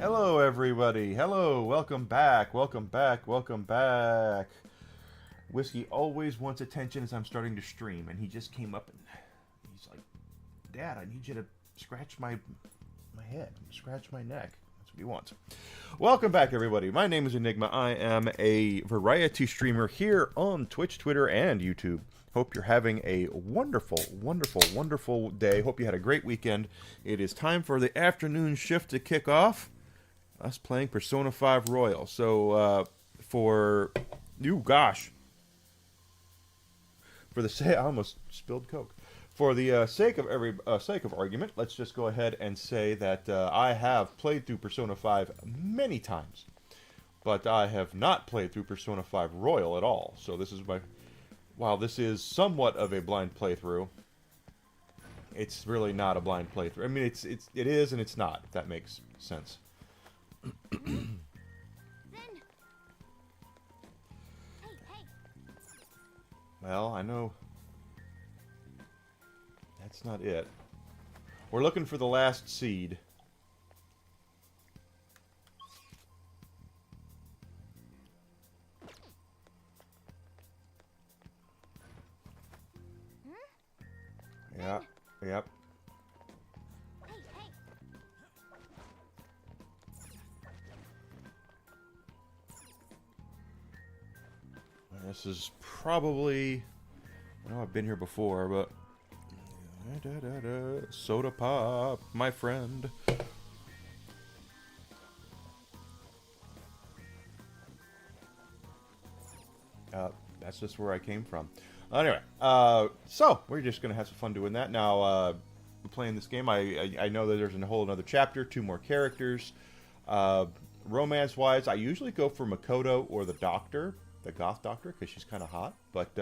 Hello, everybody. Hello. Welcome back. Welcome back. Welcome back. Whiskey always wants attention as I'm starting to stream, and he just came up and he's like, "Dad, I need you to scratch my head, scratch my neck." That's what he wants. Welcome back, everybody. My name is Enigma. I am a variety streamer here on Twitch, Twitter, and YouTube. Hope you're having a wonderful, wonderful, wonderful day. Hope you had a great weekend. It is time for the afternoon shift to kick off. Us playing Persona 5 Royal. So, for the sake, I almost spilled Coke. For the sake of argument, let's just go ahead and say that I have played through Persona 5 many times, but I have not played through Persona 5 Royal at all. So this is while this is somewhat of a blind playthrough, it's really not a blind playthrough. I mean, it is and it's not. If that makes sense. Well, I know that's not it. We're looking for the last seed. Yeah, yep. This is probably, I know I've been here before, but soda pop, my friend. That's just where I came from. Anyway, so we're just gonna have some fun doing that. Now, playing this game, I know that there's a whole another chapter, 2 more characters. Romance-wise, I usually go for Makoto or the Doctor. The goth doctor, because she's kind of hot, but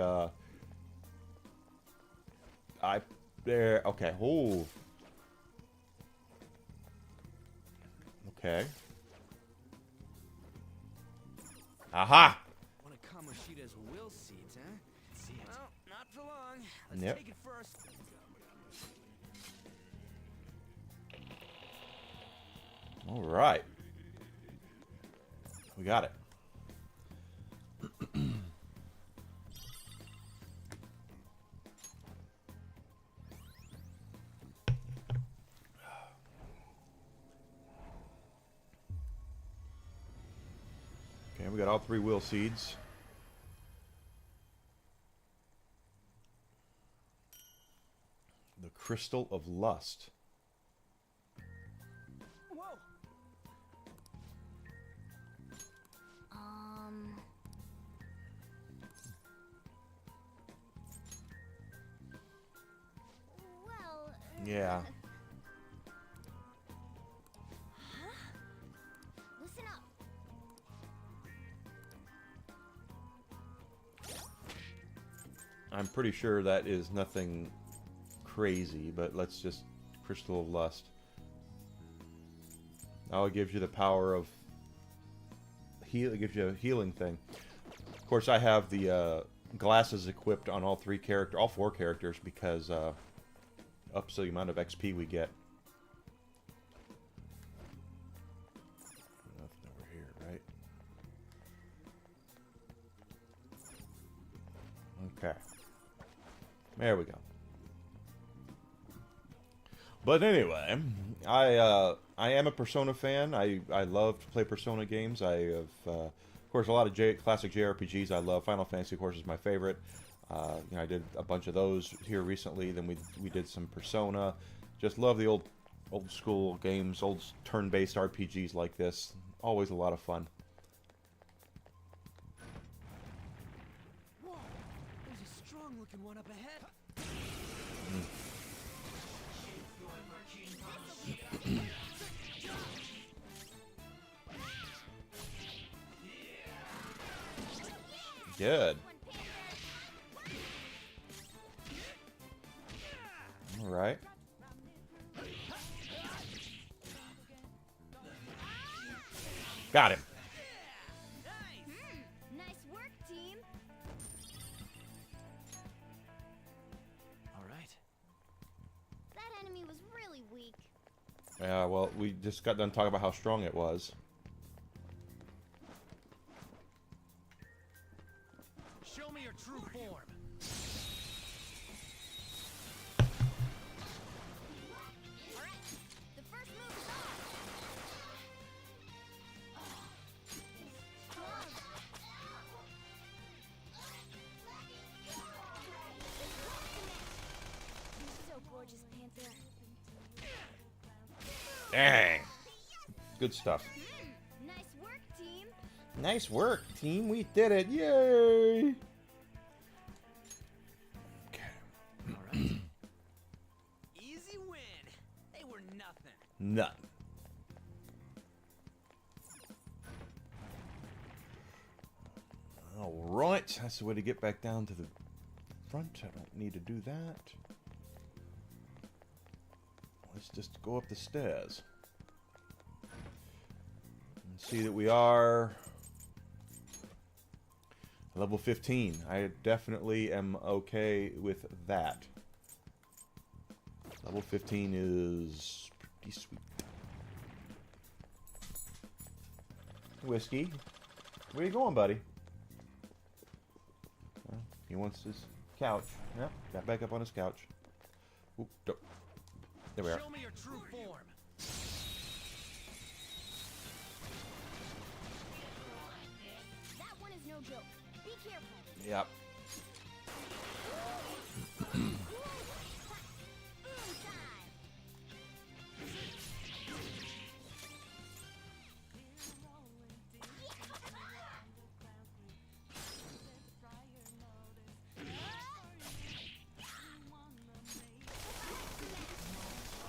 okay. Oh, okay. Aha! Want to come Moshida's will seeds, huh? See it. Well, not for long. Let's Yep. take it first. All right, we got it. Okay, we got all 3 will seeds. The Crystal of Lust. Whoa! Well... Yeah. Listen up. I'm pretty sure that is nothing crazy, but let's just Crystal of Lust. Now it gives you the power of heal. It gives you a healing thing. Of course, I have the glasses equipped on all 4 characters because ups the amount of XP we get. Nothing over here, right? Okay. There we go. But anyway, I am a Persona fan. I love to play Persona games. I have, of course, a lot of classic JRPGs I love. Final Fantasy, of course, is my favorite. I did a bunch of those here recently. Then we did some Persona. Just love the old school games, old turn-based RPGs like this. Always a lot of fun. Whoa! There's a strong-looking one up ahead. Good. All right. Got him. Nice work, team. All right. That enemy was really weak. Yeah, well, we just got done talking about how strong it was. Show me your true form. Alright, the first move is on. So gorgeous, Panther. Dang. Good stuff. Nice work, team. Nice work, team. We did it. Yay. Okay. All right. Easy win. They were nothing. None. All right. That's the way to get back down to the front. I don't need to do that. Let's just go up the stairs. And see that we are level 15. I definitely am okay with that. Level 15 is pretty sweet. Whiskey, where you going, buddy? Well, he wants his couch. Yep, got back up on his couch. Oop, there we are. Show me your true form. That one is no joke. Be careful. Yep. Boom time.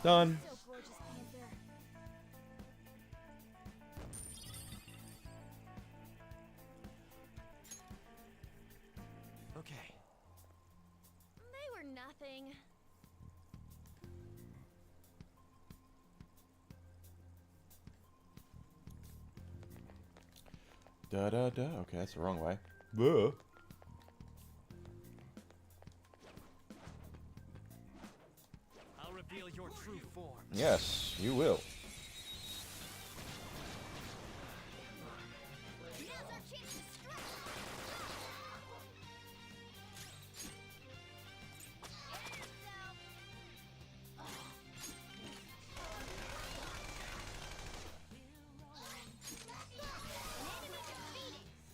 Done. So gorgeous, Panther. Okay. They were nothing. Da da da. Okay, that's the wrong way. Buh. I'll reveal your true form. Yes, you will. Now's our chance to strike.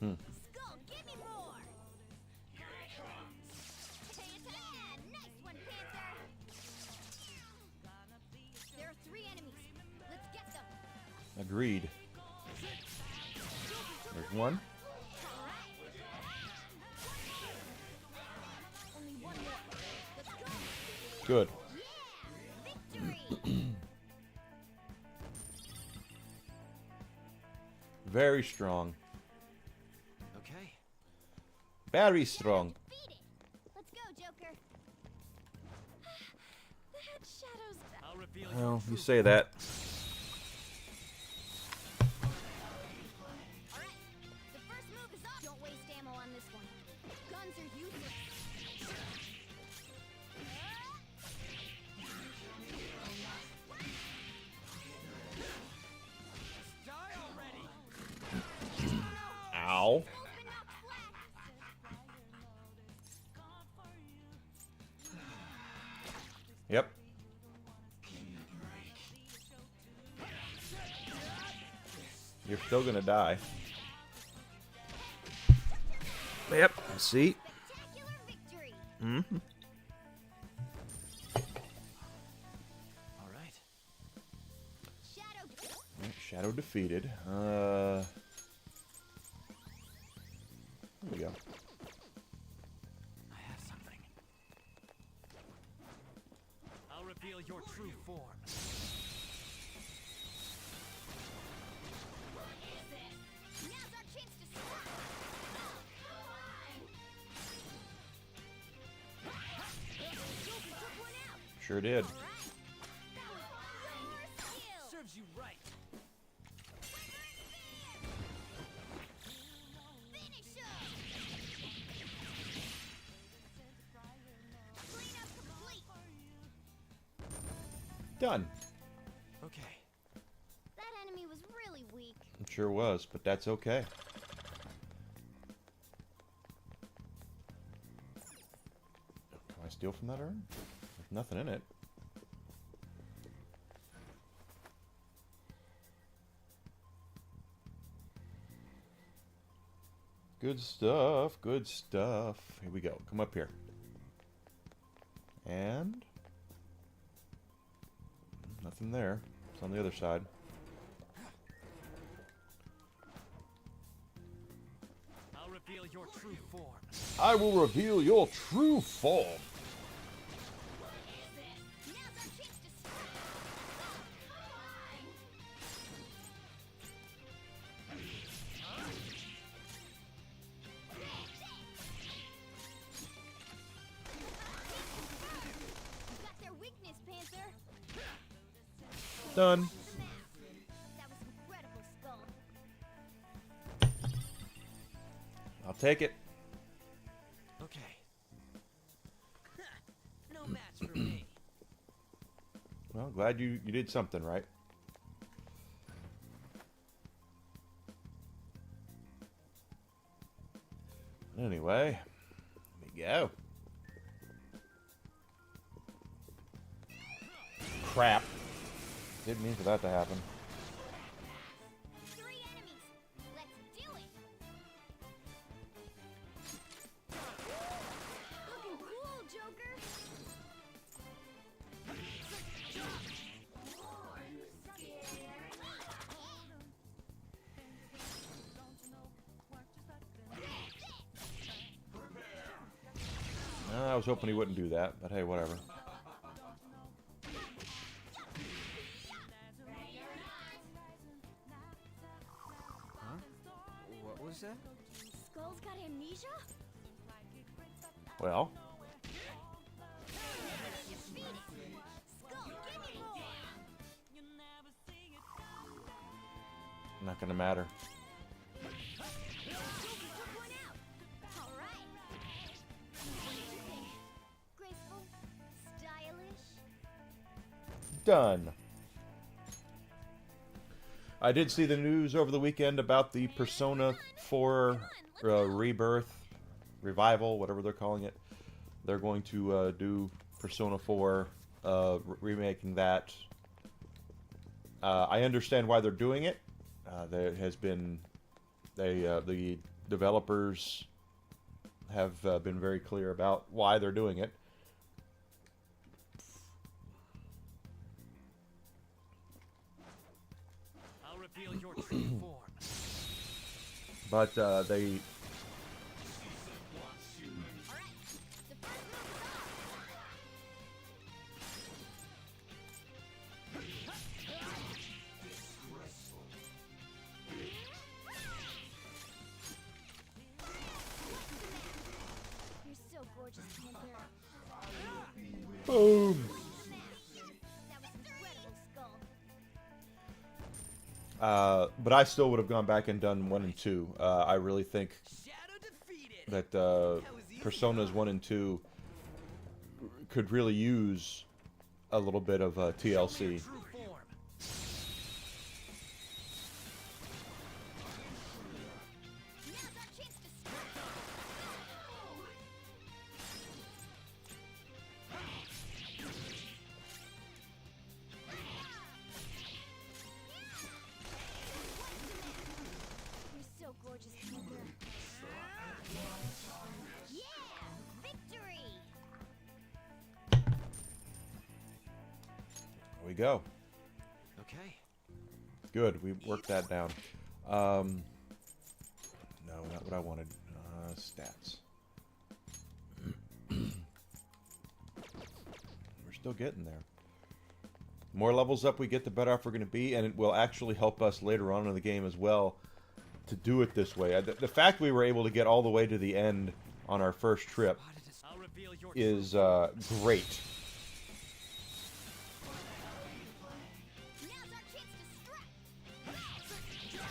Hmm. Skull, give me more. Nice one, Panther. There are 3 enemies. Let's get them. Agreed. There's one. Only one more. Let's go. Good. Yeah, victory. Very strong. Okay. Very strong. Beat it. Let's go, Joker. The head shadows. I'll reveal Well, your you true say that. All right. The first move is off. Don't waste ammo on this one. Guns are useless. Die already. Ow. Open up flat. Yep. You're still gonna die. Yep. See? Spectacular victory. Mm-hmm. All right. Shadow. Shadow defeated. There we go. I have something. I'll reveal your true form. Now's our chance to strike. Joker took one out. Sure did. All right. Your skill. Serves you right. Finish him. Cleanup complete. Done. Okay. sure was, but that's okay. Can I steal from that urn? There's nothing in it. Good stuff, good stuff. Here we go. Come up here. And nothing there. It's on the other side. I'll reveal your true form. I will reveal your true form. Done. That was incredible, Skull. I'll take it. Okay. No match for me. Well, glad you did something right. Anyway, let me go. Crap. Didn't mean for that to happen. 3 enemies. Let's do it. Looking cool, Joker. I was hoping he wouldn't do that, but hey, whatever. What was that? Skull's got amnesia? Well, Defeat it. Skull, give me more. not gonna matter. Joker took one out. All right. What did you think? Graceful? Stylish? Done. I did see the news over the weekend about the Persona 4 Rebirth, Revival, whatever they're calling it. They're going to do Persona 4, remaking that. I understand why they're doing it. There has been, the developers have been very clear about why they're doing it. I'll reveal your true form. But they... All right. The first move is off. You're so gorgeous, Panther. Boom! That was incredible, Skull. But I still would have gone back and done 1 and 2. I really think Shadow defeated. that was easy Personas 1 and 2 could really use a little bit of TLC. True form. Now's our chance to strike. You're so gorgeous, Panther. Yeah! Victory! There we go. Okay. Good, we worked that down. No, not what I wanted. Stats. We're still getting there. The more levels up we get, the better off we're going to be, and it will actually help us later on in the game as well to do it this way. The fact we were able to get all the way to the end on our first trip I'll reveal your is great. Now's our chance to strike.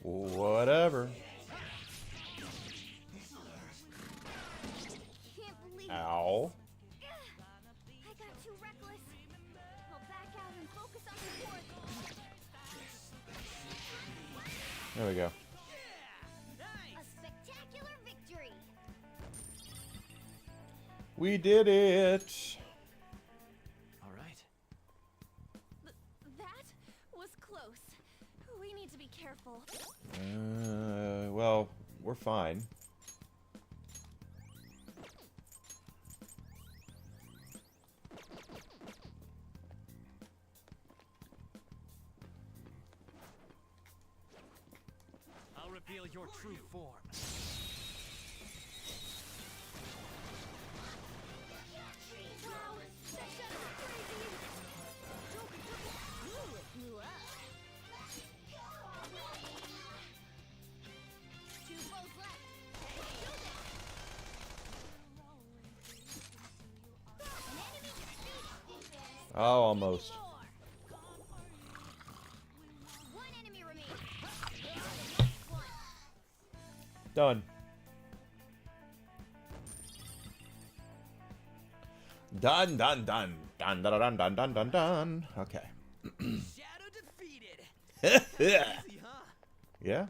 Whatever. quickly. Ow. I got too reckless. I'll back out and focus on the fourth. There we go. A spectacular victory. We did it. All right. That was close. We need to be careful. Well, we're fine. I'll reveal your true form. Wow, that shot is crazy. Ooh, it blew up. Two foes left. Shoot them. An enemy defeated. Oh, almost. One enemy remains. The next one. Done. Done, done, done. Done, done, done, done, done, done, done. Okay. Shadow defeated. Easy, huh? Yeah?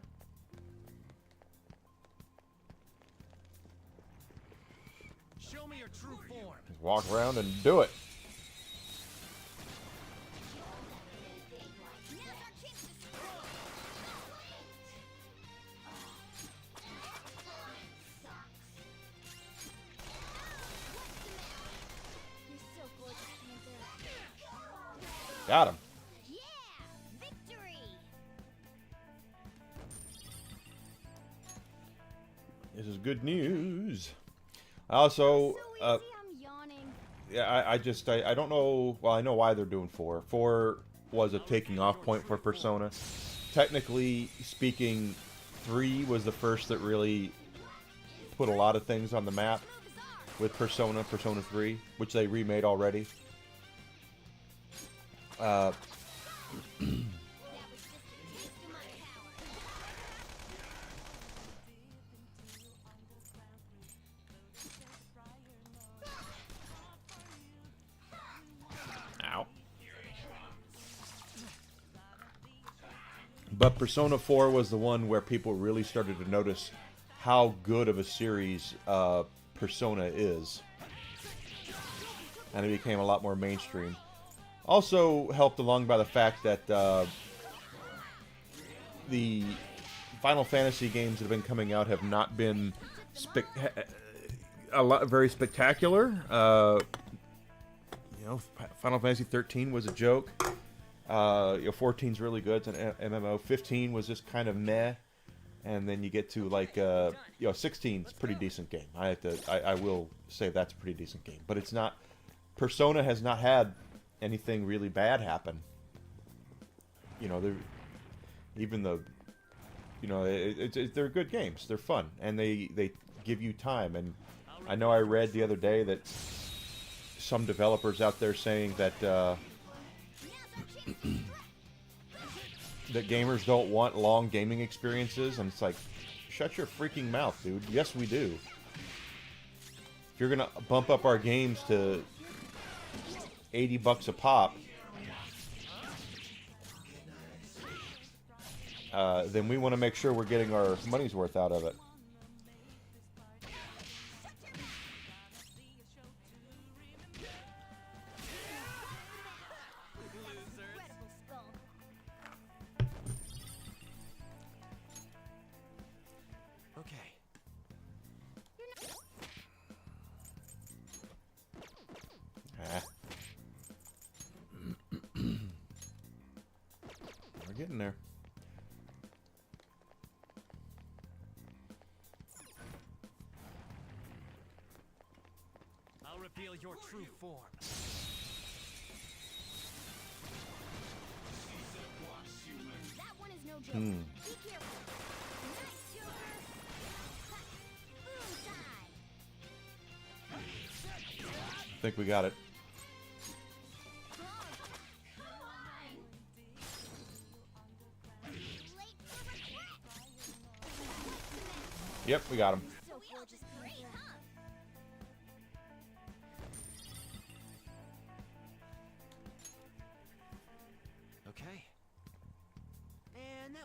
Show me your true form. Just walk around and do it. Now's our chance to screw. You're so gorgeous, Panther. Got him. Yeah! Victory! This is good news. Also, So easy, I'm yawning. yeah, I don't know. Well, I know why they're doing 4. 4 was a taking off point for Persona. Technically speaking, 3 was the first that really put a lot of things on the map with Persona 3, which they remade already. That was just a taste of my Ow. But Persona 4 was the one where people really started to notice how good of a series Persona is. And it became a lot more mainstream. Also helped along by the fact that the Final Fantasy games that have been coming out have not been very spectacular. You know, Final Fantasy 13 was a joke. 14's really good. It's an MMO. 15 was just kind of meh. And then you get to like 16's a pretty decent game. I will say that's a pretty decent game, but it's not. Persona has not had anything really bad happen. You know, they're good games. They're fun, and they give you time. And I know I read the other day that some developers out there saying that that gamers don't want long gaming experiences, and it's like, shut your freaking mouth, dude. Yes, we do. If you're gonna bump up our games to $80 a pop, then we want to make sure we're getting our money's worth out of it. incredible skull. Okay. Ah. We're getting there. I'll reveal your true form. That one is no joke. Hmm. Be careful. Nice, Joker. Boom time. I think we got it. Late for retreat. Yep, we got him. So gorgeous, great, huh?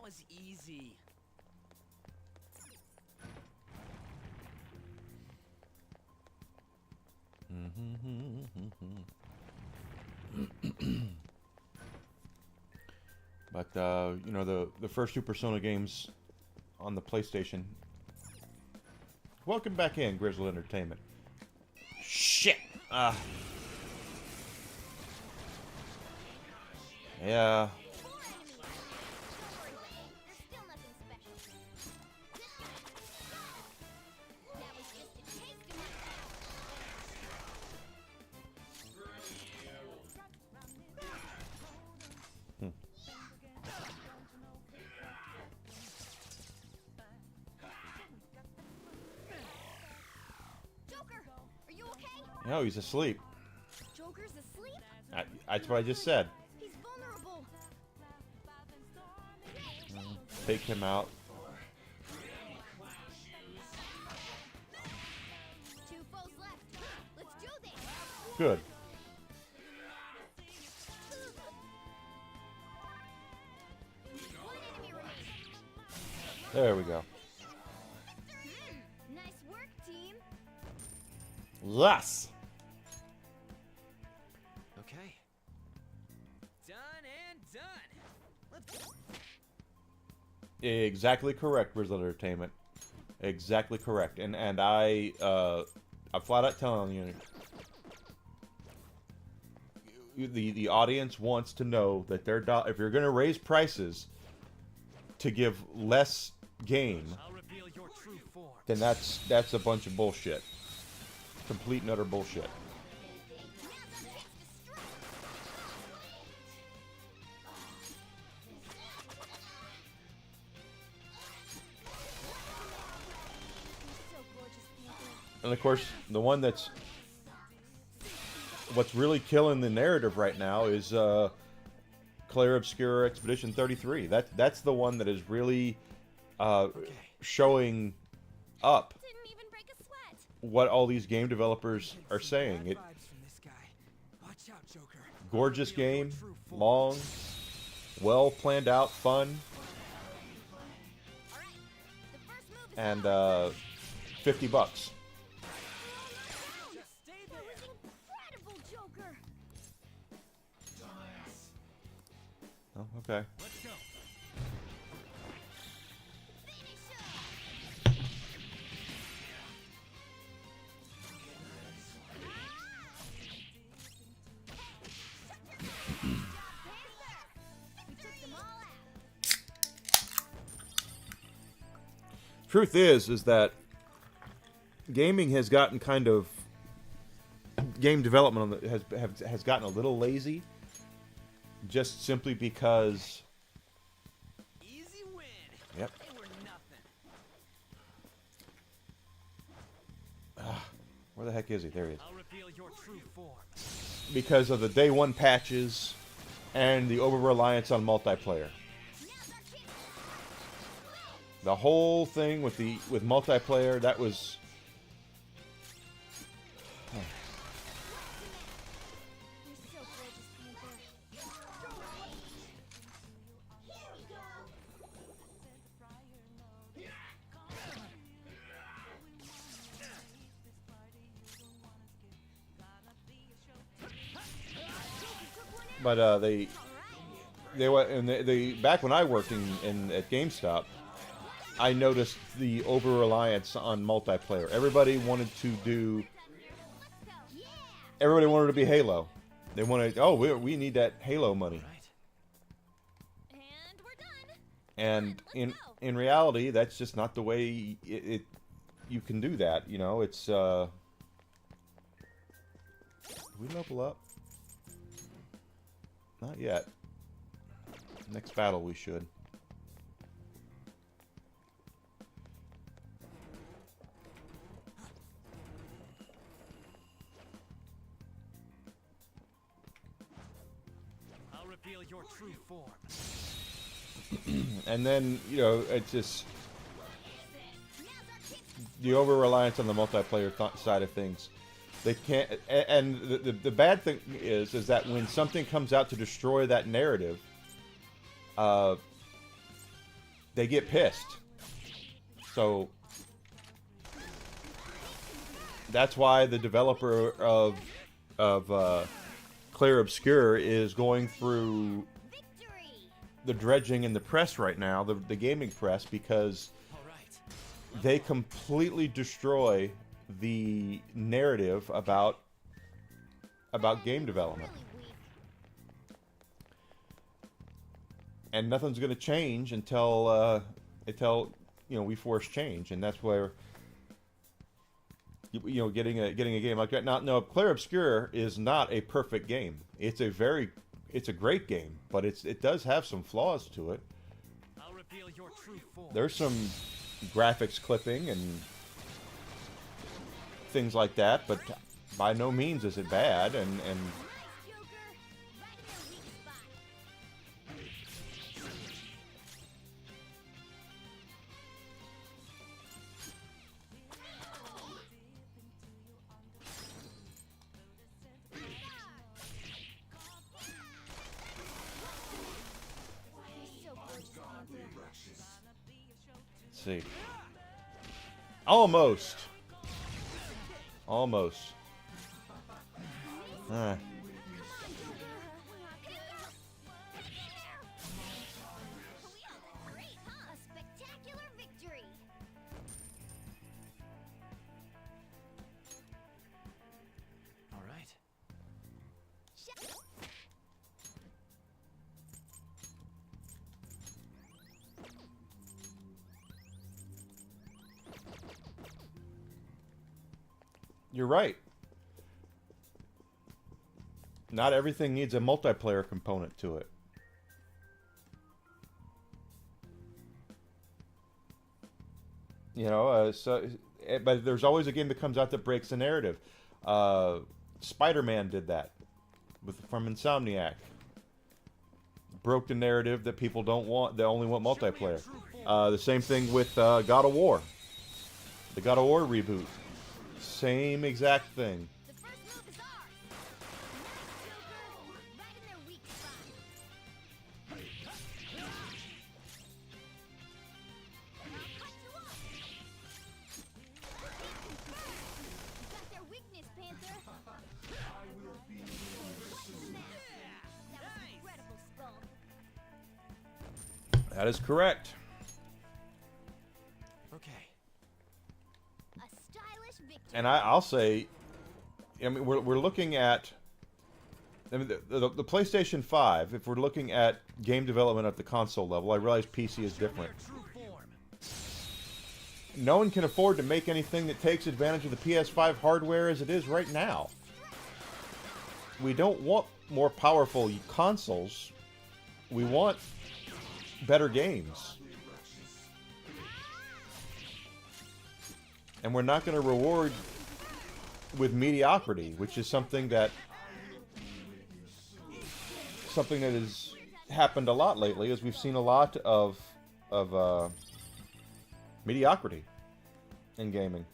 was easy. But you know, the first two Persona games on the PlayStation. Welcome back in, Grizzled Entertainment. Shit. Yeah. No, he's asleep. Joker's asleep? That's what I just said. He's vulnerable. Take him out. Two foes left. Let's do this. Good. One enemy remaining. There we go. Nice work, team. Yes. Okay. Done and done. Let's Exactly correct, Grizzled Entertainment. Exactly correct. And I'm flat out telling you, the audience wants to know that if you're going to raise prices to give less game, I'll reveal your true form. then that's a bunch of bullshit. Complete and utter bullshit. And of course, the one what's really killing the narrative right now is Clair Obscura Expedition 33. That's the one that is really showing up Didn't even break a sweat. what all these game developers are saying. Bad vibes from this guy. Watch out, Joker. Gorgeous Reveal your game, true form. long, well planned out, fun, All right. The first move is and off. $50. Just stay That there. was incredible, Joker. Oh, okay. Let's go. Finish him. We took them all out. Truth is that gaming has gotten kind of game development on has gotten a little lazy, just simply because. Easy win. Yep. They were nothing. Where the heck is he? There he is. I'll reveal your true form. Because of the day one patches and the over reliance on multiplayer. Now's our chance. The whole thing with multiplayer, that was. You're so gorgeous, Panther. Here we go. But they were and they back when I worked at GameStop, I noticed the over reliance on multiplayer. Everybody wanted to be Halo. They wanted, we need that Halo money. Right. And we're done. And Let's go. in reality, that's just not the way you can do that. You know, it's we level up. Not yet. Next battle we should. I'll reveal your true form. And then, you know, it's just the over reliance on the multiplayer side of things. They can't, and the bad thing is that when something comes out to destroy that narrative, they get pissed. So that's why the developer of Clair Obscur is going through the dredging in the press right now, the gaming press, because they completely destroy the narrative about game development. And nothing's going to change until we force change, and that's where getting a game like that. Now, no, Clair Obscur is not a perfect game. It's a great game, but it does have some flaws to it. I'll reveal your true form. There's some graphics clipping and things like that, but by no means is it bad. And let's see. Almost. Ah. All right. You're right. Not everything needs a multiplayer component to it. But there's always a game that comes out that breaks the narrative. Spider-Man did that from Insomniac. Broke the narrative that people don't want. They only want multiplayer. The same thing with God of War. The God of War reboot. Same exact thing. That is correct. Okay. A stylish victory. And I'll say, I mean, we're looking at, I mean, the PlayStation 5, if we're looking at game development at the console level, I realize PC is different. No one can afford to make anything that takes advantage of the PS5 hardware as it is right now. We don't want more powerful consoles. We want better games. And we're not going to reward with mediocrity, which is something that has happened a lot lately, as we've seen a lot of mediocrity in gaming.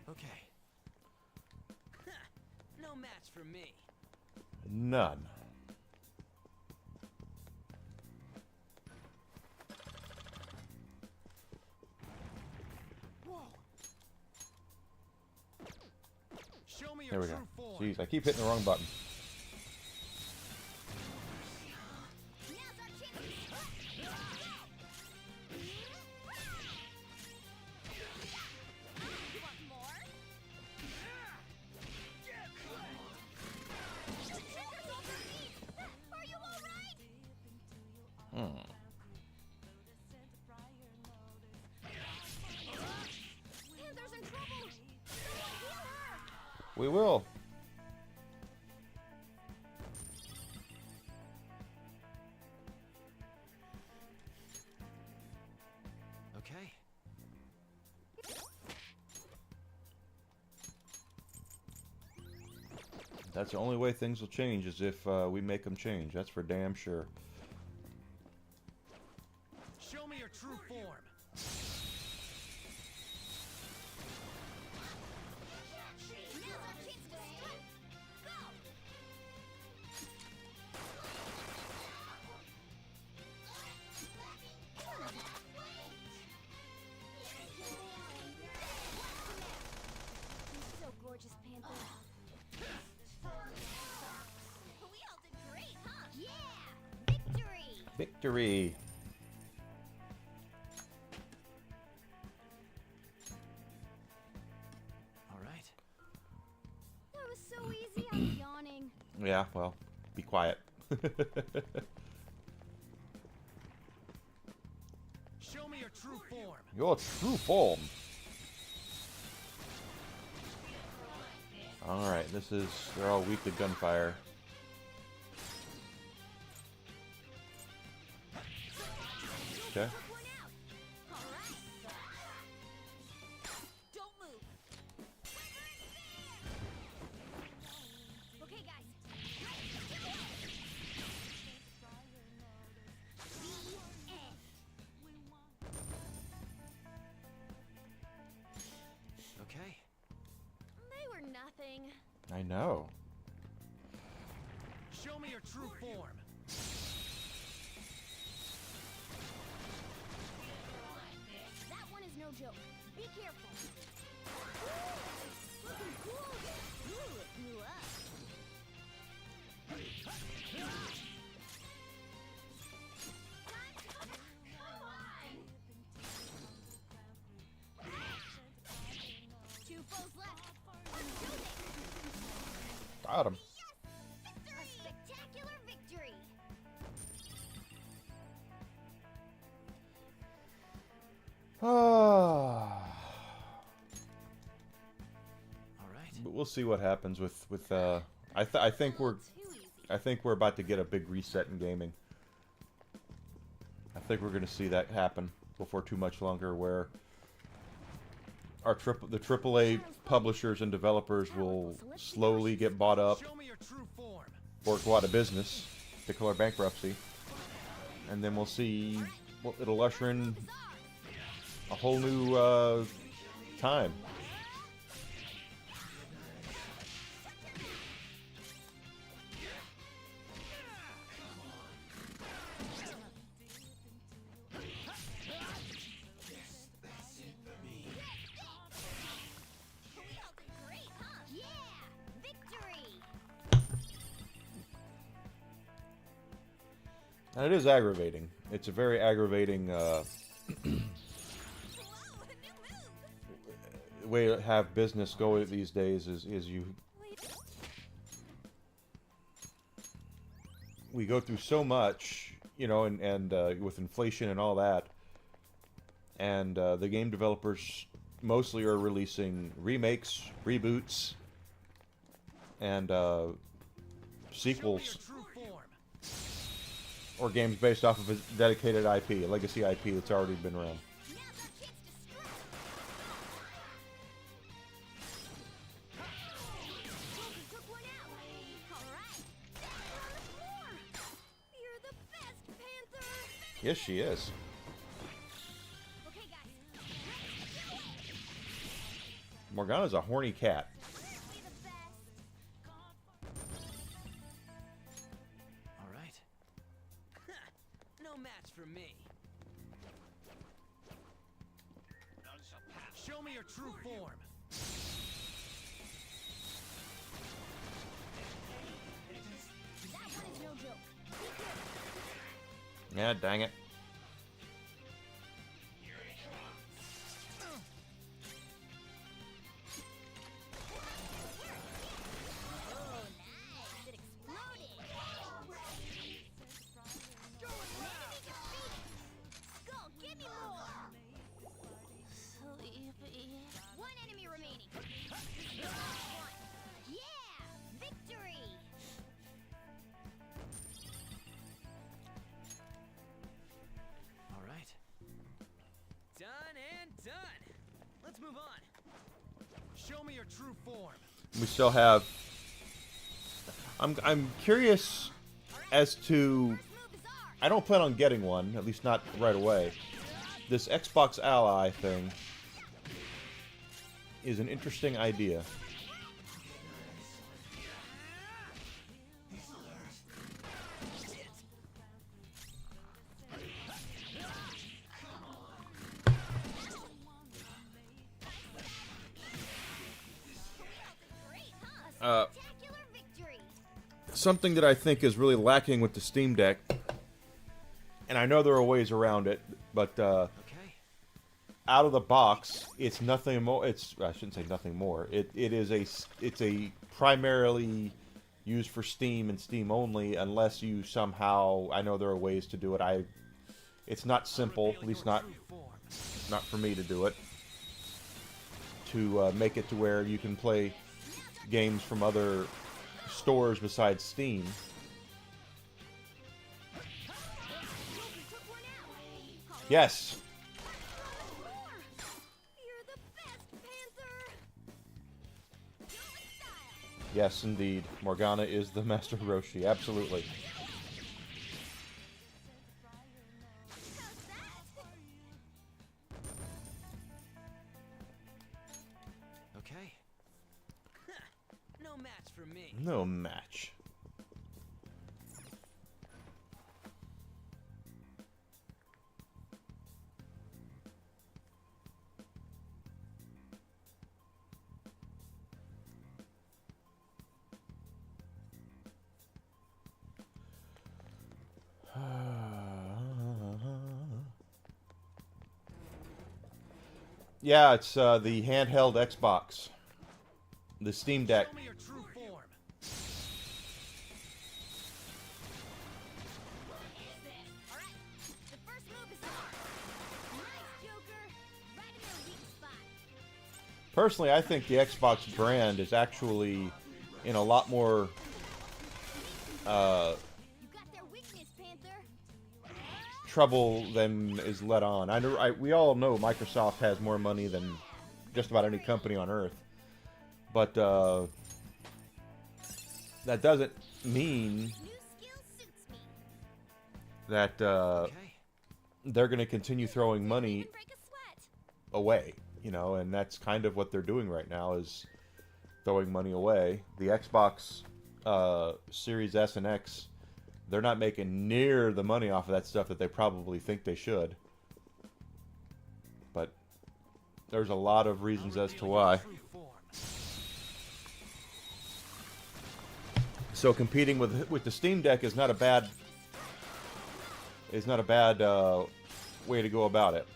Okay. No match for me. None. Show me your There we go. true form. Jeez, I keep hitting the wrong button. We will. Okay. That's the only way things will change, is if we make them change. That's for damn sure. Show me your true form. Victory. All right. That was so easy, I'm yawning. Yeah, well, be quiet. Show me your true form. Your true form. Alright, they're all weak to gunfire. Okay. Don't move. Okay, guys. Okay. They were nothing. I know. Show me your true form. That one is no joke. Be careful. Ooh, looking cool. Ooh, it blew up. Two foes left. Let's do this. Got him. A spectacular victory. Ah. All right. But we'll see what happens with I think we're Too easy. I think we're about to get a big reset in gaming. I think we're going to see that happen before too much longer, where the AAA publishers and developers will slowly get bought up Show me your true form. or go out of business, declare bankruptcy, and then we'll see. Well, it'll usher in a whole new time. Great, huh? Yeah! Victory! And it is aggravating. It's a very aggravating Whoa, a new move! way to have business go these days. Is we go through so much, you know, and with inflation and all that, and the game developers mostly are releasing remakes, reboots, and Show me sequels, your true form. or games based off of a dedicated IP, a legacy IP that's already been around. Now's our chance to strike! Logan took one out! Alright! On the floor! You're the best, Panther! Yes, she is. Okay, guys. Morgana's a horny cat. Be the best. All right. No match for me. Show me your true form. That one is no joke. Be careful. Yeah, dang it. Oh, nice. It exploded. Enemy defeated. Skull, give me more. Sleepy. One enemy remaining. One. Yeah! Victory! All right. Done and done. Let's move on. Show me your true form. We still have. I'm curious as to. Move is ours. I don't plan on getting one, at least not right away. This Xbox Ally thing is an interesting idea. Great, huh? A spectacular victory. Something that I think is really lacking with the Steam Deck and I know there are ways around it, but Okay. out of the box, it's nothing more. I shouldn't say nothing more. It's a primarily used for Steam and Steam only, unless you somehow. I know there are ways to do it. It's not simple, at least not for me to do it. To make it to where you can play games from other stores besides Steam. Yes. You're the best, Panther. Yes, indeed. Morgana is the Master Roshi. Absolutely. Okay. No match for me. No match. Yeah, it's the handheld Xbox. The Steam Deck. Show me your true form. Alright, the first move is on. Nice, Joker. Right in their weak spot. Personally, I think the Xbox brand is actually in a lot more You got their weakness, Panther. trouble than is let on. We all know Microsoft has more money than just about any company on Earth, but that doesn't mean New skill suits me. that Okay. they're going to continue throwing money Even break a sweat. away, you know, and that's kind of what they're doing right now, is throwing money away. The Xbox Series S and X, they're not making near the money off of that stuff that they probably think they should. But there's a lot of reasons as to why. True form. So competing with the Steam Deck is not a bad way to go about it.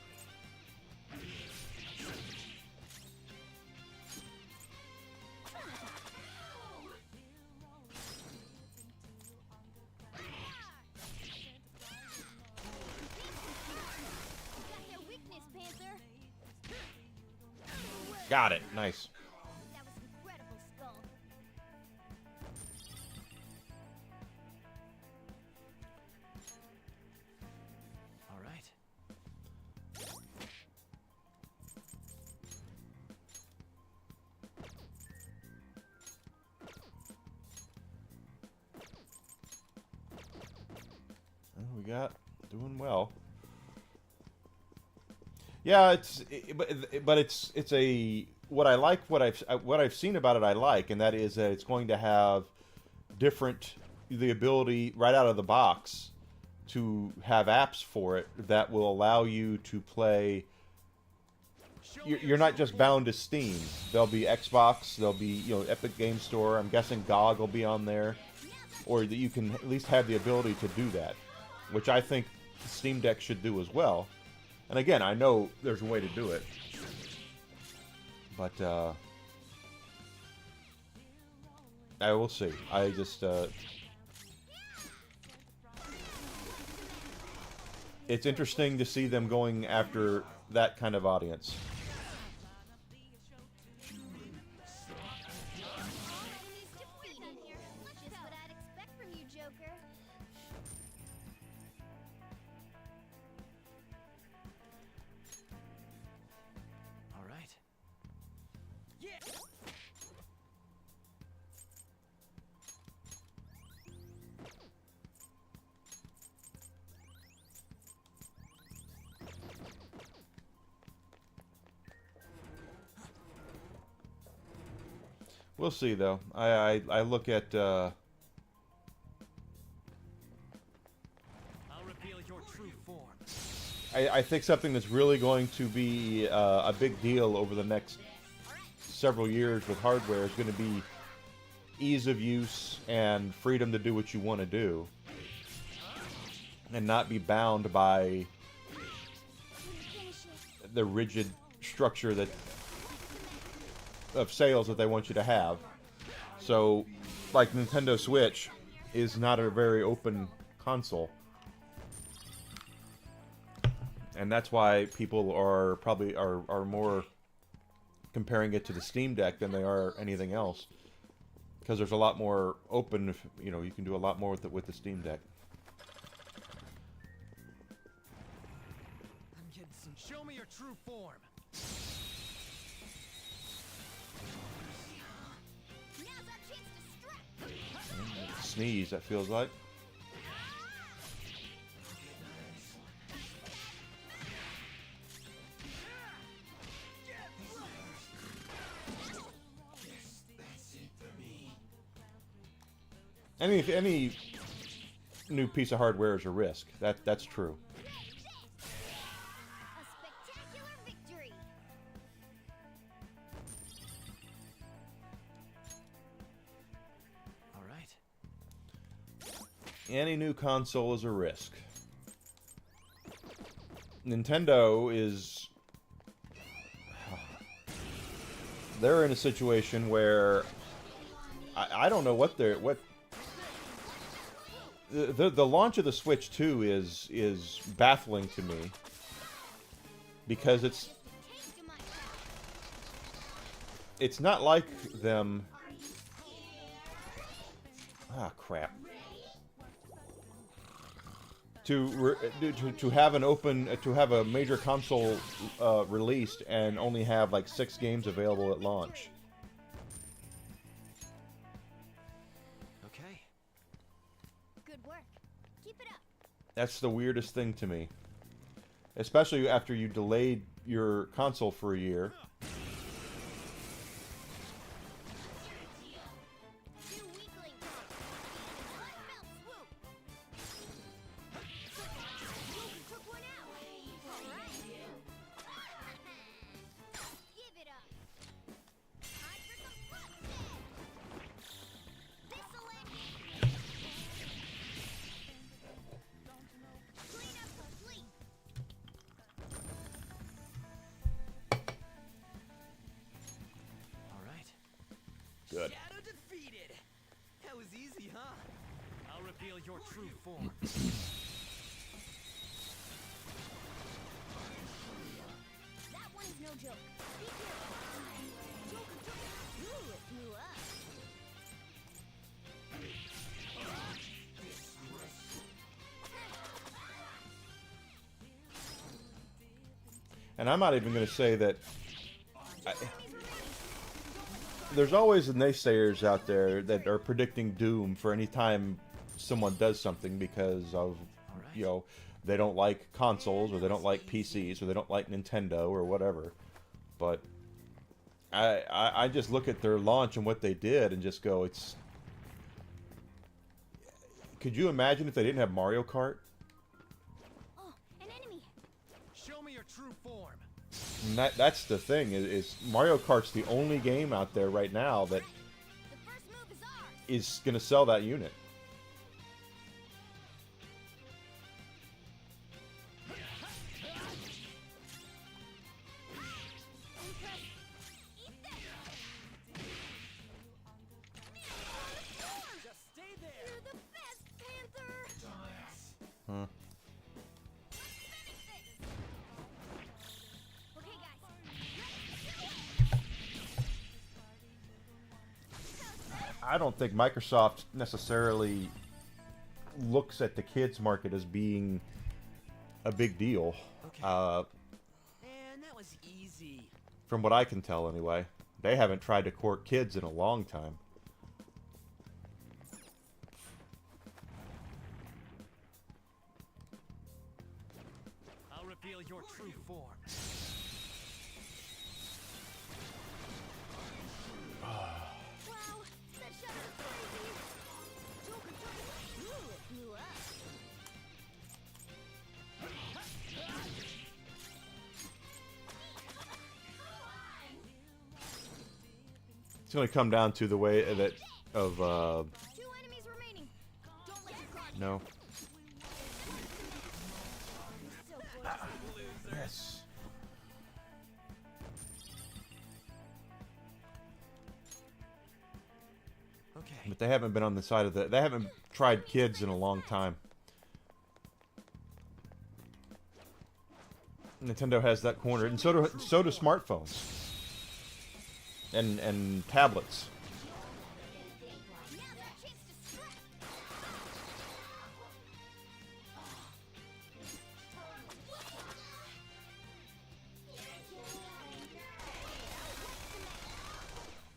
You got their weakness, Panther. Got it. Nice. That was incredible, Skull. All right. Well, we got doing well. Yeah, but it's a what I've seen about it I like, and that is that it's going to have the ability right out of the box to have apps for it that will allow you to play. You're not just bound to Steam. There'll be Xbox. There'll be Epic Game Store. I'm guessing GOG will be on there, or that you can at least have the ability to do that, which I think the Steam Deck should do as well. And again, I know there's a way to do it, but I will see. I just it's interesting to see them going after that kind of audience. Enemies defeated. Just what I'd expect from you, Joker. All right. Yeah. We'll see, though. I look at I'll reveal your true form. I think something that's really going to be a big deal over the next several years with hardware is going to be ease of use and freedom to do what you want to do. and not be bound by Finish it. the rigid structure that of sales that they want you to have. So, like Nintendo Switch is not a very open console. And that's why people are probably are more comparing it to the Steam Deck than they are anything else. Because there's a lot more open, you know, you can do a lot more with the Steam Deck. I'm getting some. Show me your true form. Now's our chance to strike. Sneeze, that feels like. Any new piece of hardware is a risk. That's true. A spectacular victory. All right. Any new console is a risk. Nintendo is... They're in a situation where I don't know what they're... The launch of the Switch 2 is baffling to me. Because it's not like them... Ah, crap. To have an open to have a major console released and only have like 6 games available at launch. Okay. Good work. Keep it up. That's the weirdest thing to me, especially after you delayed your console for a year. Two weaklings. One fell swoop. Took one out. All right. Give it up. Time for some fun. This'll end. Cleanup complete. All right. Good. Shadow defeated. That was easy, huh? I'll reveal your true form. That one's no joke. Be careful. Ooh, it blew up. And I'm not even going to say that. There's always naysayers out there that are predicting doom for any time someone does something because of, you know, they don't like consoles or they don't like PCs or they don't like Nintendo or whatever. But I just look at their launch and what they did and just go, it's... Could you imagine if they didn't have Mario Kart? Oh, an enemy. Show me your true form. And that's the thing, is Mario Kart's the only game out there right now that The first move is ours. is going to sell that unit. Eat that. Just stay there. You're the best, Panther. Huh. Finish this. Okay, guys. I don't think Microsoft necessarily looks at the kids market as being a big deal. Okay. Man, that was easy. From what I can tell anyway. They haven't tried to court kids in a long time. I'll reveal your true form. Wow, that shot was crazy. Ooh, it blew up. It's going to come down to the way that of 2 enemies remaining. Don't let it cross. no. Yes. Okay. But they haven't been on the side of the... They haven't tried kids in a long time. Nintendo has that corner, and so do smartphones. And tablets.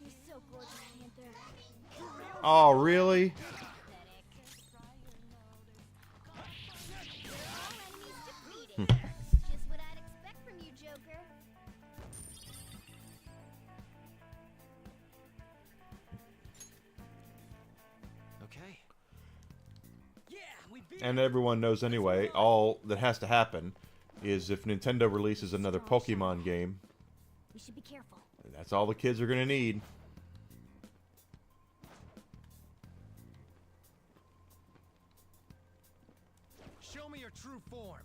You're so gorgeous, Panther. Oh, really? Just what I'd expect from you, Joker. Okay. Yeah, we beat And everyone knows anyway, all that has to happen is if Nintendo releases another Pokemon game, We should be careful. that's all the kids are going to need. Show me your true form.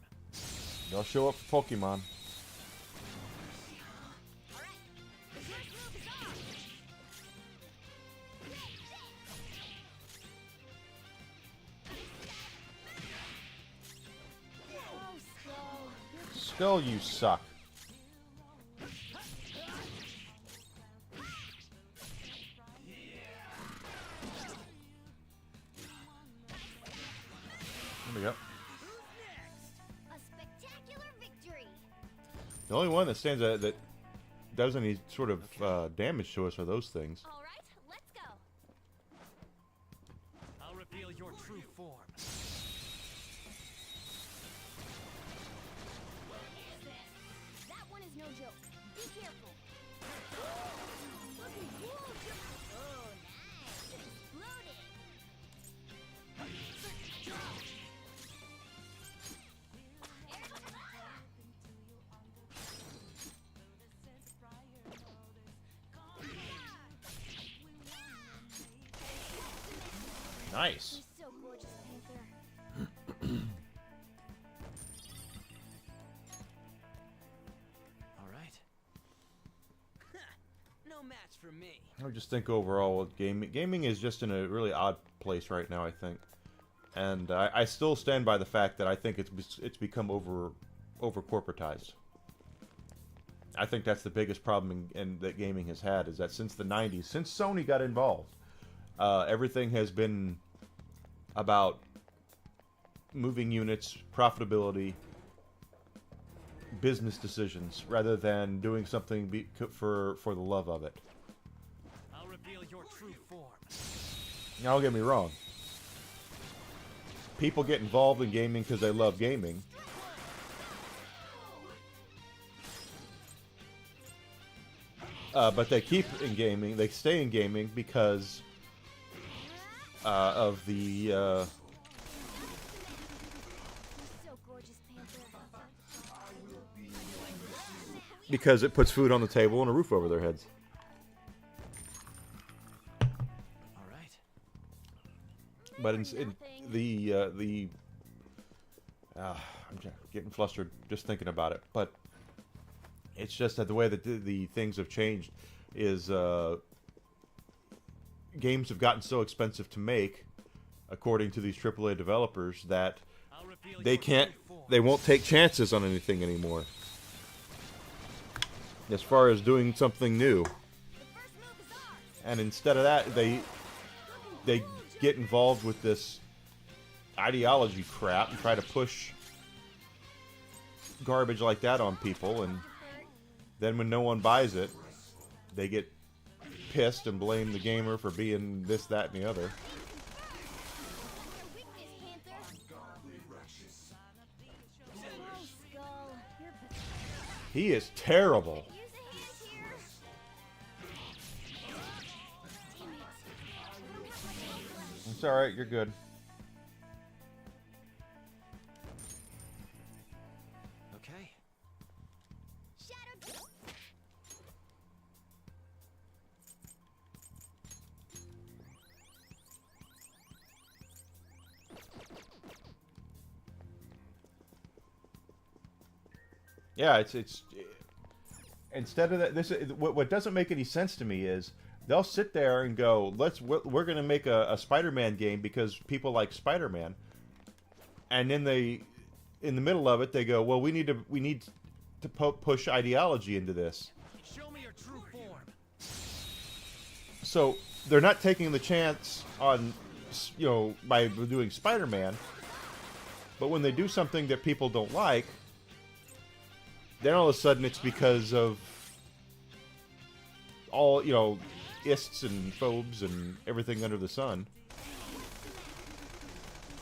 They'll show up for Pokemon. Alright, the first move is on. Oh, Skull. Skull, you suck. There we go. A spectacular victory. The only one that stands out that does any sort of damage to us are those things. All right, let's go. I'll reveal your true form. That one is no joke. Be careful. Looking cool, Joker. Oh, nice. It exploded. Nice. You're so gorgeous, Panther. All right. No match for me. I just think overall, with gaming is just in a really odd place right now, I think. And I still stand by the fact that I think it's become over corporatized. I think that's the biggest problem that gaming has had, is that since the 90s, since Sony got involved, everything has been about moving units, profitability, business decisions, rather than doing something for the love of it. I'll reveal your true form. Now, don't get me wrong. People get involved in gaming because they love gaming. But they keep in gaming, they stay in gaming because of the You're so gorgeous, Panther. because it puts food on the table and a roof over their heads. All right. But I'm just getting flustered just thinking about it. But it's just that the way that the things have changed is games have gotten so expensive to make, according to these AAA developers, that I'll reveal they your can't, true form. they won't take chances on anything anymore. As far as doing something new. The first move is ours. And instead of that, they get involved with this ideology crap and try to push garbage like that on people, and then when no one buys it, they get pissed and blame the gamer for being this, that, and the other. Your weakness, Panther. Oh, Skull. You're pathetic. He is terrible. Use a hand here. Damn it. It's alright, you're good. Okay. Shadow. Yeah, it's instead of that, this what doesn't make any sense to me is they'll sit there and go, we're going to make a Spider-Man game because people like Spider-Man, and then they, in the middle of it, they go, well, we need to push ideology into this. Show me your true form. So they're not taking the chance on, by doing Spider-Man, but when they do something that people don't like, then all of a sudden it's because of all, ists and phobes and everything under the sun.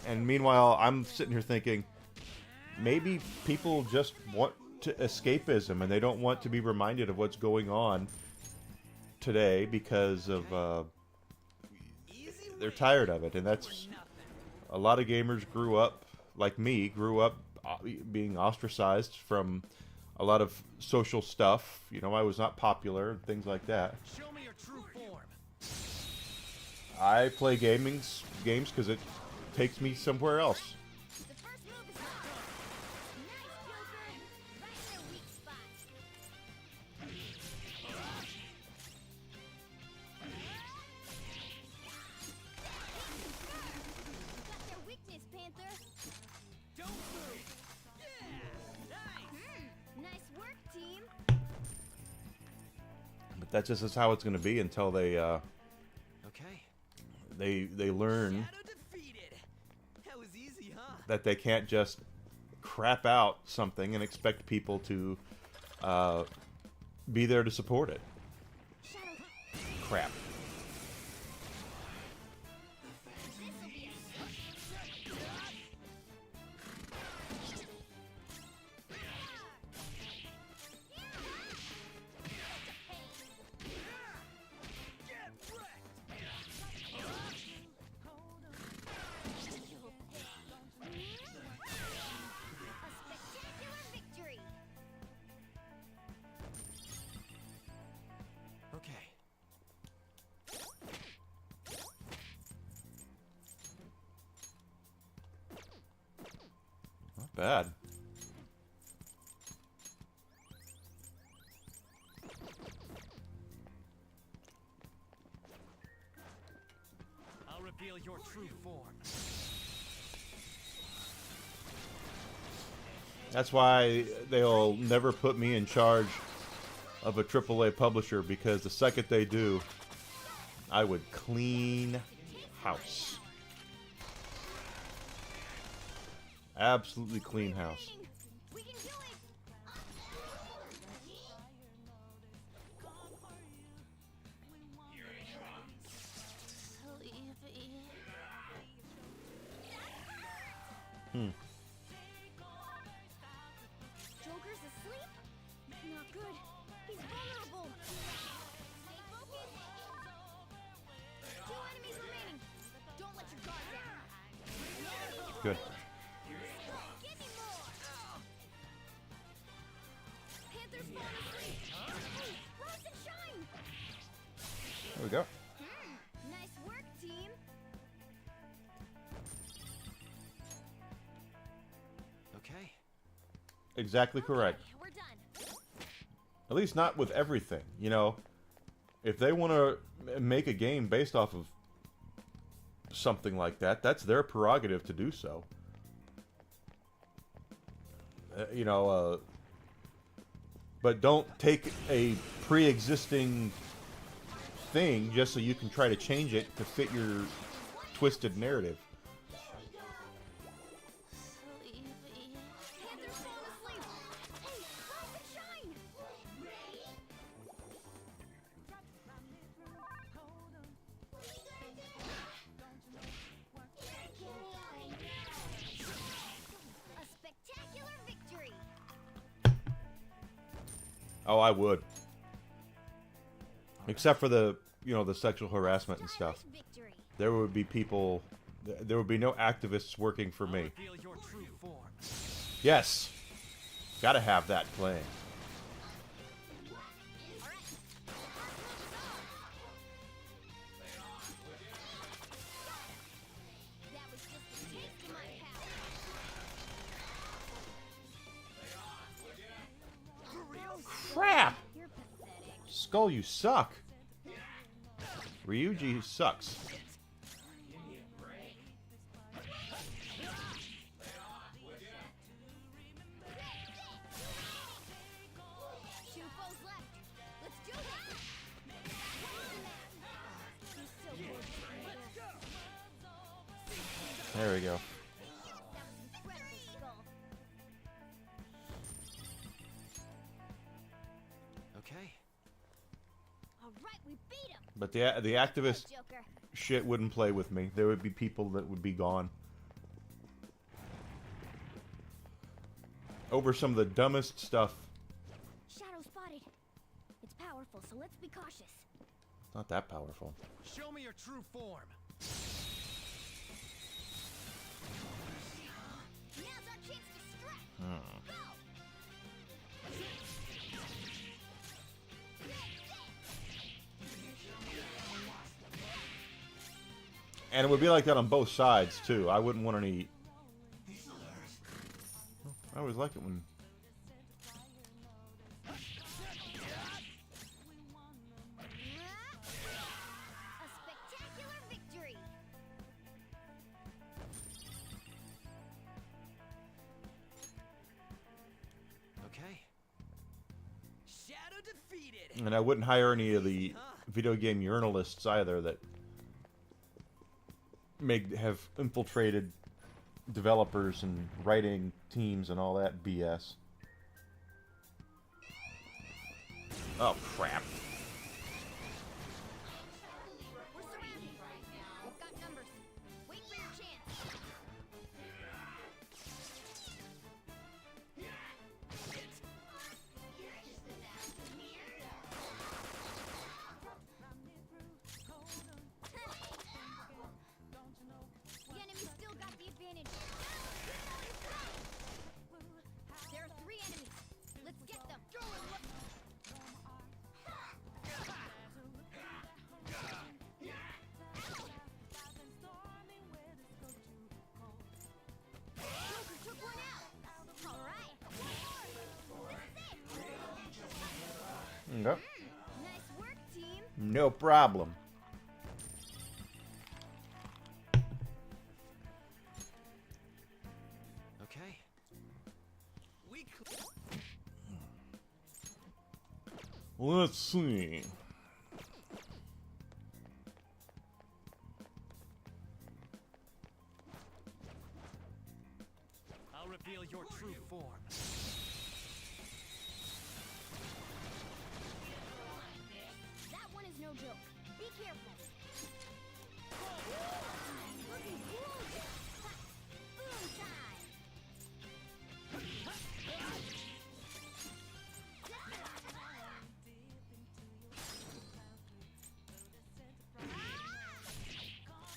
And meanwhile, I'm sitting here thinking, maybe people just want to escapism and they don't want to be reminded of what's going on today because of they're tired of it. And that's a lot of gamers grew up like me, being ostracized from a lot of social stuff. I was not popular and things like that. Show me your true form. I play games because it takes me somewhere else. The first move is not good. Nice, Joker. Right in their weak spot. Got their weakness, Panther. Don't move. Yeah, nice. Nice work, team. But that's just how it's going to be until they Okay. they learn Shadow defeated. That was easy, huh? that they can't just crap out something and expect people to be there to support it. Shadow. Crap. This'll be a spectacular victory. Okay. Not bad. I'll reveal your true form. That's why they'll never put me in charge of a AAA publisher, because the second they do, I would clean house. Absolutely clean house. We can do it. Hmm. Joker's asleep? Not good. He's vulnerable. Stay focused. 2 enemies remaining. Don't let your guard down. Good. Give me more. Panther's falling asleep. Hey, rise and shine. There we go. Nice work, team. Okay. Exactly correct. Okay, we're done. At least not with everything. If they want to make a game based off of something like that, that's their prerogative to do so. But don't take a pre-existing thing just so you can try to change it to fit your twisted narrative. Panther's falling asleep. Hey, rise and shine. A spectacular victory. Oh, I would. Except for the sexual harassment and stuff. Stylish victory. There would be people, there would be no activists working for me. Reveal your true form. Yes. Gotta have that playing. That was just a taste of my power. Skull, you suck. Ryuji sucks. Two foes left. Let's do this. He's so good. There we go. That was incredible, Skull. Okay. All right, we beat him. But the activist Joker. shit wouldn't play with me. There would be people that would be gone over some of the dumbest stuff. Shadow spotted. It's powerful, so let's be cautious. Not that powerful. Show me your true form. Now's our chance to strike. Go. And it would be like that on both sides too. I wouldn't want any. I always like it when. A spectacular victory. Okay. Shadow defeated. And I wouldn't hire any of the video game journalists either that have infiltrated developers and writing teams and all that BS. Oh crap. We're surrounded. We've got numbers. Wait for your chance. The enemy still got the advantage. There are 3 enemies. Let's get them. Joker took one out. All right. This is it. Yep. Nice work, team. No problem. Okay. We Let's see. I'll reveal your true form. That one is no joke. Be careful. Looking gorgeous. Ha! Boom time.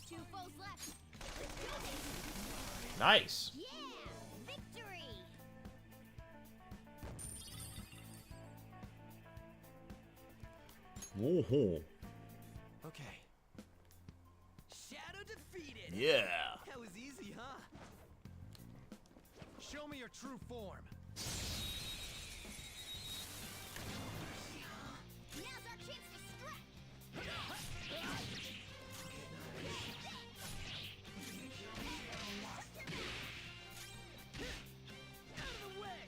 Two foes left. Let's do this. Nice. Yeah! Victory! Woohoo. Okay. Shadow defeated. Yeah. That was easy, huh? Show me your true form. Now's our chance to strike. Out of the way.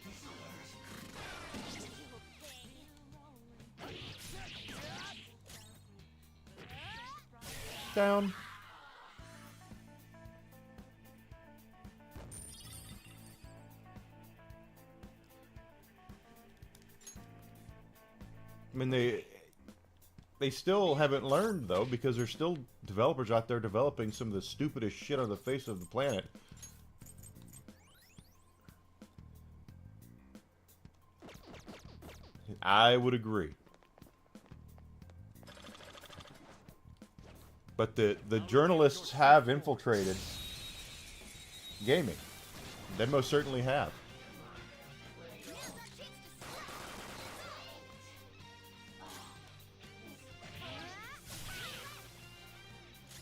Down. I mean, they still haven't learned though, because there's still developers out there developing some of the stupidest shit on the face of the planet. I would agree. But the journalists have infiltrated gaming. They most certainly have.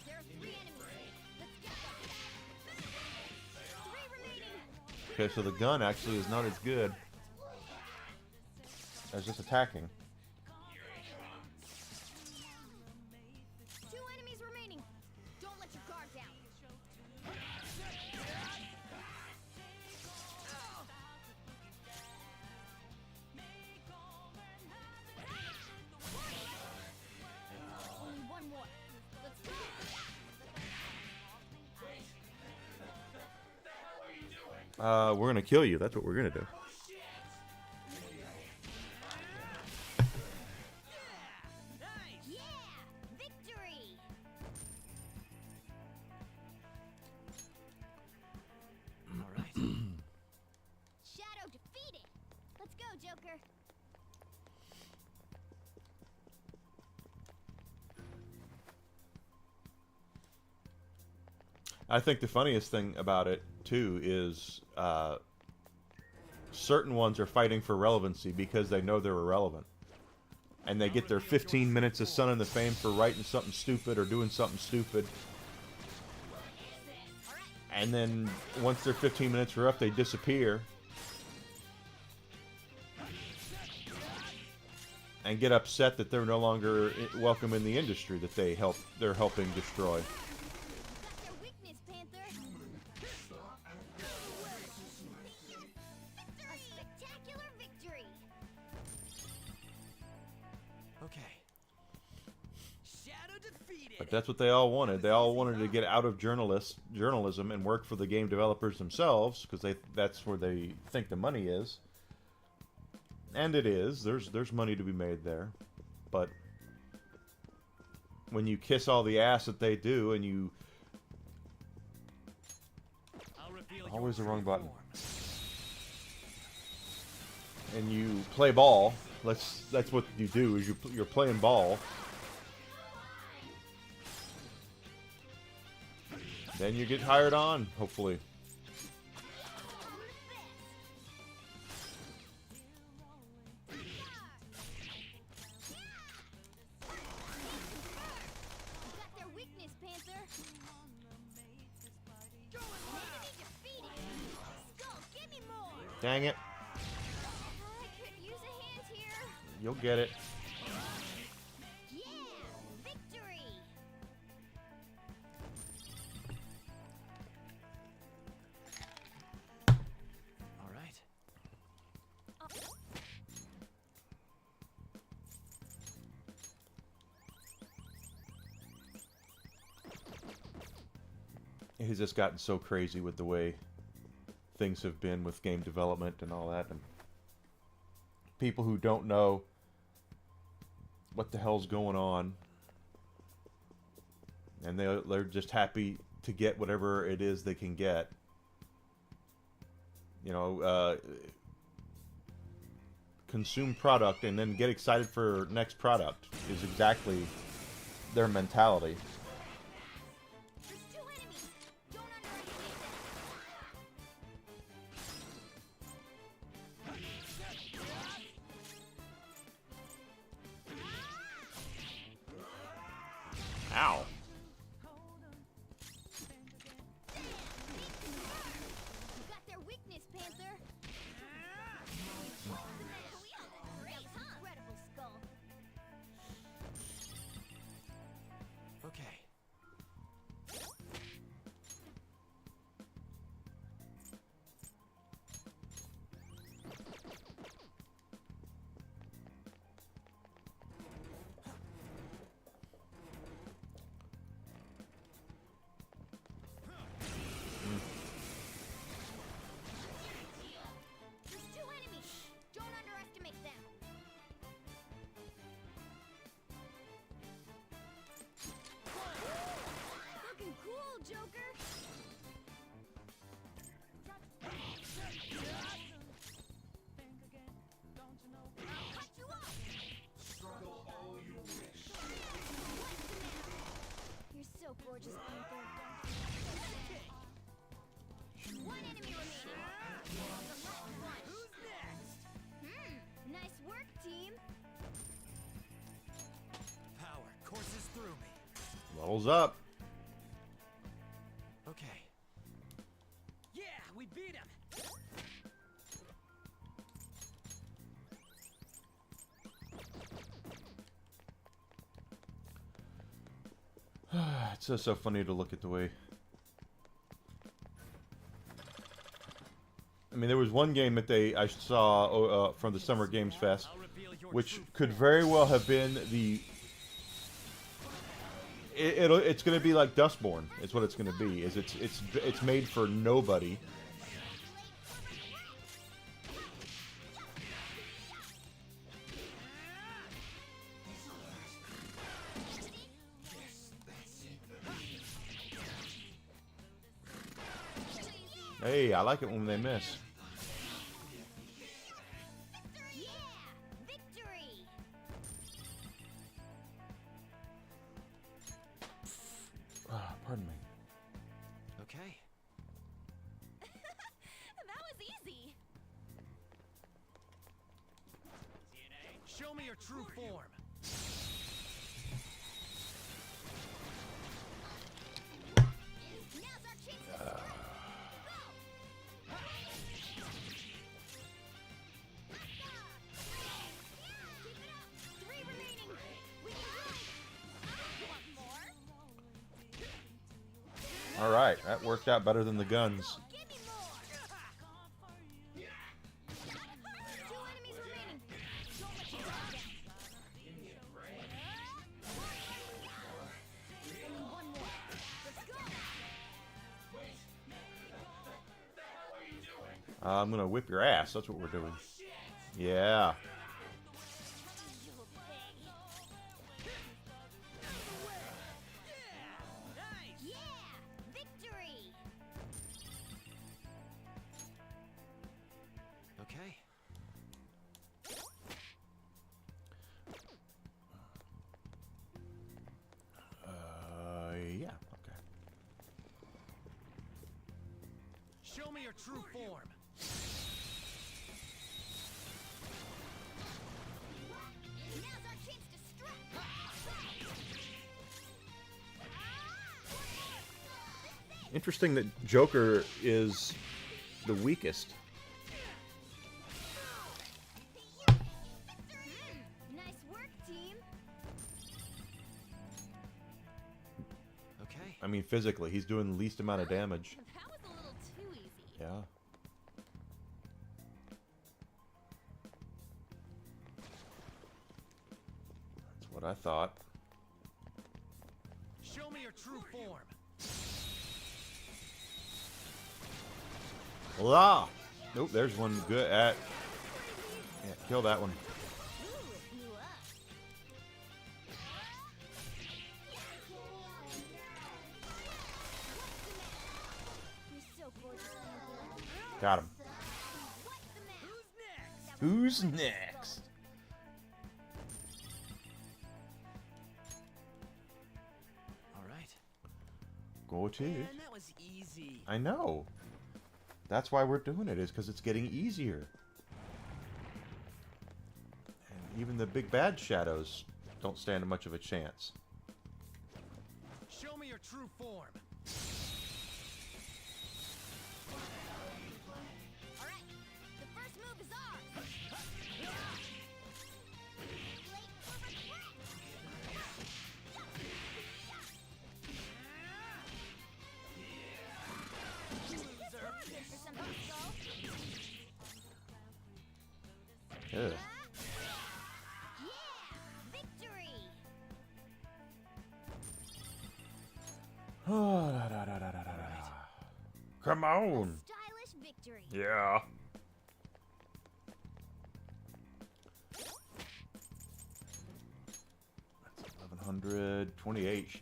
There are 3 enemies. Let's get them. 3 remaining. Okay, so the gun actually is not as good as just attacking. We're gonna kill you. That's what we're gonna do. Nice. Yeah! Victory! All right. Shadow defeated! Let's go, Joker! I think the funniest thing about it too is certain ones are fighting for relevancy because they know they're irrelevant, and they get their 15 minutes of sun in the fame for writing something stupid or doing something stupid. And then once their 15 minutes are up, they disappear and get upset that they're no longer welcome in the industry that they're helping destroy. Got their weakness, Panther! A spectacular victory! Okay. Shadow defeated. But that's what they all wanted. They all wanted to get out of journalism and work for the game developers themselves because that's where they think the money is. And it is. There's money to be made there. But when you kiss all the ass that they do and you I'll reveal always the your wrong true button. form. and you play ball, that's what you do is you're playing ball. Then you get hired on, hopefully. Got their weakness, Panther. Enemy defeated. Skull, give me more. Dang it. I could use a hand here. You'll get it. Yeah, victory. All right. It has just gotten so crazy with the way things have been with game development and all that, and people who don't know what the hell's going on, and they're just happy to get whatever it is they can get. You know, consume product and then get excited for next product is exactly their mentality. There's two enemies. Don't underestimate Ow. You got their weakness, Panther. Great, huh? Incredible skull. Okay. There's two enemies. Don't underestimate them. Looking cool, Joker. I'll cut you off. Struggle all you wish. What's the matter? You're so gorgeous, Panther. One enemy remaining. The last one. Who's next? Nice work, team. Power courses through me. Levels up. Okay. Yeah, we beat him. It's just so funny to look at the way. I mean, there was one game that I saw from the Summer Games Fest, I'll reveal your which true could form. very well have been the. It's going to be like Dustborn. Is what it's going to be. Is it's made for nobody. Hey, I like it when they miss. Yeah! Victory! Pardon me. Okay. That was easy. Show me your true form. Now's our chance to go! Keep it up! 3 remaining! We can do it! Want more? All right, that worked out better than the guns. Give me more! 2 enemies remaining! Don't let you down! Only 1 more! Let's go! I'm gonna whip your ass. That's what we're doing. Yeah. You'll pay! Nice. Yeah! Victory! Okay. Yeah. Okay. Show me your true form. Now's our chance to strike! Interesting that Joker is the weakest. Nice work, team! Okay. I mean, physically, he's doing the least amount of damage. That was a little too easy. Yeah. That's what I thought. Show me your true form. Ah! Nope, there's one good at. Yeah, kill that one. Ooh, it blew up. You're so gorgeous, Panther. Got him. What's the matter? Who's next? Who's next? All right. Go to. Man, that was easy. I know. That's why we're doing it, is because it's getting easier. And even the big bad shadows don't stand much of a chance. Show me your true form. All right, the first move is ours. Late for regret. Loser. Here for some skull. Ugh. Yeah, victory. Come on. Stylish victory. Yeah. That's 1128,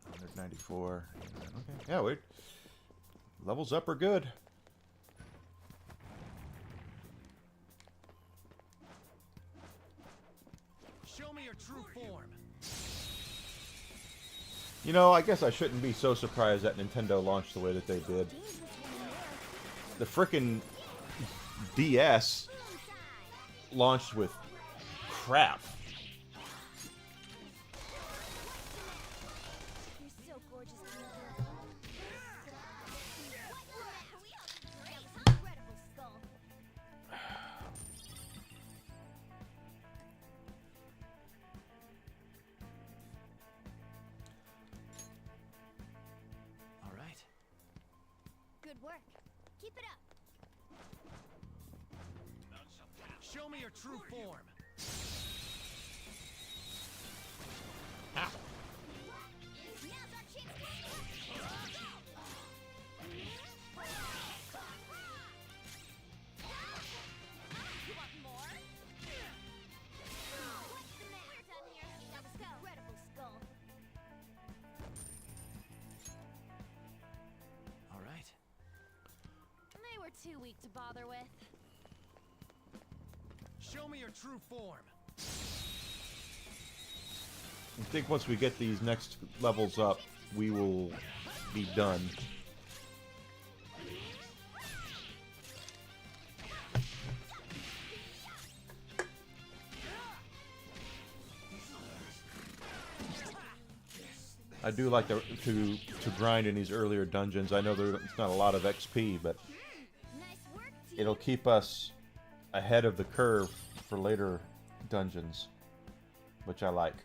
194. Okay. Yeah, wait. Levels up are good. Show me your true form. You know, I guess I shouldn't be so surprised that Nintendo launched the way that they did. Dangerous one there. The frickin' DS Boom time. launched with crap. You're so gorgeous, Panther. What the matter? We all deserve this incredible skull. All right. Good work. Keep it up. Show me your true form. Ow. Now's our chance to strike. You want more? What's the matter? We're done here. That was incredible skull. All right. too weak to bother with. Show me your true form. I think once we get these next levels up, we will be done. I do like to grind in these earlier dungeons. I know it's not a lot of XP, but Nice work, team. it'll keep us ahead of the curve for later dungeons, which I like.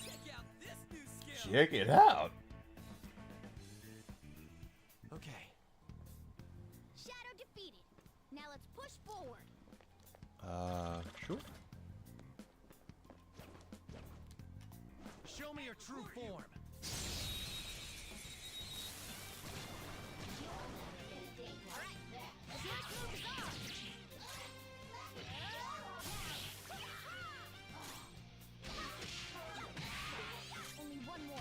Check out this new skill. Check it out. Okay. Shadow defeated. Now let's push forward. Sure. Show me your true form. Only one more.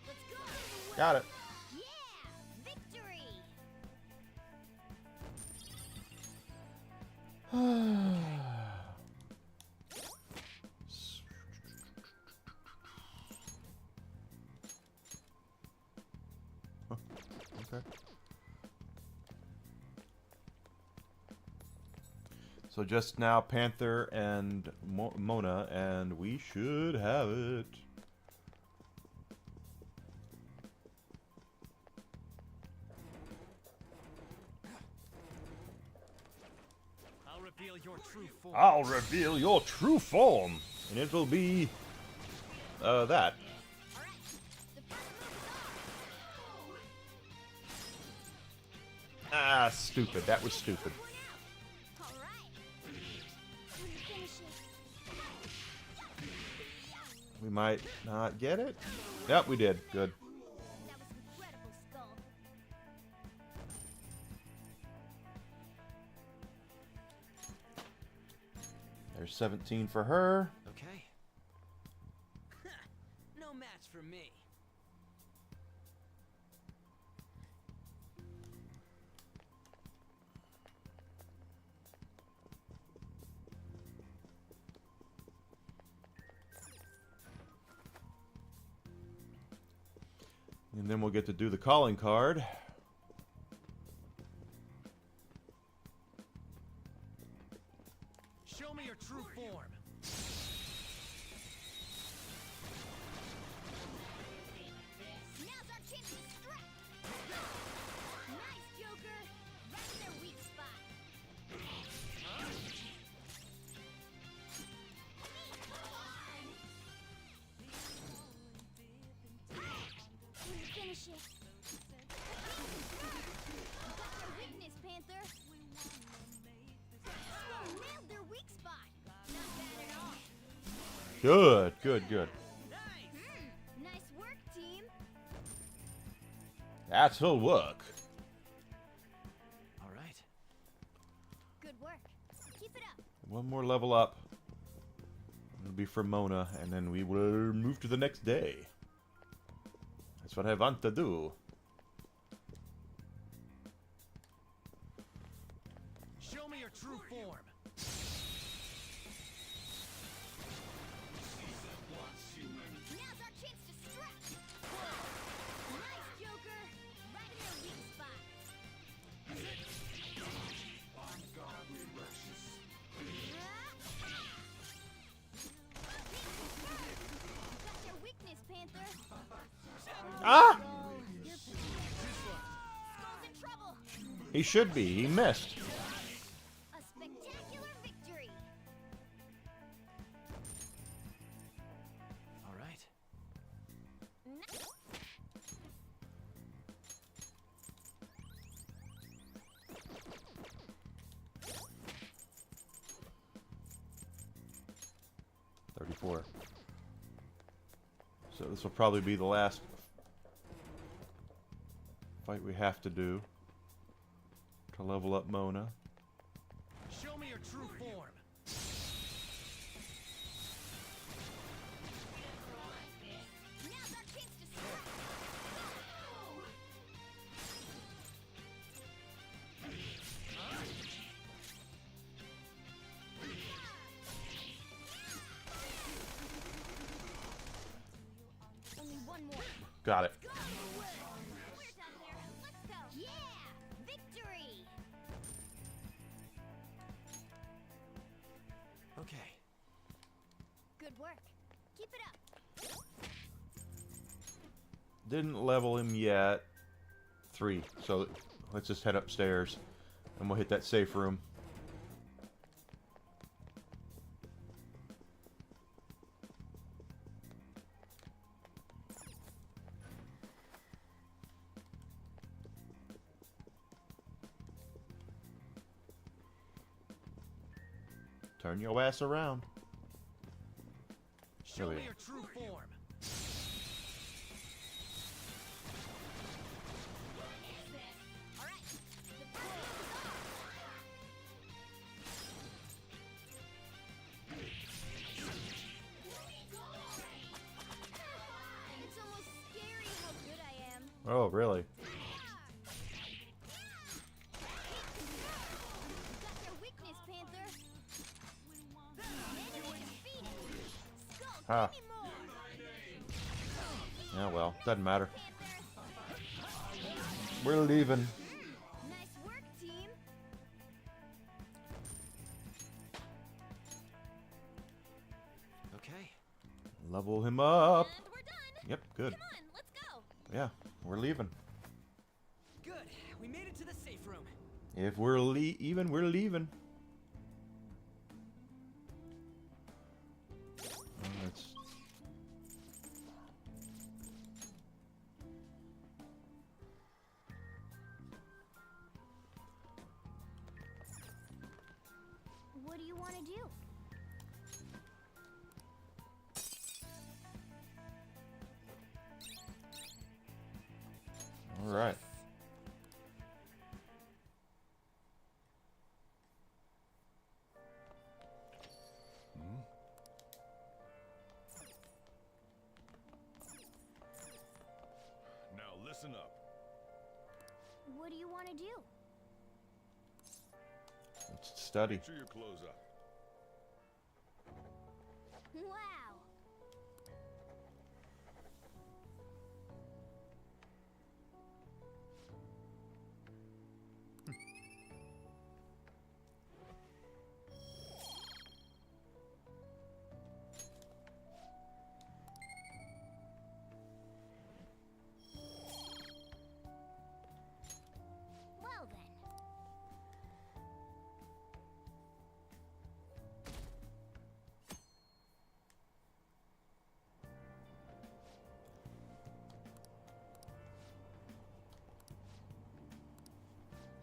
Let's go. Got it. Yeah! Victory! Okay. So just now, Panther and Mona, and we should have it. I'll reveal your true form. I'll reveal your true form, and it will be that. Alright, the first move is on. Ah, stupid. That was stupid. Alright. Finish it. We might not get it. Yep, we did. Good. That was incredible, Skull. There's 17 for her. Okay. No match for me. And then we'll get to do the calling card. Show me your true form. Now's our chance to strike. Nice, Joker. Right in their weak spot. Finish it. Got their weakness, Panther. Nailed their weak spot. Not bad at all. Good, good, good. Nice. Nice work, team. That'll work. All right. Good work. Keep it up. One more level up. It'll be for Mona, and then we will move to the next day. That's what I want to do. Show me your true form. Now's our chance to strike. Nice, Joker. Right in their weak spot. Got their weakness, Panther. Ah! You're Skull's in trouble. He should be. He missed. A spectacular victory. All right. So this will probably be the last fight we have to do to level up Mona. Show me your true form. Now's our chance to strike. Got it. Go! We're done here. Let's go. Yeah! Victory! Okay. Good work. Keep it up. Didn't level him yet. 3. So let's just head upstairs and we'll hit that safe room. Turn your ass around. Show we me go. your true form. All right. The first one's off. It's almost scary how good I am. Oh, really? Got their weakness, Panther. Enemy defeated. Skull, Ah. give me more. Yeah, well, doesn't matter. Panther. We're leaving. Nice work, team. Okay. Level him up. And we're done. Yep, good. Come on, let's go. Yeah, we're leaving. Good. We made it to the safe room. If we're even, we're leaving. Let's... What do you want to do? All right. Now listen up. What do you want to do? Let's study. Make sure your clothes up. Wow. Well then.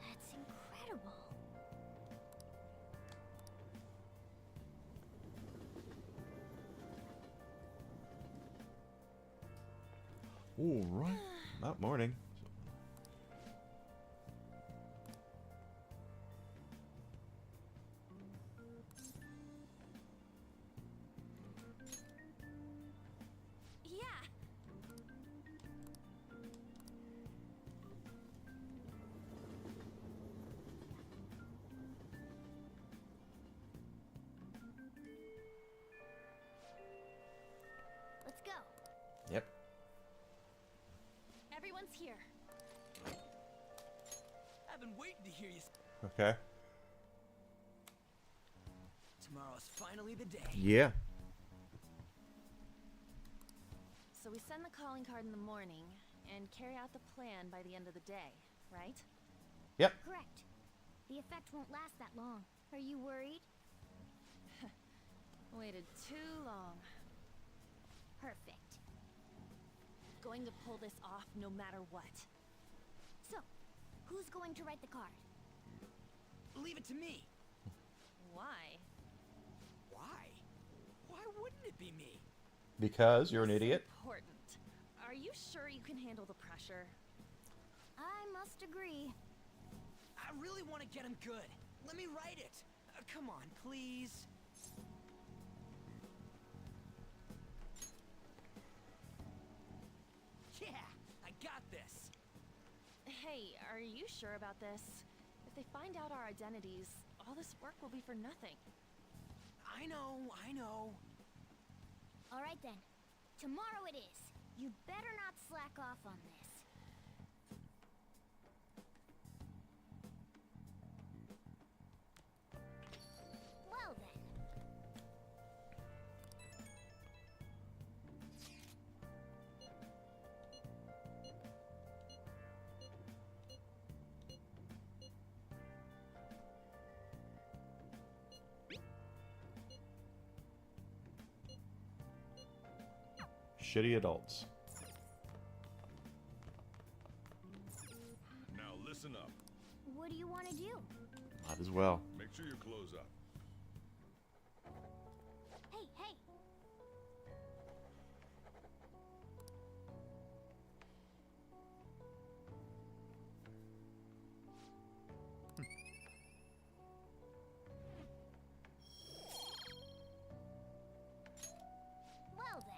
That's incredible. All right. Not morning. Yeah. Let's go. Yep. Everyone's here. I've been waiting to hear you. Okay. Tomorrow's finally the day. Yeah. So we send the calling card in the morning and carry out the plan by the end of the day, right? Yep. Correct. The effect won't last that long. Are you worried? Waited too long. Perfect. Going to pull this off no matter what. So, who's going to write the card? Leave it to me. Why? Why? Why wouldn't it be me? Because you're an This is idiot. Important. Are you sure you can handle the pressure? I must agree. I really want to get him good. Let me write it. Come on, please. Yeah, I got this. Hey, are you sure about this? If they find out our identities, all this work will be for nothing. I know. All right then. Tomorrow it is. You better not slack off on this. Well then. Shitty adults. Now listen up. What do you want to do? Might as well. Make sure your clothes up. Hey, hey! Well then.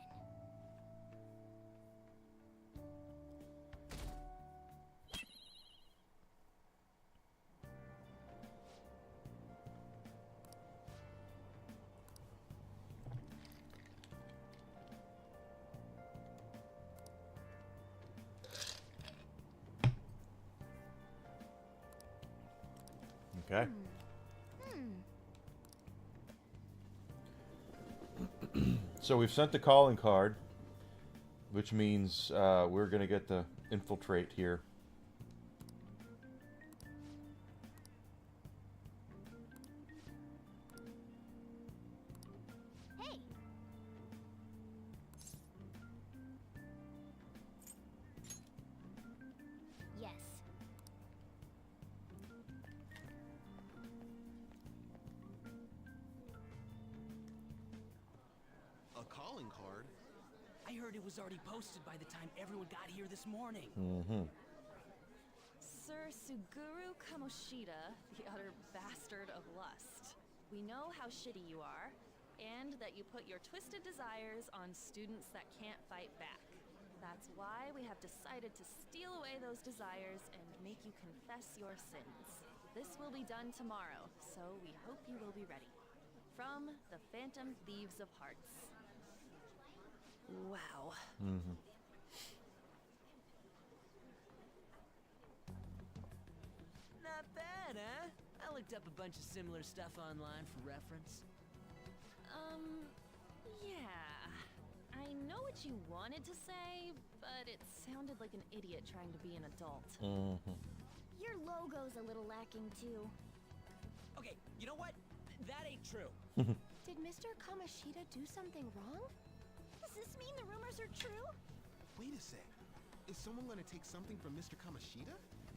Okay. So we've sent the calling card, which means we're going to get the infiltrate here. Hey! Yes. A calling card? I heard it was already posted by the time everyone got here this morning. Sir Suguru Kamoshida, the utter bastard of lust. We know how shitty you are, and that you put your twisted desires on students that can't fight back. That's why we have decided to steal away those desires and make you confess your sins. This will be done tomorrow, so we hope you will be ready. From the Phantom Thieves of Hearts. Wow. Not bad, huh? I looked up a bunch of similar stuff online for reference. Yeah. I know what you wanted to say, but it sounded like an idiot trying to be an adult. Your logo's a little lacking too. Okay, you know what? That ain't true. Did Mr. Kamoshida do something wrong? Does this mean the rumors are true? Wait a sec. Is someone gonna take something from Mr. Kamoshida?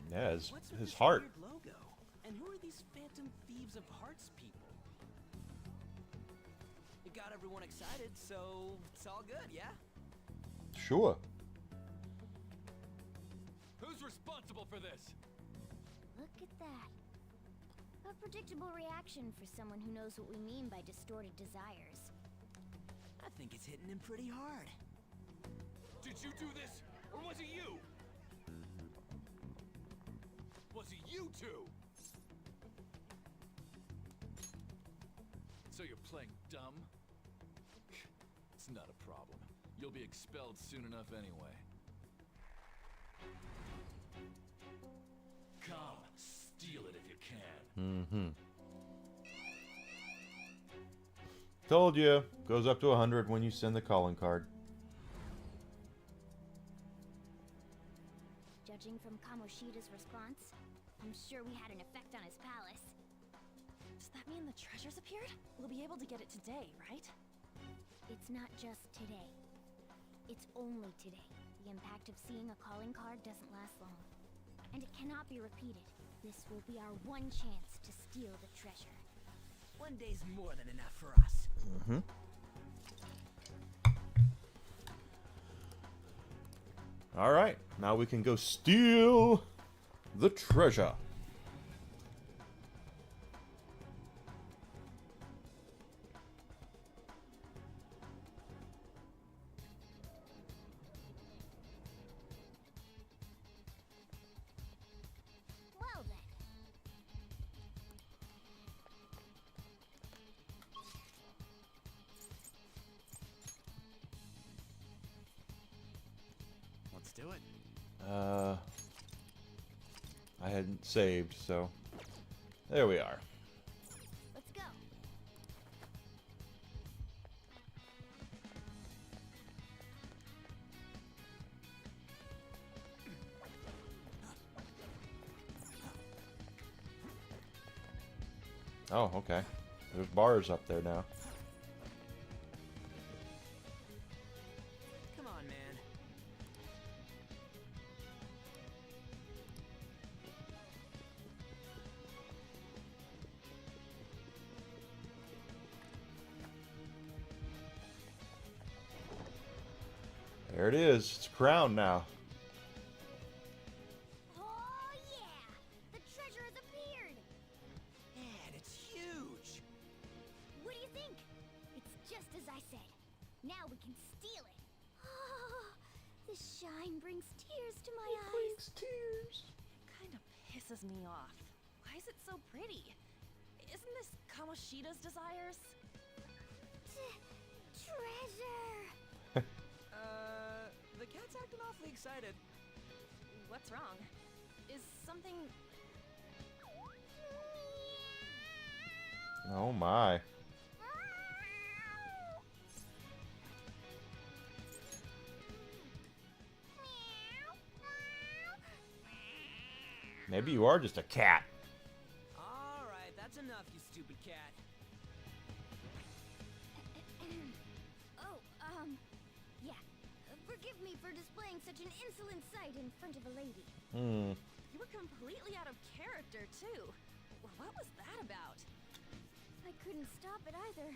Yeah, What's with his this heart. weird logo? And who are these Phantom Thieves of Hearts people? It got everyone excited, so it's all good, yeah? Sure. Who's responsible for this? Look at that. A predictable reaction for someone who knows what we mean by distorted desires. I think it's hitting him pretty hard. Did you do this, or was it you? Was it you two? So you're playing dumb? It's not a problem. You'll be expelled soon enough anyway. Come, steal it if you can. Told you. Goes up to 100 when you send the calling card. Judging from Kamoshida's response, I'm sure we had an effect on his palace. Does that mean the treasure's appeared? We'll be able to get it today, right? It's not just today. It's only today. The impact of seeing a calling card doesn't last long. And it cannot be repeated. This will be our one chance to steal the treasure. One day's more than enough for us. All right, now we can go steal the treasure. Well then. Let's do it. I hadn't saved, so there we are. Let's go. Oh, okay. There's bars up there now. Come on, man. There it is. It's crowned now. Oh yeah! The treasure has appeared! Man, it's huge. What do you think? It's just as I said. Now we can steal it. Oh, the shine brings tears to my eyes. tears. Kind of pisses me off. Why is it so pretty? Isn't this Kamoshida's desires? Treasure! The cat's acting awfully excited. What's wrong? Is something... Oh my. Maybe you are just a cat. All right, that's enough, you stupid cat. Oh, yeah. Forgive me for displaying such an insolent sight in front of a lady. Hmm. You were completely out of character, too. What was that about? I couldn't stop it either.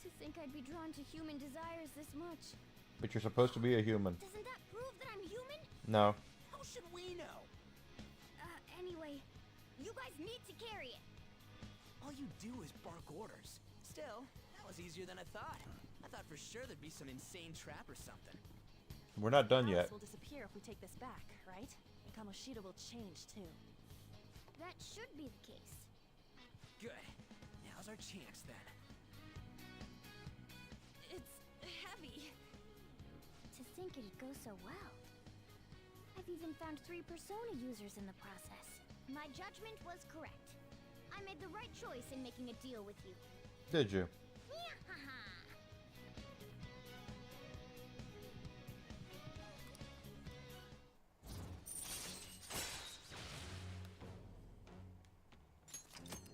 To think I'd be drawn to human desires this much. But you're supposed to be a human. Doesn't that prove that I'm human? No. How should we know? Anyway, you guys need to carry it. All you do is bark orders. Still, that was easier than I thought. I thought for sure there'd be some insane trap or something. We're not done yet. Alice will disappear if we take this back, right? And Kamoshida will change, too. That should be the case. Good. Now's our chance then. It's heavy. To think it'd go so well. I've even found 3 persona users in the process. My judgment was correct. I made the right choice in making a deal with you. Did you?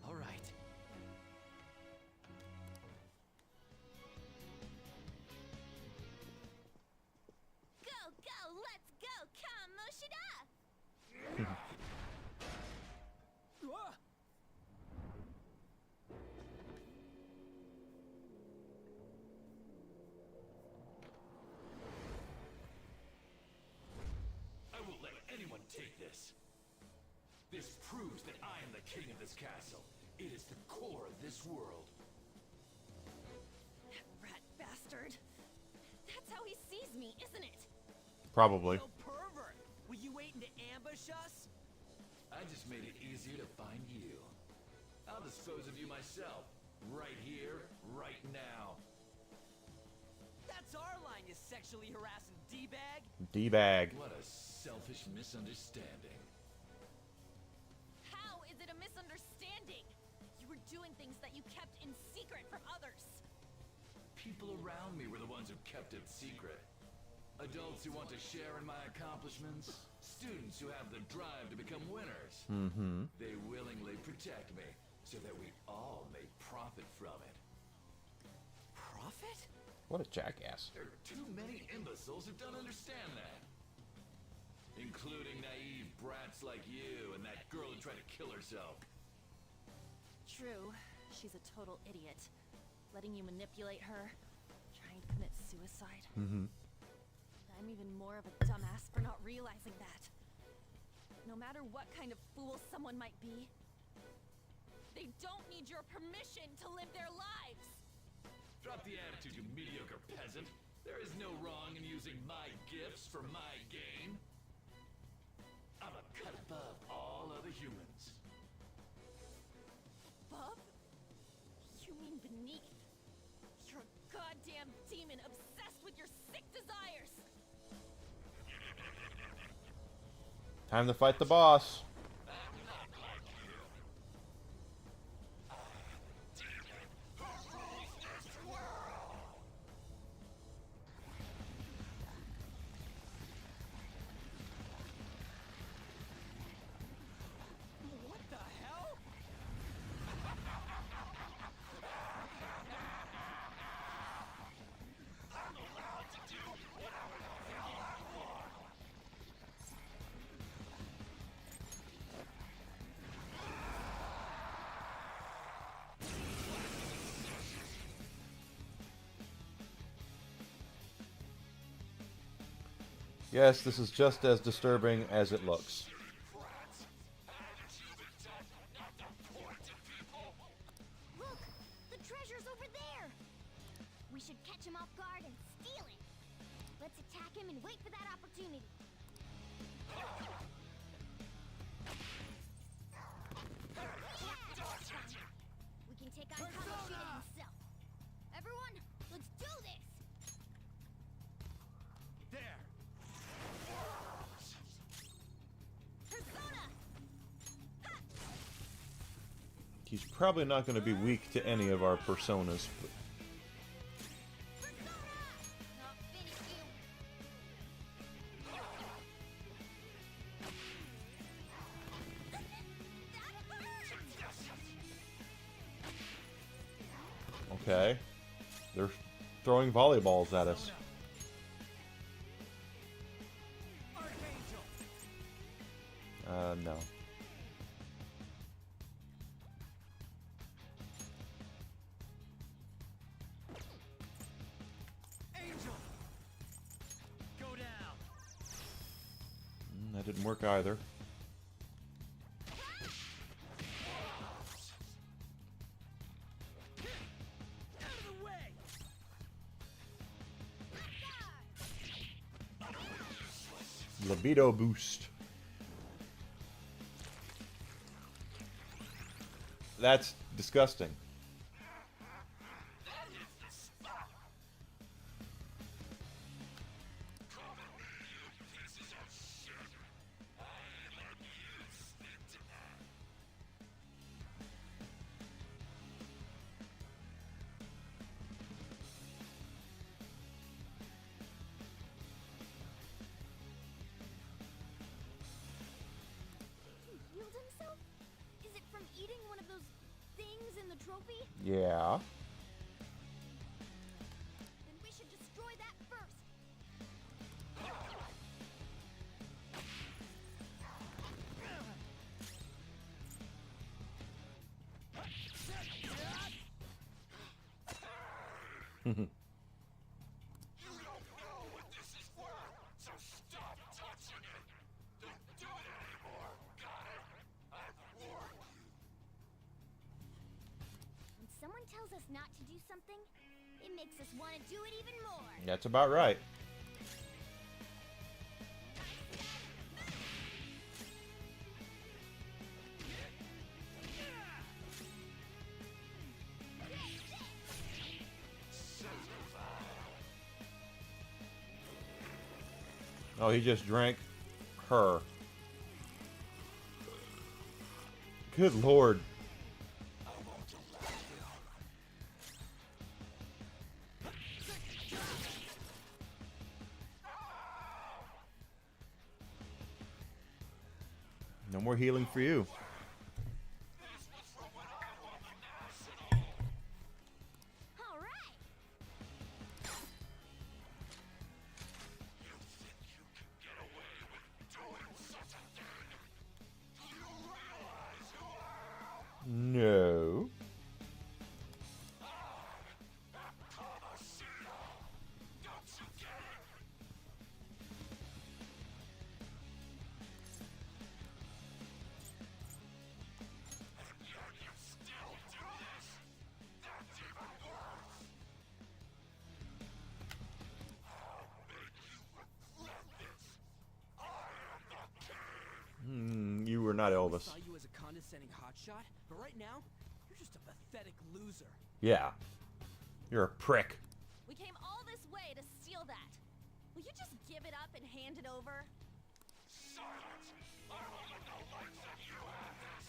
All right. Go, go, let's go, Kamoshida! Ah! I won't let anyone take this. This proves that I am the king of this castle. It is the core of this world. That rat bastard. That's how he sees me, isn't it? Probably. So pervert! Were you waiting to ambush us? I just made it easier to find you. I'll dispose of you myself. Right here, right now. That's our line, you sexually harassing D-bag. D-bag. What a selfish misunderstanding. How is it a misunderstanding? You were doing things that you kept in secret from others. People around me were the ones who kept it secret. Adults who want to share in my accomplishments. Students who have the drive to become winners. Mm-hmm. They willingly protect me so that we all may profit from it. Profit? What a jackass. There are too many imbeciles who don't understand that. Including naive brats like you and that girl who tried to kill herself. True, she's a total idiot. Letting you manipulate her, trying to commit suicide. Mm-hmm. I'm even more of a dumbass for not realizing that. No matter what kind of fool someone might be, they don't need your permission to live their lives! Drop the attitude, you mediocre peasant. There is no wrong in using my gifts for my gain. I'm a cut above all other humans. Above? You mean beneath? You're a goddamn demon obsessed with your sick desires! Time to fight the boss. What the hell? Yes, this is just as disturbing as it looks. Look! The treasure's over there! We should catch him off guard and steal it! Let's attack him and wait for that opportunity. We can take on Kamoshida himself. Everyone, let's do this! There. Persona! He's probably not going to be weak to any of our personas. But Persona! Not finish you! okay. They're throwing volleyballs at us. Archangel. No. Angel. Go down. That didn't work either. Out of the way. Libido boost. That's disgusting. He healed himself? Is it from eating one of those things in the trophy? Yeah. Then we should destroy that first. When someone tells us not to do something, it makes us want to do it even more. That's about right. Oh, he just drank her. Good lord. No more healing for you. All right. No. You were not I Elvis. saw you as a condescending hotshot, but right now, you're just a pathetic loser. Yeah. You're a prick. We came all this way to steal that. Will you just give it up and hand it over? Silence! I will let the likes of you have this!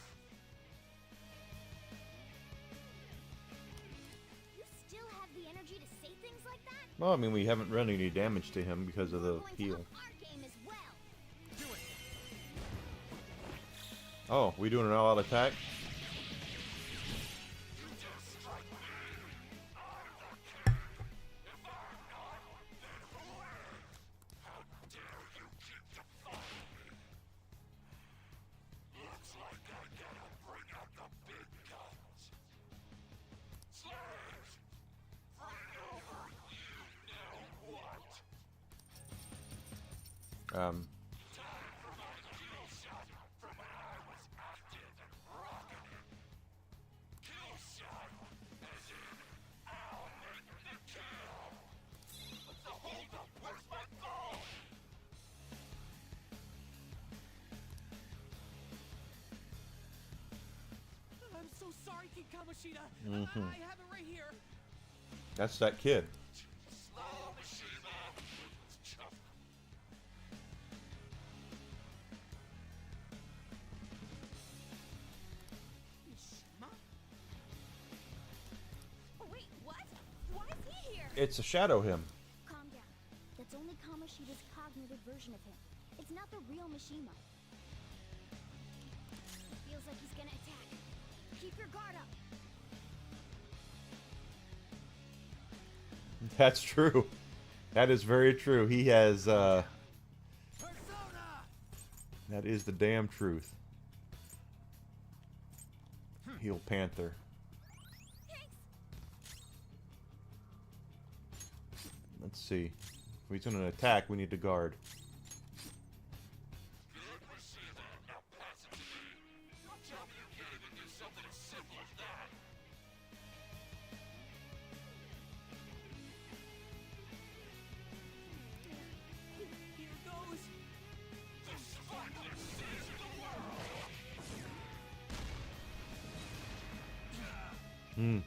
You still have the energy to say things like that? Well, I mean, we haven't run any damage to him because of the We're going to heal. up our game as well. Do it. Oh, we doing an all-out attack? You dare strike me! I'm the king! If I'm not, then who is? How dare you keep defying me? Looks like I gotta bring out the big guns. Slaves! Bring over you know what? Time for my kill shot from when I was active and rocking it. Kill shot, as in, I'll make the kill. What's the holdup? Where's my phone? I'm so sorry, King Kamoshida. Mhm. I have it right here. That's that kid. Slow, Mishima. Chuff. Mishima? Oh, wait, what? Why is he here? It's a shadow him. Calm down. That's only Kamoshida's cognitive version of him. It's not the real Mishima. Feels like he's gonna attack. Keep your guard up. That's true. That is very true. He has, Persona! that is the damn truth. Heal Panther. Thanks. Let's see. If he's doing an attack, we need to guard. Good Mishima. Now pass it to me. Don't tell me you can't even do something as simple as that. Here goes. The Spartan sees the world! Hmm.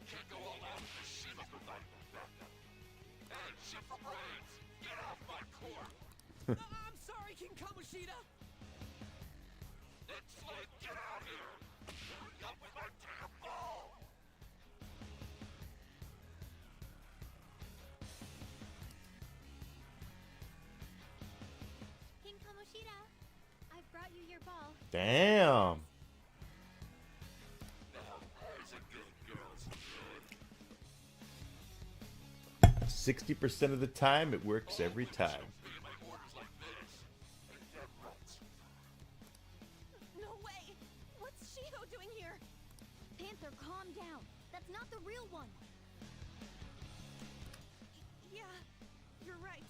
Can't go all out with Mishima for my backup. Hey, shit for brains! Get off my court! I'm sorry, King Kamoshida. It's like, get out here! Hurry up with my damn ball! King Kamoshida, I've brought you your ball. Damn. Now, there's a good girl's kid. 60% of the time, it works every time. Be my orders like this. Ain't that right? No way! What's Shiho doing here? Panther, calm down. That's not the real one. Yeah, you're right.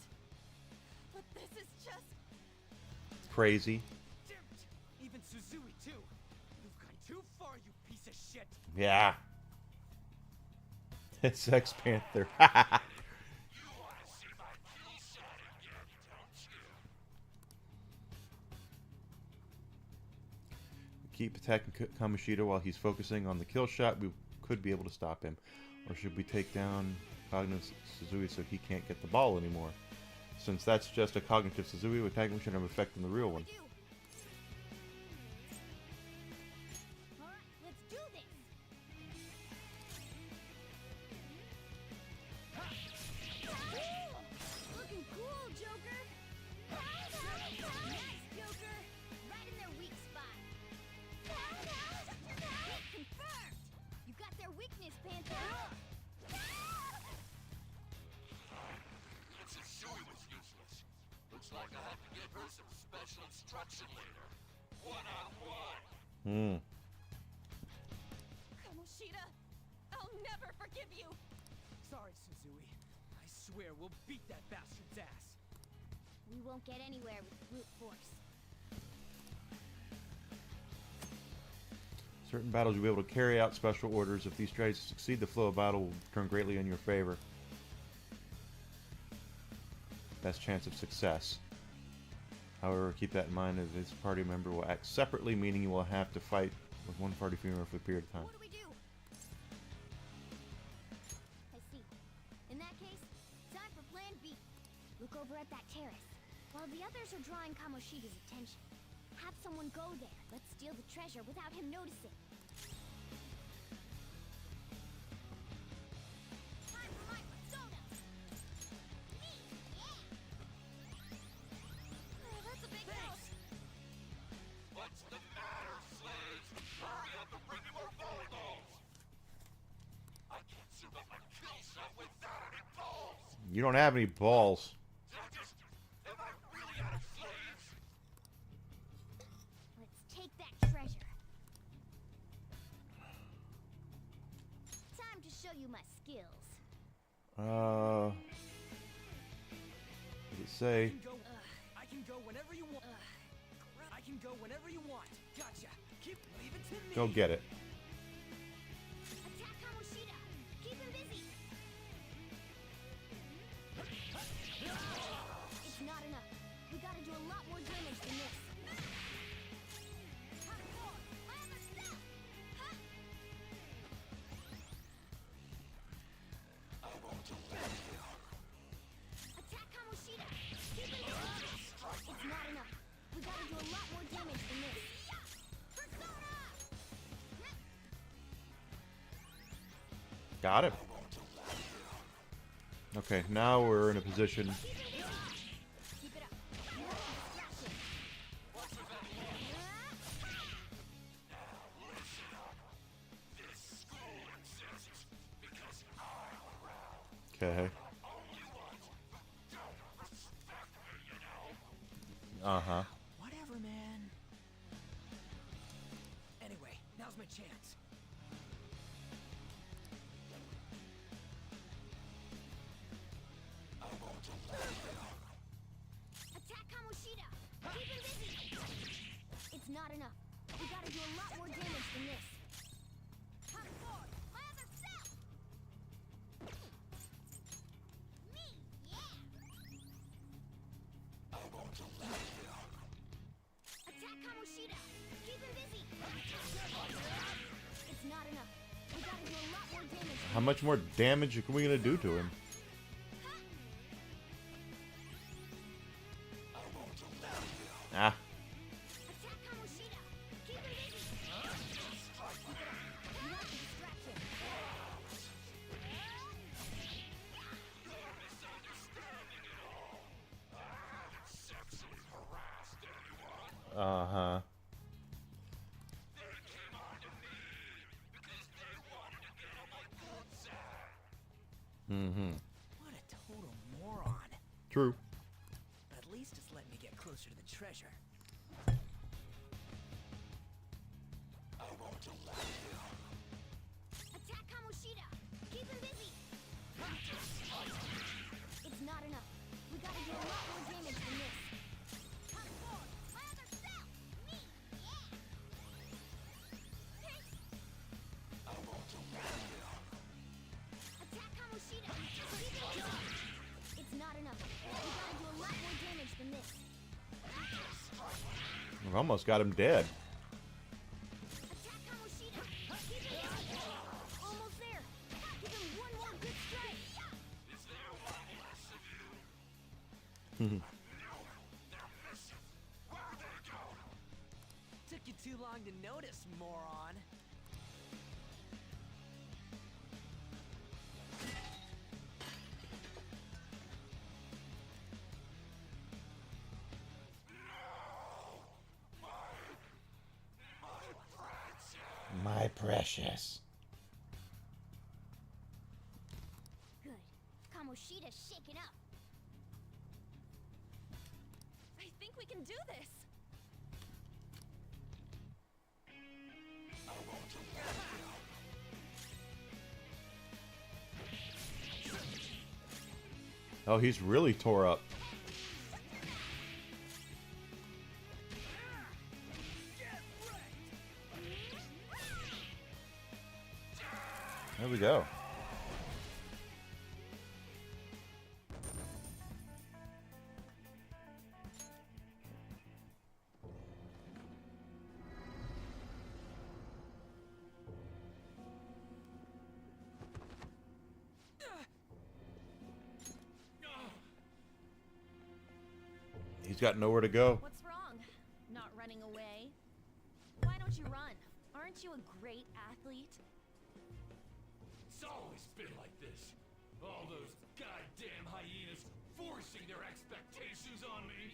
But this is just... Crazy. Damn it. Even Suzui, too. You've gone too far, you piece of shit. Yeah. It's X Panther. You wanna see my kill shot again, don't you? Keep attacking Kamoshida while he's focusing on the kill shot. We could be able to stop him. Or should we take down Cognitive Suzui so he can't get the ball anymore? Since that's just a Cognitive Suzui, attacking should have effect on the real one. Do. Alright, let's do this. Looking cool, Joker. Nice, Joker. Right in their weak spot. Confirmed. You got their weakness, Panther. Suzui was useless. Looks like I have to give her some special instruction later. One-on-one. Hmm. Kamoshida, I'll never forgive you! Sorry, Suzui. I swear we'll beat that bastard's ass. We won't get anywhere with brute force. Certain battles you'll be able to carry out special orders. If these strategies succeed, the flow of battle will turn greatly in your favor. Best chance of success. However, keep that in mind as this party member will act separately, meaning you will have to fight with one party member for a period of time. What do we do? I see. In that case, time for plan B. Look over at that terrace. While the others are drawing Kamoshida's attention, have someone go there. Let's steal the treasure without him noticing. Time for my persona! Me, yeah! Oh, that's a big house. What's the matter, slaves? Hurry up and bring me more volleyballs! I can't soup up my kill shot without any balls! You don't have any balls. Am I really out of slaves? Let's take that treasure. Time to show you my skills. What does it say? I can go whenever you want. I can go whenever you want. Gotcha. Leave it to me. Go get it. Attack Kamoshida! Keep him busy! It's not enough. We gotta do a lot more damage than this. Attack Kamoshida! Keep him busy! It's not enough. We gotta do a lot more damage than this. Persona! Got it. Okay, now we're in a position. Keep it up. You have to distract him. Okay. Uh-huh. Whatever, man. Anyway, now's my chance. Attack Kamoshida! Keep him busy! It's not enough. We gotta do a lot more damage than this. Come forward! My other self! Me, yeah! Attack Kamoshida! Keep him busy! It's not enough. We gotta do a lot more damage. How much more damage are we gonna do to him? Ah. Attack Kamoshida! Keep him busy! You have to distract him. Uh-huh. Mm-hmm. What a total moron. True. But at least it's letting me get closer to the treasure. Attack Kamoshida! Keep him busy! It's not enough. We gotta do a lot more damage than this. Come forward! My other self! Me! Yeah! Attack Kamoshida! Keep him busy! It's not enough. We gotta do a lot more damage than this. We've almost got him dead. Attack Kamoshida! Keep him busy! Almost there! Give him one more good strike! Took you too long to notice, moron. My precious. Good. Kamoshida's shaken up. I think we can do this. Oh, he's really tore up. There we go. He's got nowhere to go. What's wrong? Not running away? Why don't you run? Aren't you a great athlete? It's always been like this. All those goddamn hyenas forcing their expectations on me.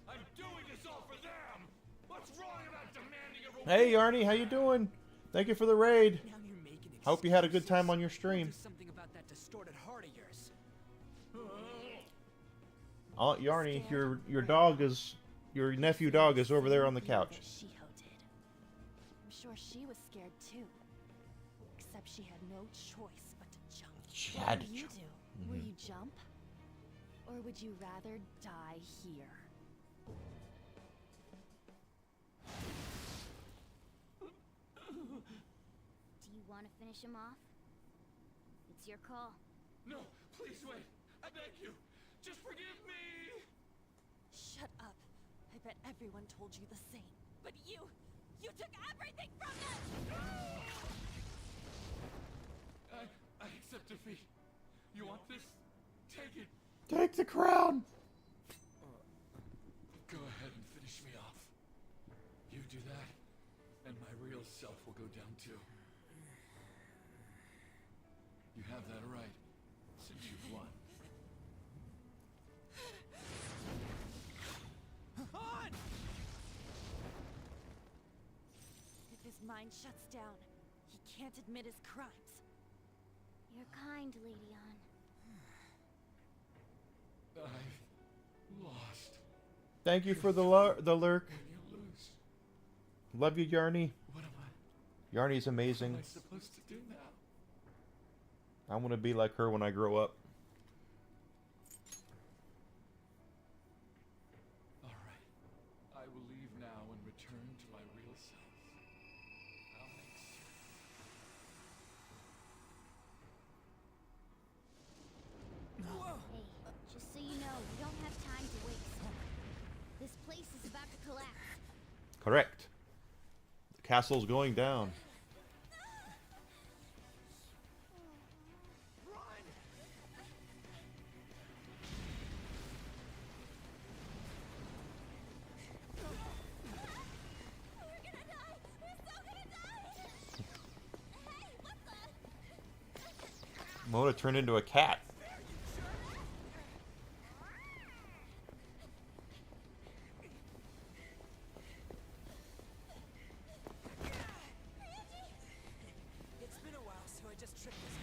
I'm doing this all for them. What's wrong about demanding a reward? Hey, Yarny, how you doing? Thank you for the raid. Now you're making Hope you had a good excuses. time on your stream. Do something about that distorted heart of yours. Yarny, your dog is your nephew dog is over there on the couch. Shiho did. I'm sure she was scared too. Except she had no choice but to jump. She What had would to you jump. do? Will you jump? Or would you rather die here? Do you want to finish him off? It's your call. No, please wait. I beg you. Just forgive me. Shut up. I bet everyone told you the same. But you took everything from them! I accept defeat. You want this? Take it. Take the crown. Go ahead and finish me off. You do that, and my real self will go down too. You have that right, since you've won. On! If his mind shuts down, he can't admit his crimes. You're kind, Lady An. I've lost. Thank you for the lurk. When you lose, Love you, Yarny. what am Yarny's amazing. I supposed to do now? I want to be like her when I grow up. All right. I will leave now and return to my real self. I'll make Hey, just so you know, we don't have time to waste. This place is about to collapse. Correct. The castle's going down. We're gonna die! We're so gonna die! Hey, what the? Mona turned into a cat. It's been a while, so I just tricked this.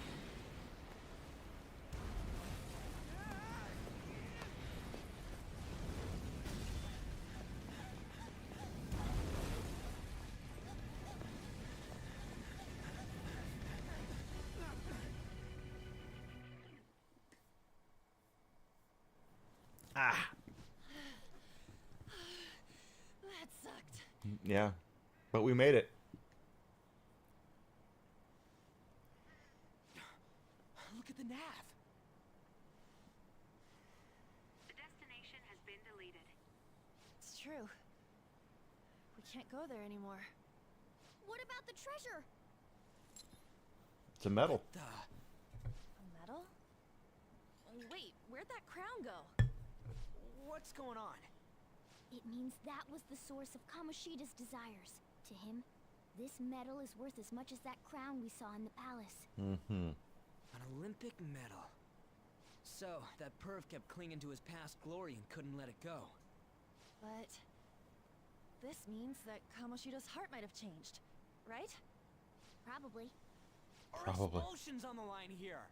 Ah. That sucked. Yeah. But we made it. Look at the nav. The destination has been deleted. It's true. We can't go there anymore. What about the treasure? It's a medal. The A medal? Wait, where'd that crown go? what's going on? It means that was the source of Kamoshida's desires. To him, this medal is worth as much as that crown we saw in the palace. Mm-hmm. An Olympic medal. So, that perv kept clinging to his past glory and couldn't let it go. But this means that Kamoshida's heart might have changed, right? Probably. Our Probably. expulsion's on the line here.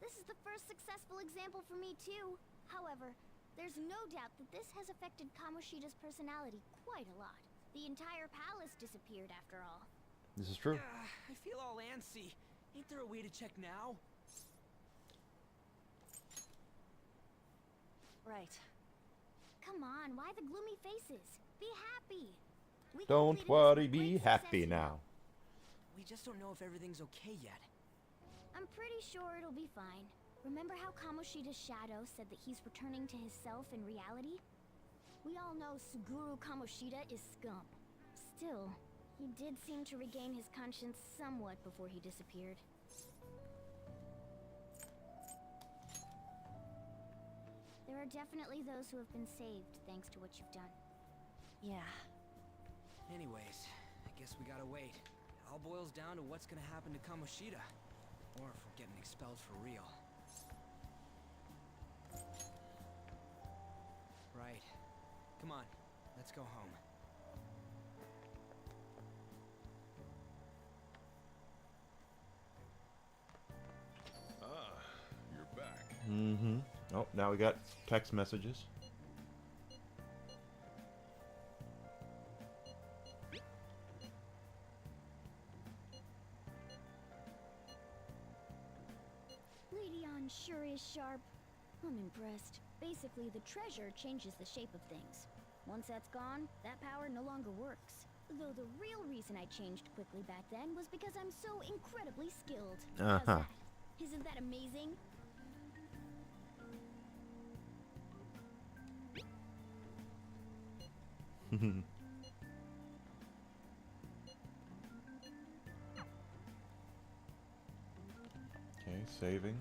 This is the first successful example for me, too. However, there's no doubt that this has affected Kamoshida's personality quite a lot. The entire palace disappeared, after all. This is true. I feel all antsy. Ain't there a way to check now? Right. Come on, why the gloomy faces? Be happy. We Don't completed this worry, with be great happy success, now. We just don't know if everything's okay yet. I'm pretty sure it'll be fine. Remember how Kamoshida's shadow said that he's returning to his self in reality? We all know Suguru Kamoshida is scum. Still, he did seem to regain his conscience somewhat before he disappeared. There There are definitely those who have been saved thanks to what you've done. Yeah. Anyways, I guess we gotta wait. It all boils down to what's gonna happen to Kamoshida. Or if we're getting expelled for real. Right. Come on, let's go home. Ah, you're back. Mm-hmm. Oh, now we got text messages. Leon sure is sharp. I'm impressed. Basically, the treasure changes the shape of things. Once that's gone, that power no longer works. Though the real reason I changed quickly back then was because I'm so incredibly skilled. How's that? Isn't that amazing? Okay, saving.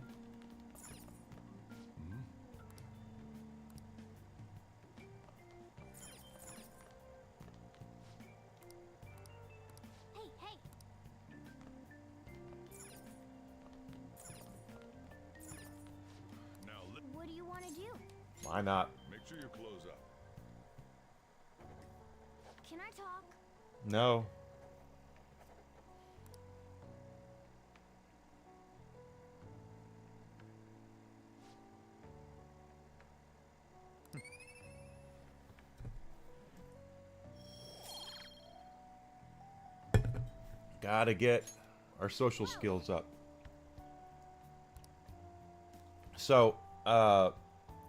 Hey, hey! Now What do you want to do? Why not? make sure you close up. Can I talk? No. Gotta get our social skills up. So,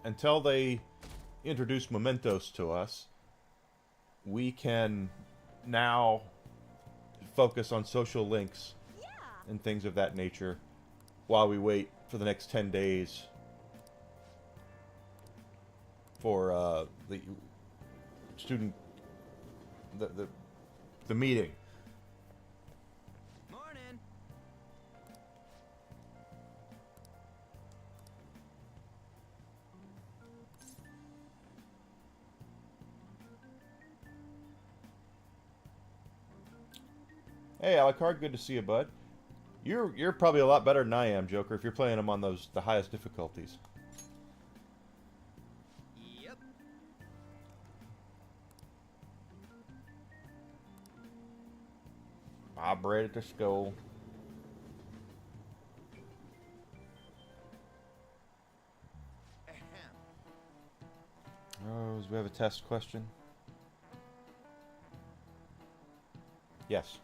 until they introduce mementos to us, we can now focus on social links and things of that nature while we wait for the next 10 days for the student the meeting. Morning! Hey, Alucard, good to see you, bud. You're probably a lot better than I am, Joker, if you're playing them on the highest difficulties. Yep. Vibrate at the skull. Ahem. Oh, do we have a test question? Yes.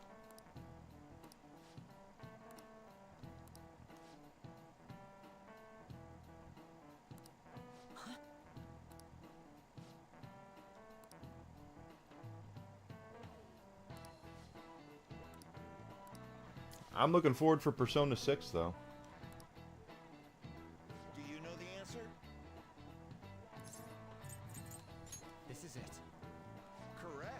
I'm looking forward for Persona 6, though. Do you know the answer? This is it. Correct.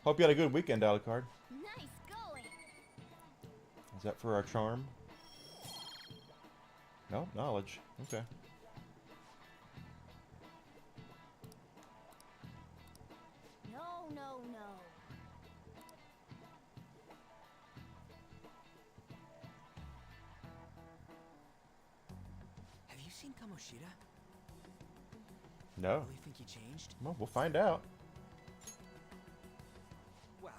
Hope you had a good weekend, Alucard. Nice going! Is that for our charm? No, knowledge. Okay. No, no, no. Have you seen Kamoshida? No. Really think he changed? Well, we'll find out. Well,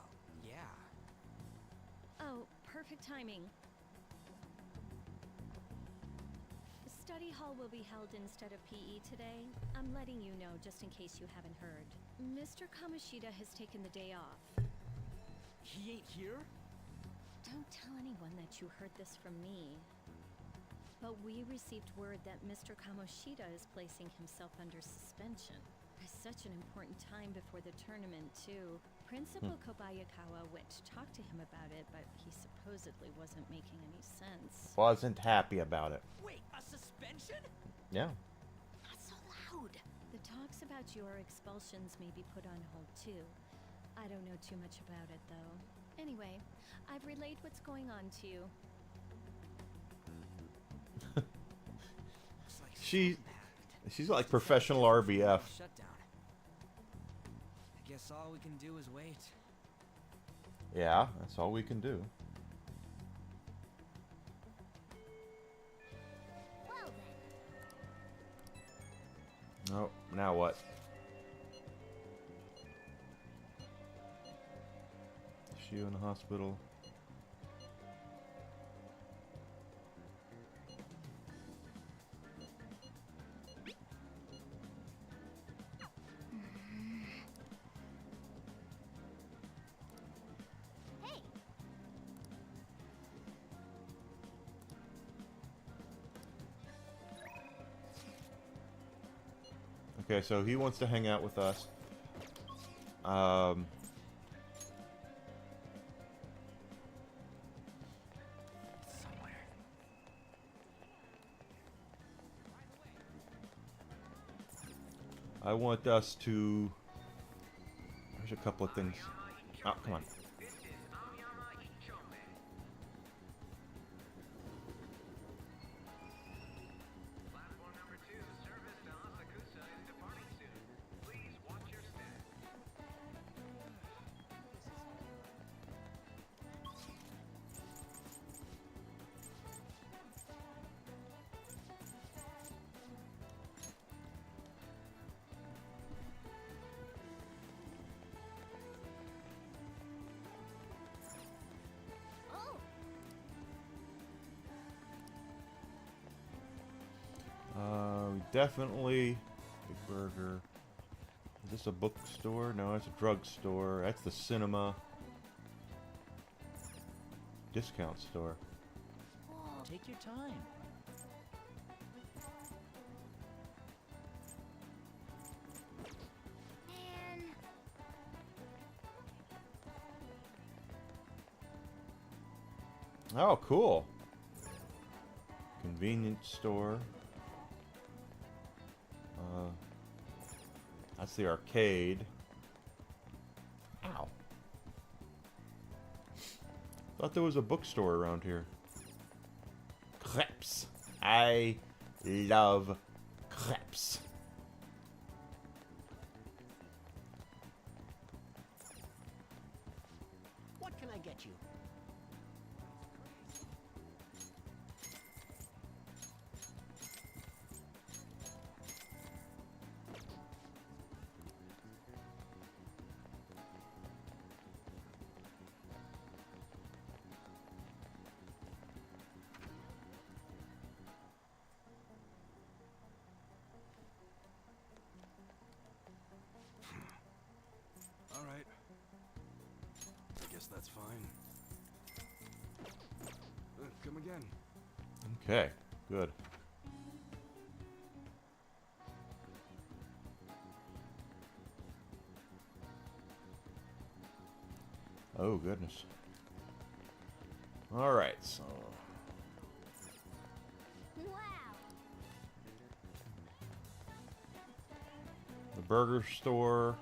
yeah. Oh, perfect timing. The study hall will be held instead of PE today. I'm letting you know just in case you haven't heard. Mr. Kamoshida has taken the day off. He ain't here? Don't tell anyone that you heard this from me. But we received word that Mr. Kamoshida is placing himself under suspension. It's such an important time before the tournament, too. Principal Kobayakawa went to talk to him about it, but he supposedly wasn't making any sense. Wasn't happy about it. Wait, a suspension? Yeah. Not so loud! The talks about your expulsions may be put on hold, too. I don't know too much about it, though. Anyway, I've relayed what's going on to you. Looks like She's something happened. she's like professional RBF. Shutdown. I guess all we can do is wait. Yeah, that's all we can do. Well then. Oh, now what? Is she in the hospital? Hey, Okay, so he wants to hang out with us. Somewhere. I want us to. There's a couple of things. Oh, come on. Platform number 2, service to Asakusa is departing soon. Please watch your step. oh, We definitely. Big Burger. Is this a bookstore? No, it's a drugstore. That's the cinema. Discount store. whoa. Take your time. Man. Oh, cool. Convenience store. That's the arcade. Ow. Thought there was a bookstore around here. Crepes. I love crepes. What can I get you? All right. I guess that's fine. Come again. Okay, good. Oh, goodness. All right, so Wow. the burger store.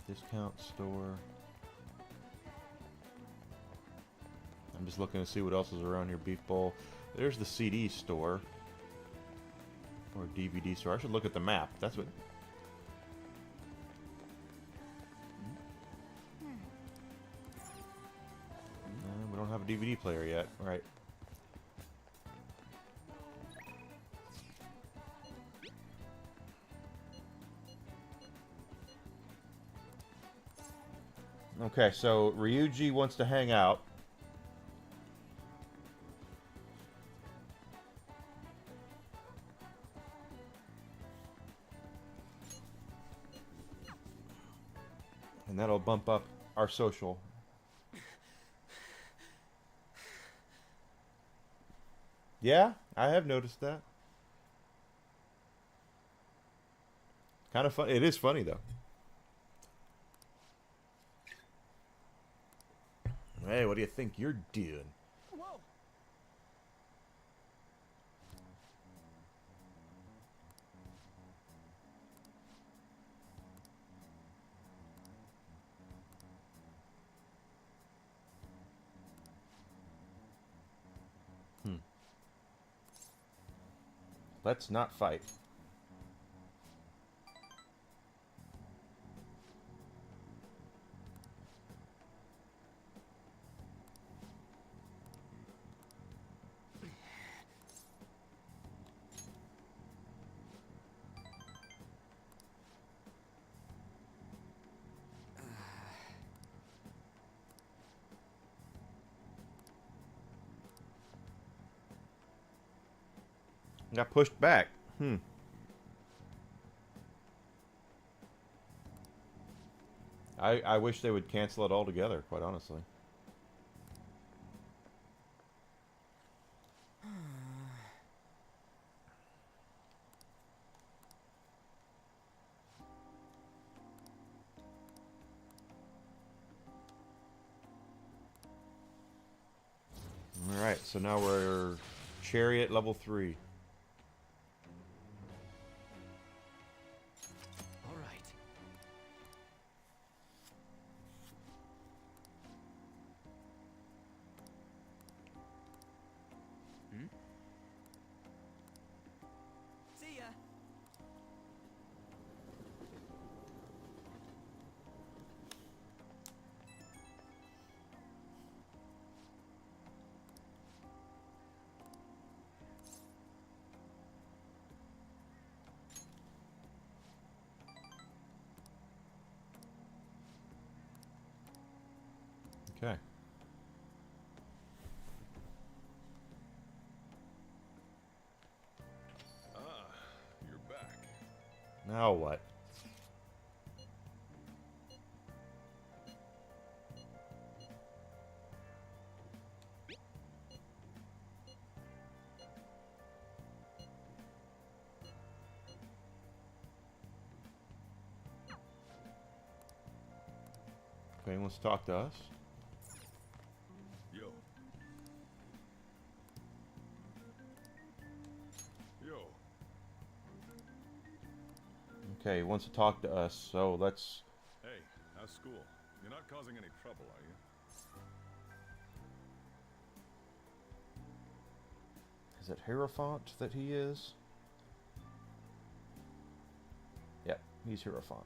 Discount store. I'm just looking to see what else is around here. Beef Bowl. There's the CD store. Or DVD store. I should look at the map. That's what... we don't have a DVD player yet. Right. Okay, so Ryuji wants to hang out. And that'll bump up our social. Yeah, I have noticed that. Kind of fun. It is funny, though. Hey, what do you think you're doing? Whoa! let's not fight. Got pushed back. I wish they would cancel it altogether, quite honestly. Alright, so now we're Chariot level 3. All right. See ya. Okay. Ah, you're back. Now what? Okay, he wants to talk to us. Yo. Yo. Okay, he wants to talk to us, so let's... Hey, how's school? You're not causing any trouble, are you? Is it Hierophant that he is? Yep, he's Hierophant.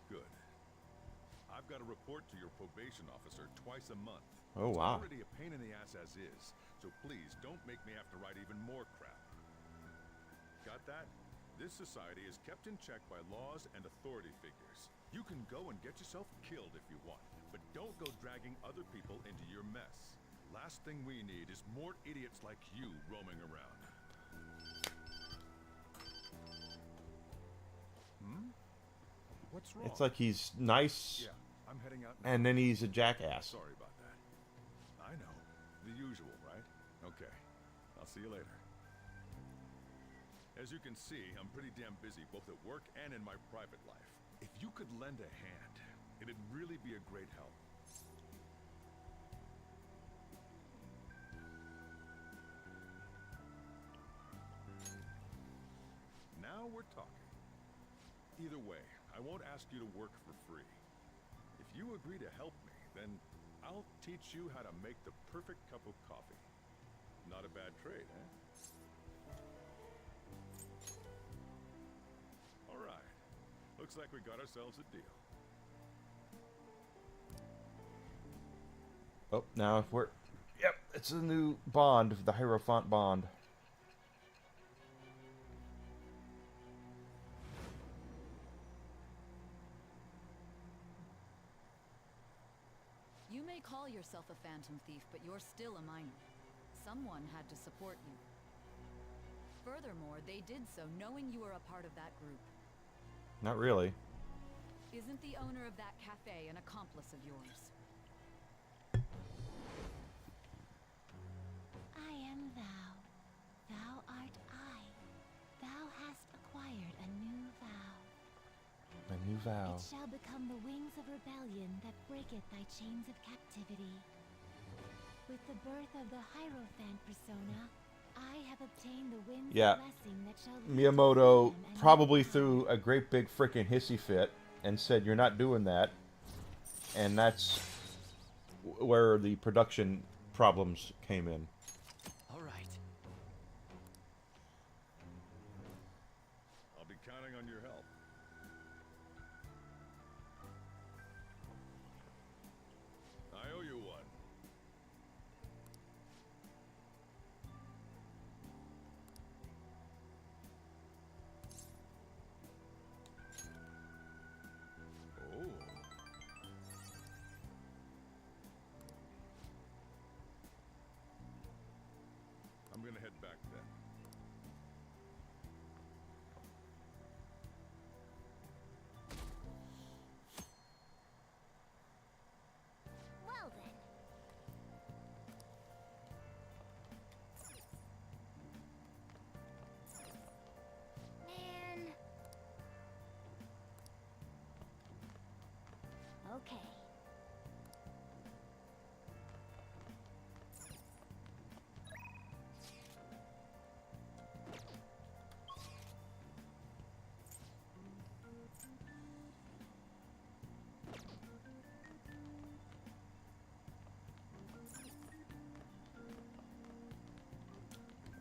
Good. I've got to report to your probation officer twice a month. Oh, It's wow. already a pain in the ass as is, so please don't make me have to write even more crap. Got that? This society is kept in check by laws and authority figures. You can go and get yourself killed if you want, but don't go dragging other people into your mess. Last thing we need is more idiots like you roaming around. What's wrong? It's like he's nice, Yeah, I'm heading out now. and then he's a jackass. Sorry about that. I know. The usual, right? Okay. I'll see you later. As you can see, I'm pretty damn busy both at work and in my private life. If you could lend a hand, it'd really be a great help. Now we're talking. Either way, I won't ask you to work for free. If you agree to help me, then I'll teach you how to make the perfect cup of coffee. Not a bad trade, eh? All right. Looks like we got ourselves a deal. Oh, now if we're... Yep, it's a new bond, the Hierophant bond. You may call yourself a phantom thief, but you're still a minor. Someone had to support you. Furthermore, they did so knowing you were a part of that group. Not really. Isn't the owner of that cafe an accomplice of yours? I am thou. Thou art I. Thou hast acquired a new vow. A new vow. It shall become the wings of rebellion that breaketh thy chains of captivity. With the birth of the Hierophant persona, I have obtained the wind's Yeah. blessing that shall lead Miyamoto to him and probably your threw a great big freaking hissy fit and said, "You're not doing that," and that's where the production problems came in. All right. I'll be counting on your help. I owe you one. Oh. I'm gonna head back then. Well then. Man. Okay.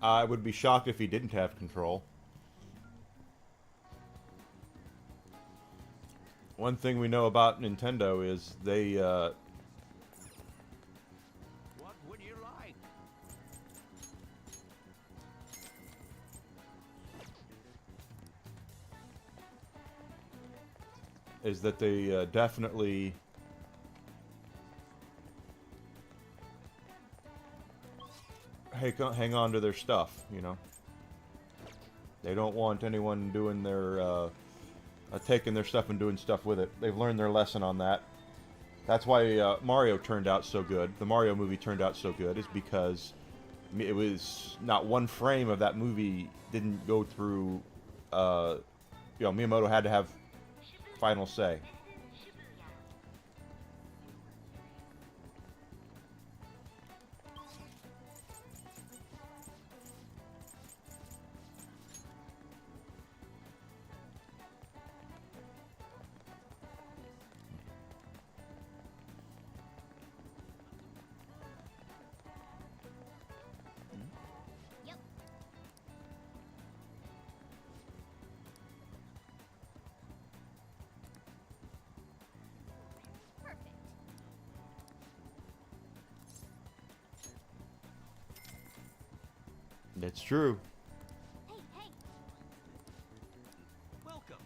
I would be shocked if he didn't have control. One thing we know about Nintendo is they What would you like? definitely hang on to their stuff, you know. They don't want anyone doing their taking their stuff and doing stuff with it. They've learned their lesson on that. That's why Mario turned out so good. The Mario movie turned out so good is because it was not one frame of that movie didn't go through. Miyamoto had to have final say. Yep. Perfect. It's true. Hey, hey. Welcome.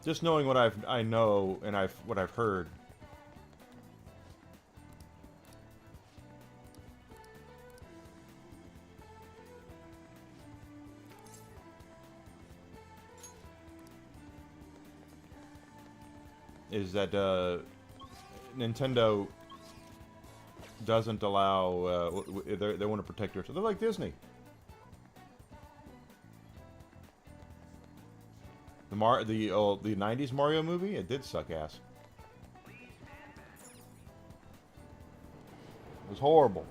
Just knowing what I know and what I've heard. Is that Nintendo doesn't allow they want to protect their. They're like Disney. The the '90s Mario movie, it did suck ass. It was horrible.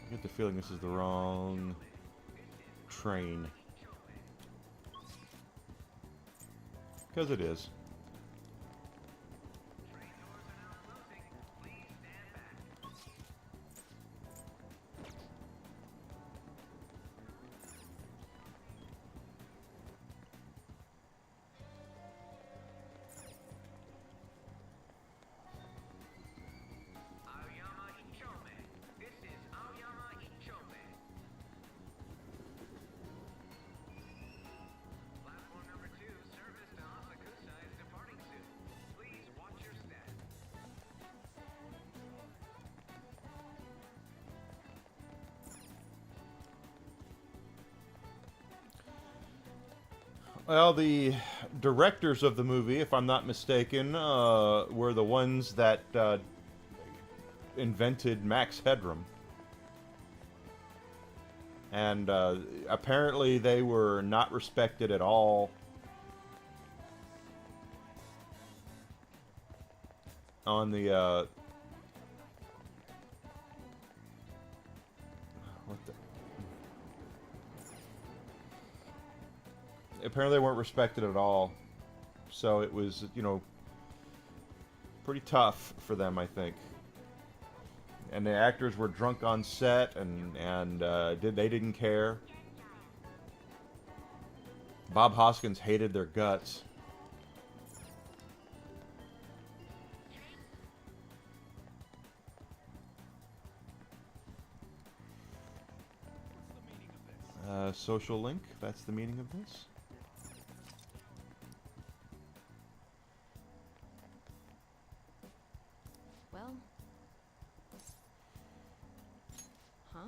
I get the feeling this is the wrong train. Because it is. Well, the directors of the movie, if I'm not mistaken, were the ones that invented Max Headroom. And apparently they were not respected at all on the what the apparently they weren't respected at all, so it was, you know, pretty tough for them, I think. And the actors were drunk on set, and they didn't care. Bob Hoskins hated their guts. Social link, that's the meaning of this. Well. Huh?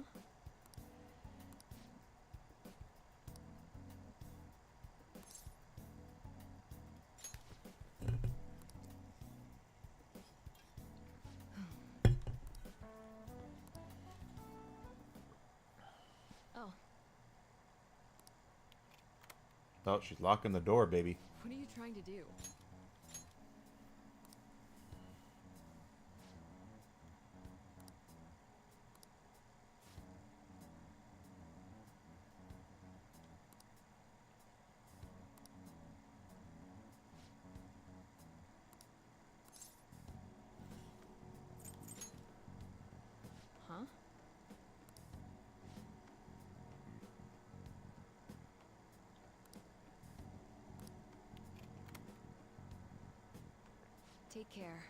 Oh. Oh, she's locking the door, baby. What are you trying to do? Huh? Take care.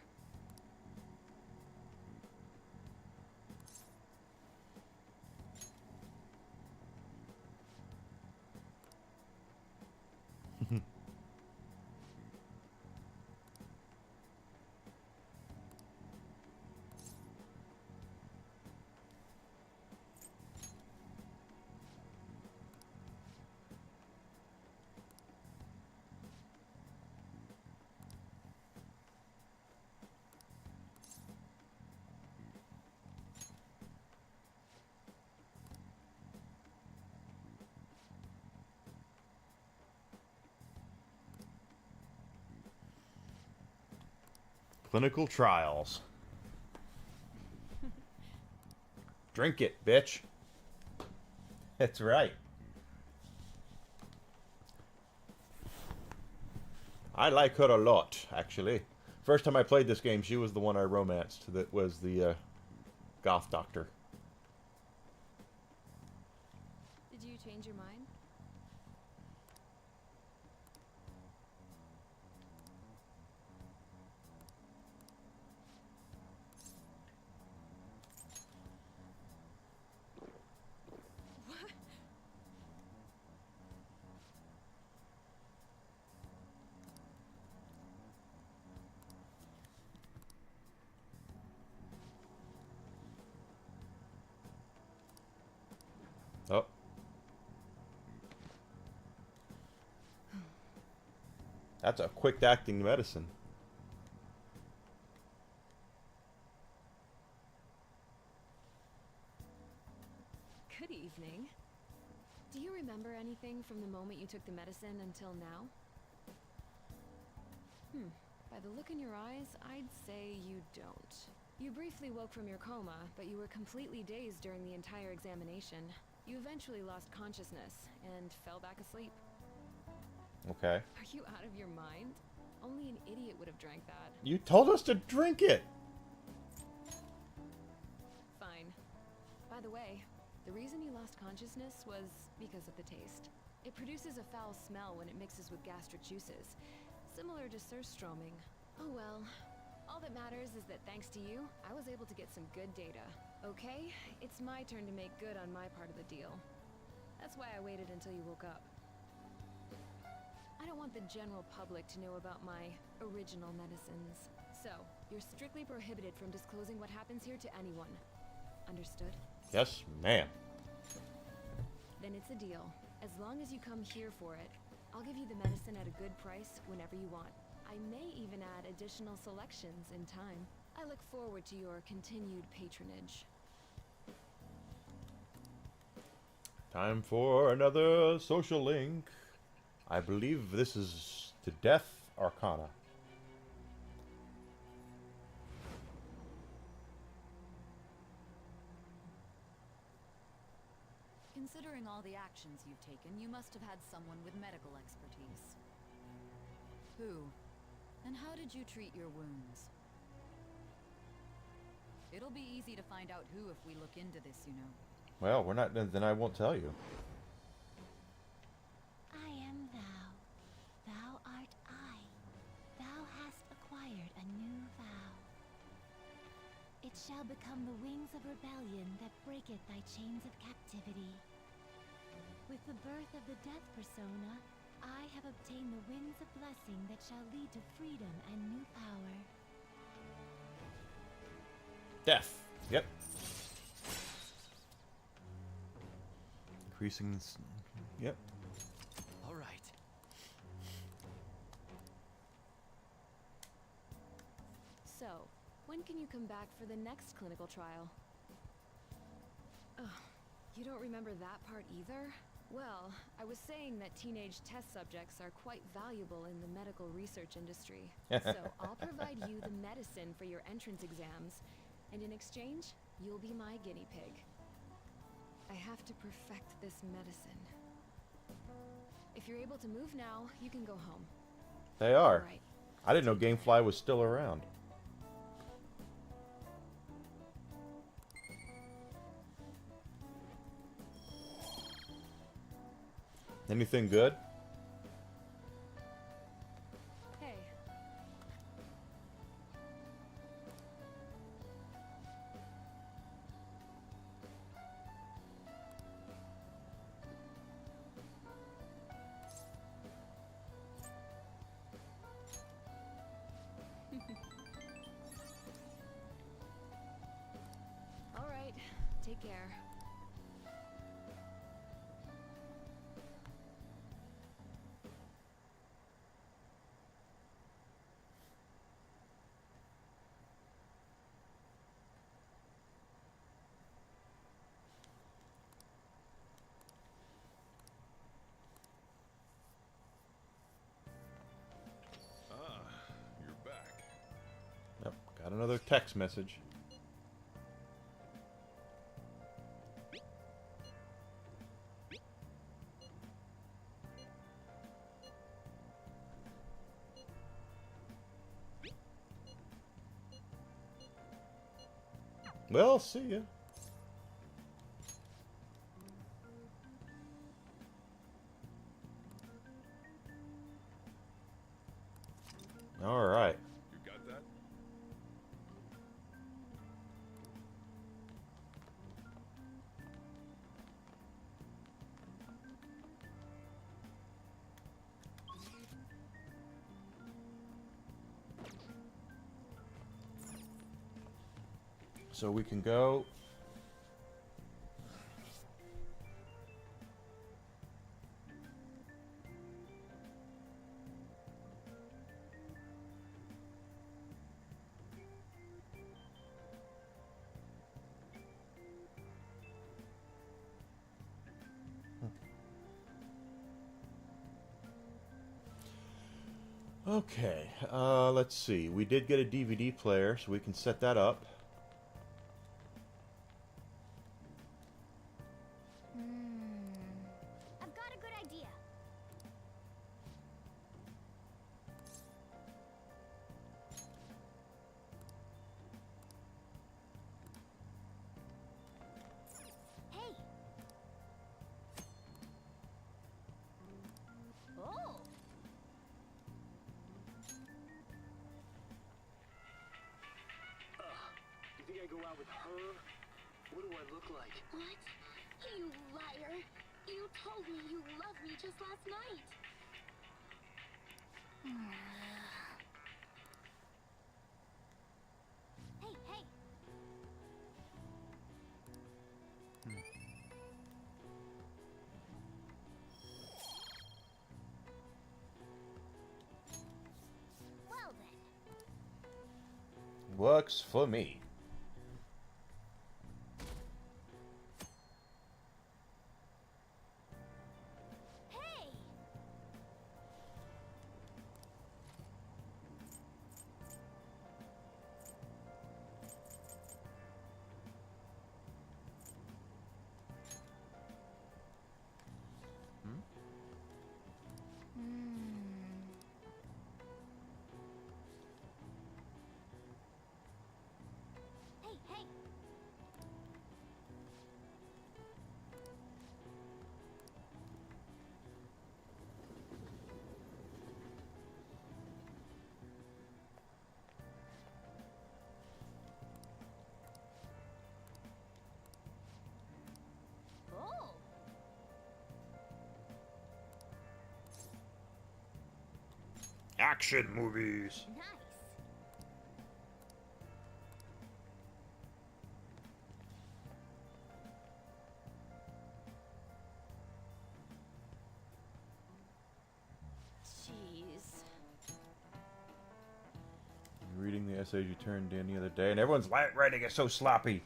Clinical trials. Drink it, bitch. That's right. I like her a lot, actually. First time I played this game, she was the one I romanced. That was the goth doctor. Did you change your mind? Oh. That's a quick-acting medicine. Good evening. Do you remember anything from the moment you took the medicine until now? By the look in your eyes, I'd say you don't. You briefly woke from your coma, but you were completely dazed during the entire examination. You eventually lost consciousness and fell back asleep. Okay. Are you out of your mind? Only an idiot would have drank that. You told us to drink it! Fine. By the way, the reason you lost consciousness was because of the taste. It produces a foul smell when it mixes with gastric juices, similar to surströmming. Oh well. All that matters is that thanks to you, I was able to get some good data. Okay, it's my turn to make good on my part of the deal. That's why I waited until you woke up. I don't want the general public to know about my original medicines. So, you're strictly prohibited from disclosing what happens here to anyone. Understood? Yes, ma'am. Then it's a deal. As long as you come here for it, I'll give you the medicine at a good price whenever you want. I may even add additional selections in time. I look forward to your continued patronage. Time for another social link. I believe this is the Death Arcana. Considering all the actions you've taken, you must have had someone with medical expertise. Who? And how did you treat your wounds? It'll be easy to find out who if we look into this, you know. Well, we're not. Then I won't tell you. I am thou. Thou art I. Thou hast acquired a new vow. It shall become the wings of rebellion that breaketh thy chains of captivity. With the birth of the death persona, I have obtained the winds of blessing that shall lead to freedom and new power. Death. Yep. Increasing. Yep. All right. So, when can you come back for the next clinical trial? Oh, you don't remember that part either? Well, I was saying that teenage test subjects are quite valuable in the medical research industry. So I'll provide you the medicine for your entrance exams, and in exchange, you'll be my guinea pig. I have to perfect this medicine. If you're able to move now, you can go home. They are. All right. I didn't know Gamefly was still around. Anything good? Hey. All right. Take care. You're back. Yep. Got another text message. Well, see ya. All right. You got that? So we can go. Okay, let's see. We did get a DVD player, so we can set that up. I've got a good idea. Hey! Oh! You think I go out with her? What do I look like? What? You liar! You told me you loved me just last night! Hey, hey! $20 for me. Hey! Hey, hey! Oh! Action movies. Nice! Jeez. Reading the essays you turned in the other day, and everyone's writing it so sloppy.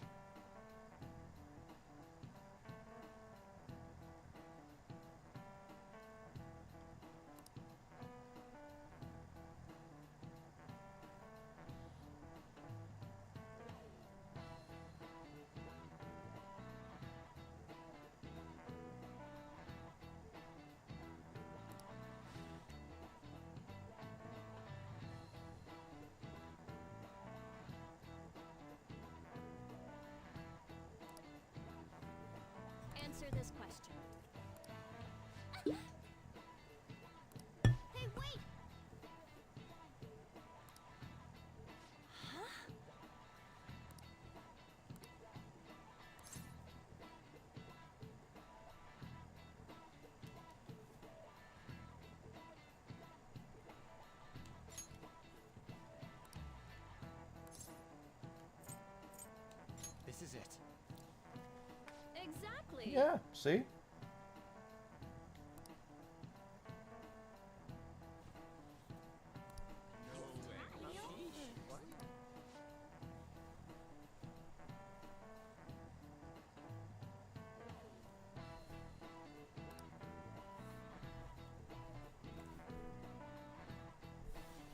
Answer this question. Hey, wait! This is it. Exactly. Yeah, see?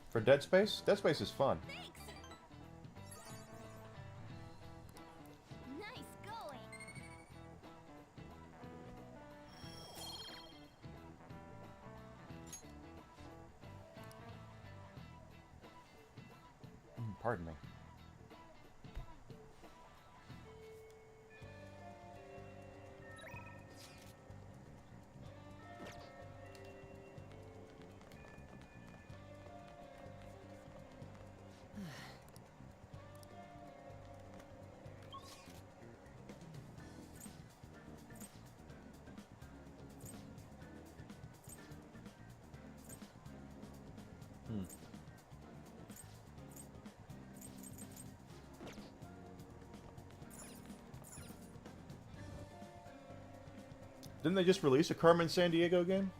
For Dead Space? Dead Space is fun. Thanks! Nice going! Pardon me. Didn't they just release a Carmen Sandiego game?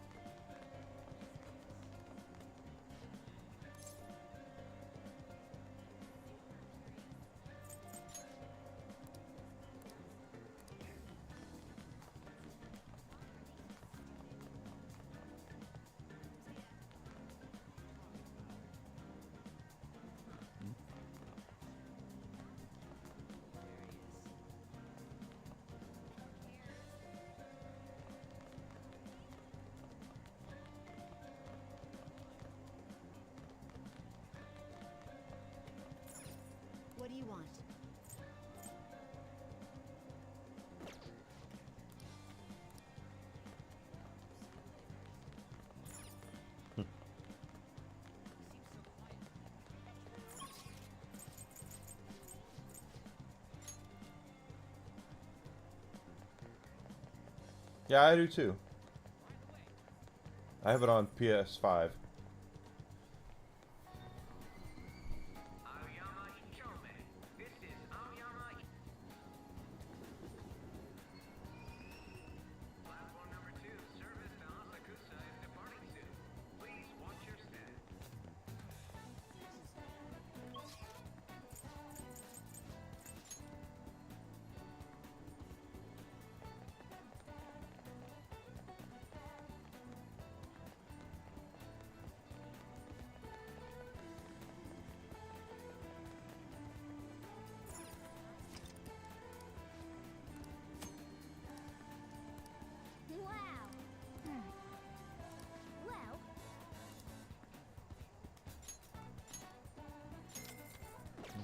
What do you want? Yeah, I do too. I have it on PS5.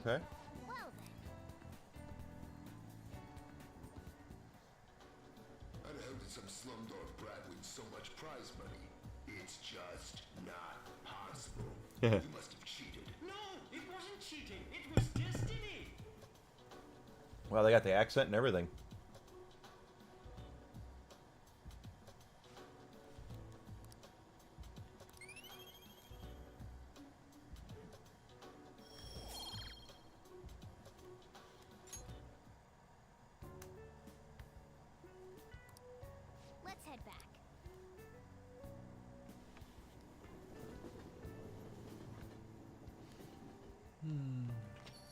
Okay. Well then. I'd hope that some slumdog brat wins so much prize money. It's just not possible. You must have cheated. No, it wasn't cheating. It was destiny. Well, they got the accent and everything. Let's head back.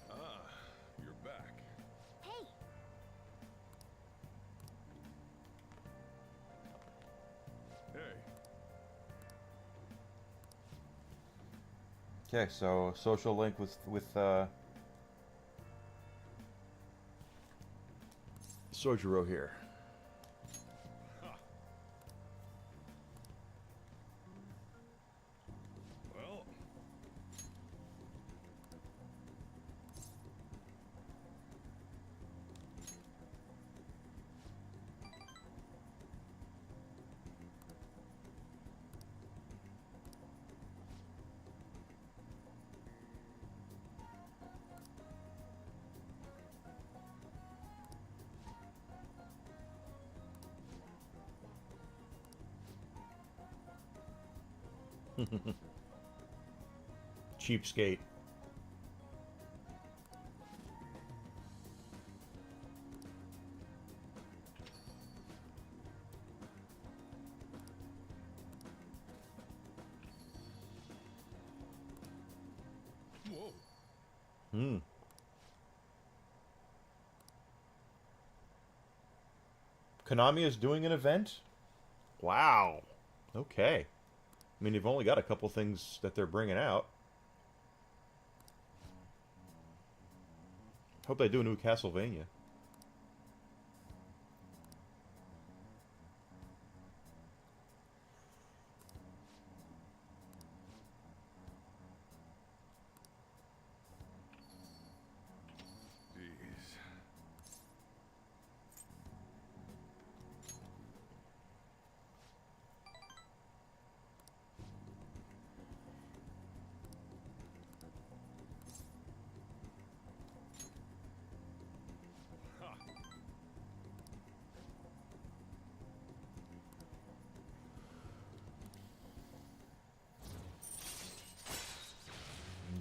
Ah, you're back. Hey, Hey, Okay, so social link with Sojiro here. well, Cheapskate. whoa. Hmm. Konami is doing an event? Wow. Okay. I mean, you've only got a couple things that they're bringing out. Hope they do a new Castlevania. Jeez.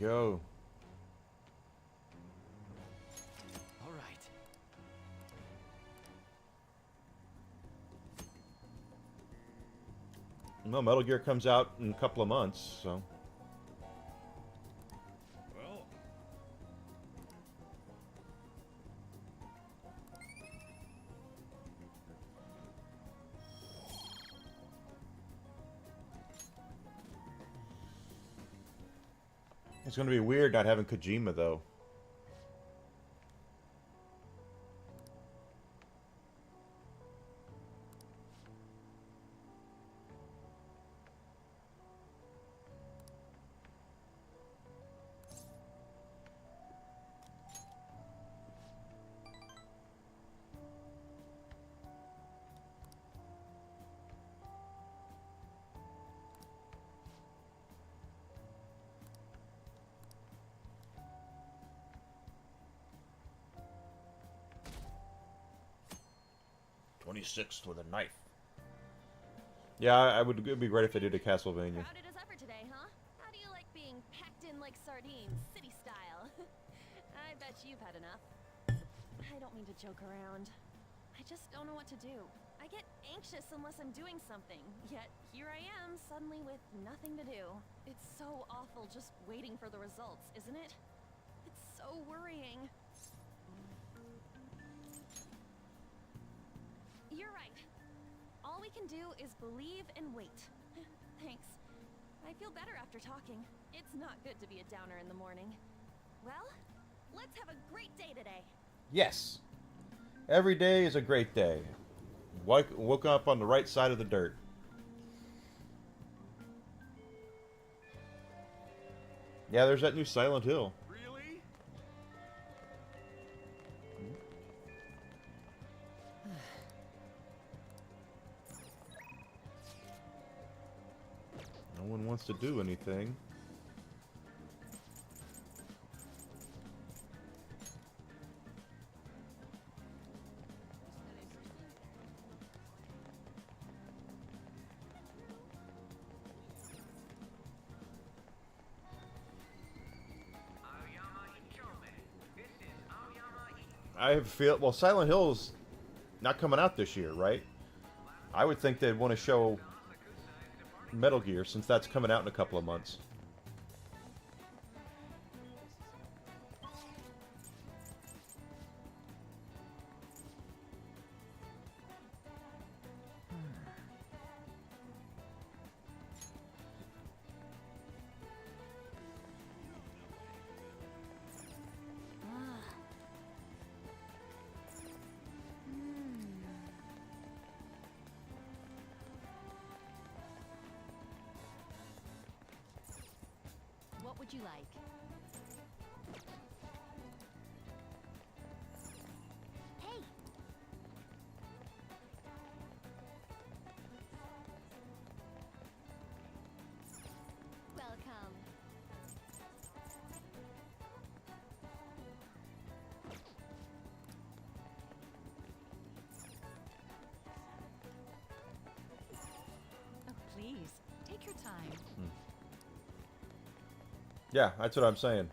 Go. All right. Well, Metal Gear comes out in a couple of months, so. Well, It's going to be weird not having Kojima, though. '26th with a knife. Yeah, I would. It'd be great if they did a Castlevania. Crowded as ever today, huh? How do you like being packed in like sardines, city style? I bet you've had enough. I don't mean to joke around. I just don't know what to do. I get anxious unless I'm doing something, yet here I am suddenly with nothing to do. It's so awful just waiting for the results, isn't it? It's so worrying. You're right. All we can do is believe and wait. Thanks. I feel better after talking. It's not good to be a downer in the morning. Well, let's have a great day today. Yes. Every day is a great day. Woke up on the right side of the dirt. Yeah, there's that new Silent Hill. really? No one wants to do anything. I feel well. Silent Hill's not coming out this year, right? I would think they'd want to show Metal Gear since that's coming out in a couple of months. What would you like? Hey! Welcome. Oh, please. Take your time. Yeah, that's what I'm saying.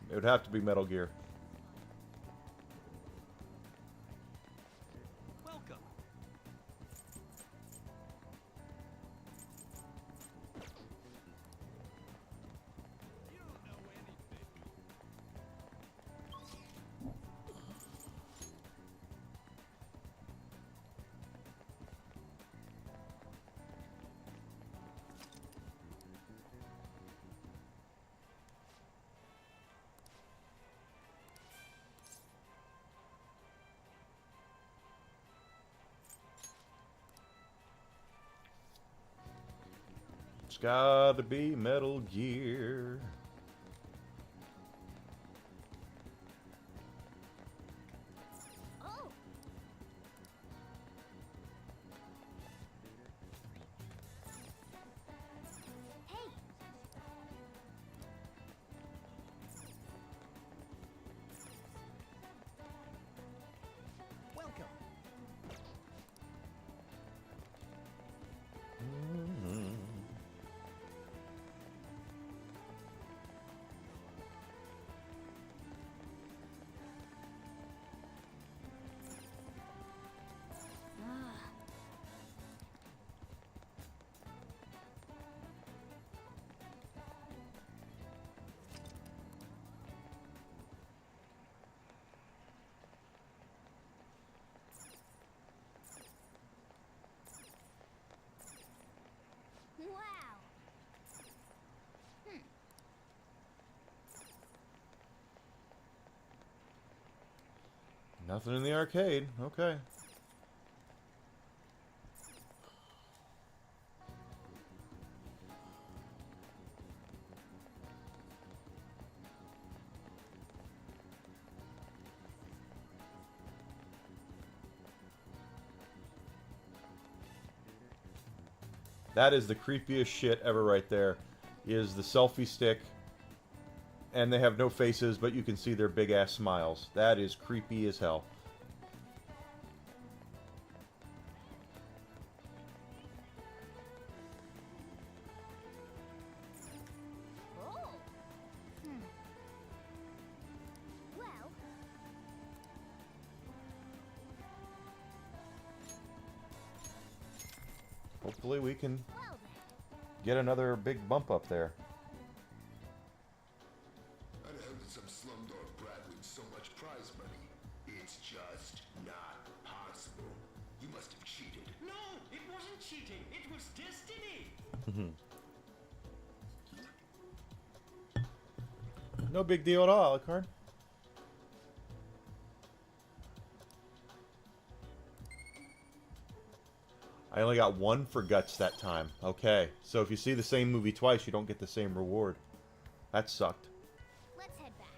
It would have to be Metal Gear. Welcome. You don't know anything. It's gotta be Metal Gear. Oh! Hey! Welcome. Wow! Nothing in the arcade. Okay. That is the creepiest shit ever right there. Is the selfie stick. And they have no faces, but you can see their big ass smiles. That is creepy as hell. Oh! Well, Hopefully we can well then. get another big bump up there. How the hell did some slumdog brat win so much prize money? It's just not possible. You must have cheated. No, it wasn't cheating. It was destiny. No big deal at all, Alucard. I only got one for guts that time. Okay, so if you see the same movie twice, you don't get the same reward. That sucked. Let's head back.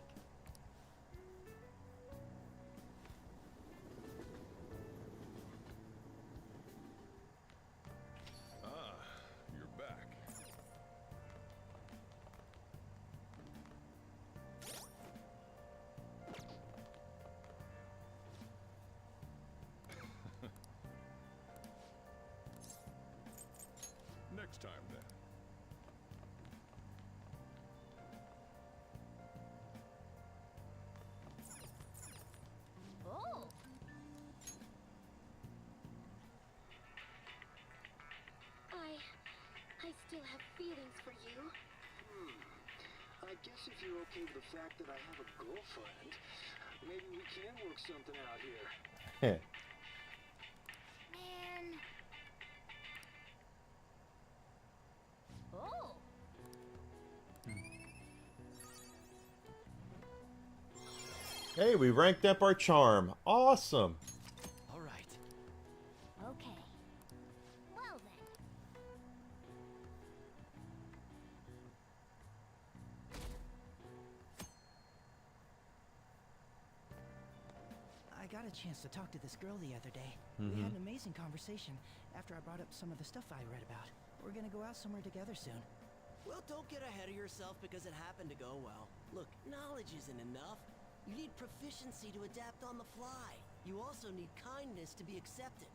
time then. Oh! I still have feelings for you. I guess if you're okay with the fact that I have a girlfriend, maybe we can work something out here. Man. Oh! Hey, we ranked up our charm. Awesome. All right. Okay. Well then. I got a chance to talk to this girl the other day. We had an amazing conversation after I brought up some of the stuff I read about. We're gonna go out somewhere together soon. Well, don't get ahead of yourself because it happened to go well. Look, knowledge isn't enough. You need proficiency to adapt on the fly. You also need kindness to be accepted,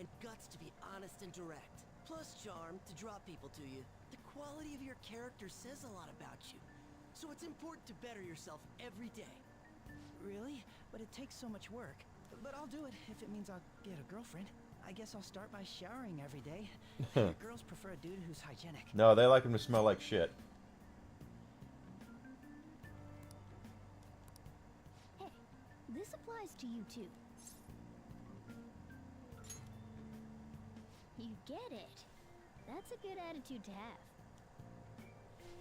and guts to be honest and direct. Plus charm to draw people to you. The quality of your character says a lot about you. So it's important to better yourself every day. Really? But it takes so much work. But I'll do it if it means I'll get a girlfriend. I guess I'll start by showering every day. Girls prefer a dude who's hygienic. No, they like him to smell like shit. Hey, this applies to you too. You get it. That's a good attitude to have.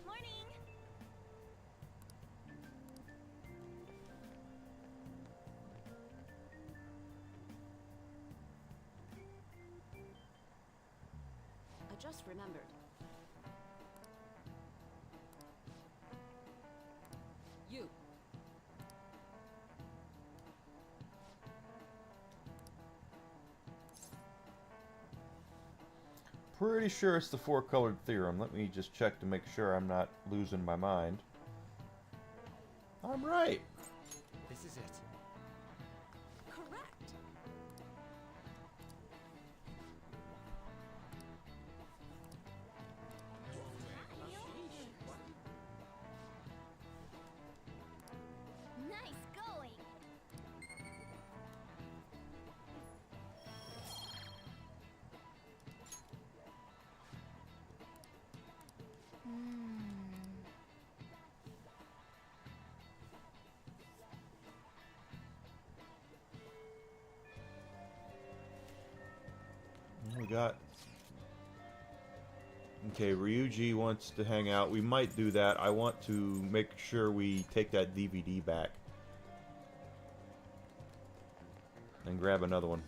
Morning! I just remembered. You. Pretty sure it's the four-colored theorem. Let me just check to make sure I'm not losing my mind. I'm right. This is it. Correct. Nice going. We got... Okay, Ryuji wants to hang out. We might do that. I want to make sure we take that DVD back. And grab another one.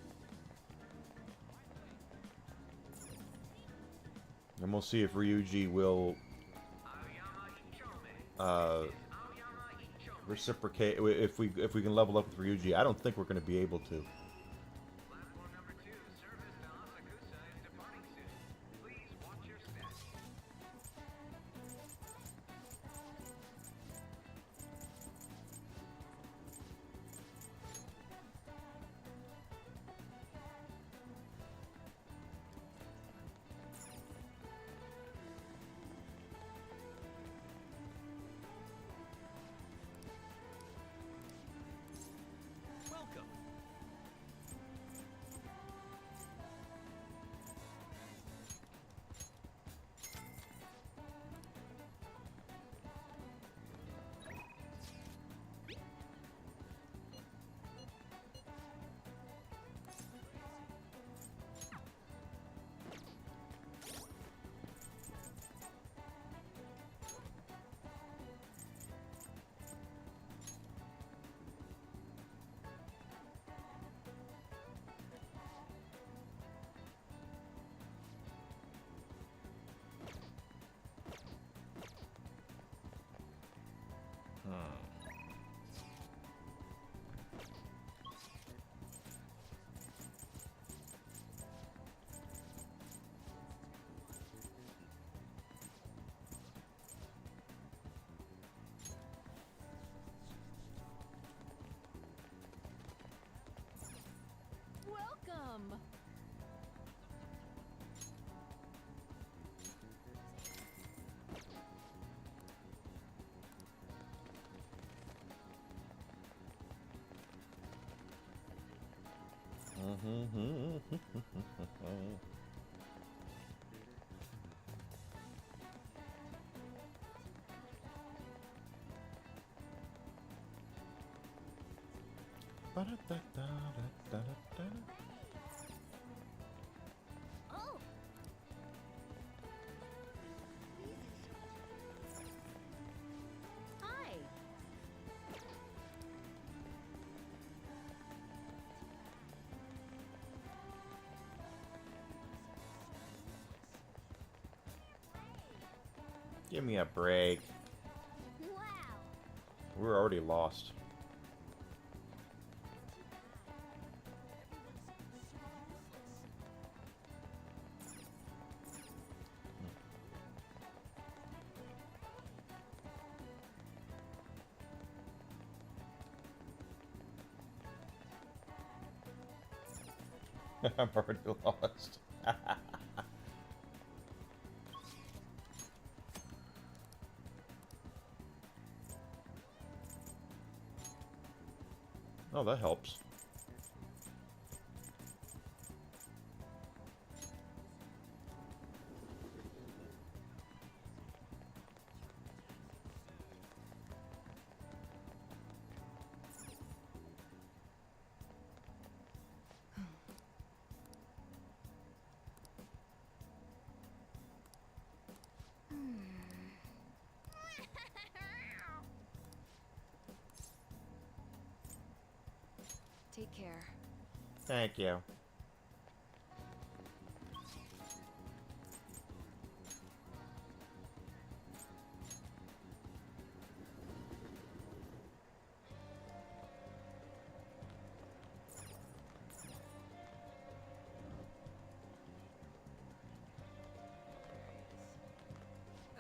And we'll see if Ryuji will reciprocate if we can level up with Ryuji. I don't think we're going to be able to. Welcome. Welcome! Oh! Hi! Give me a break. Wow! We're already lost. I'm already lost. Oh, that helps. Take care. Thank you.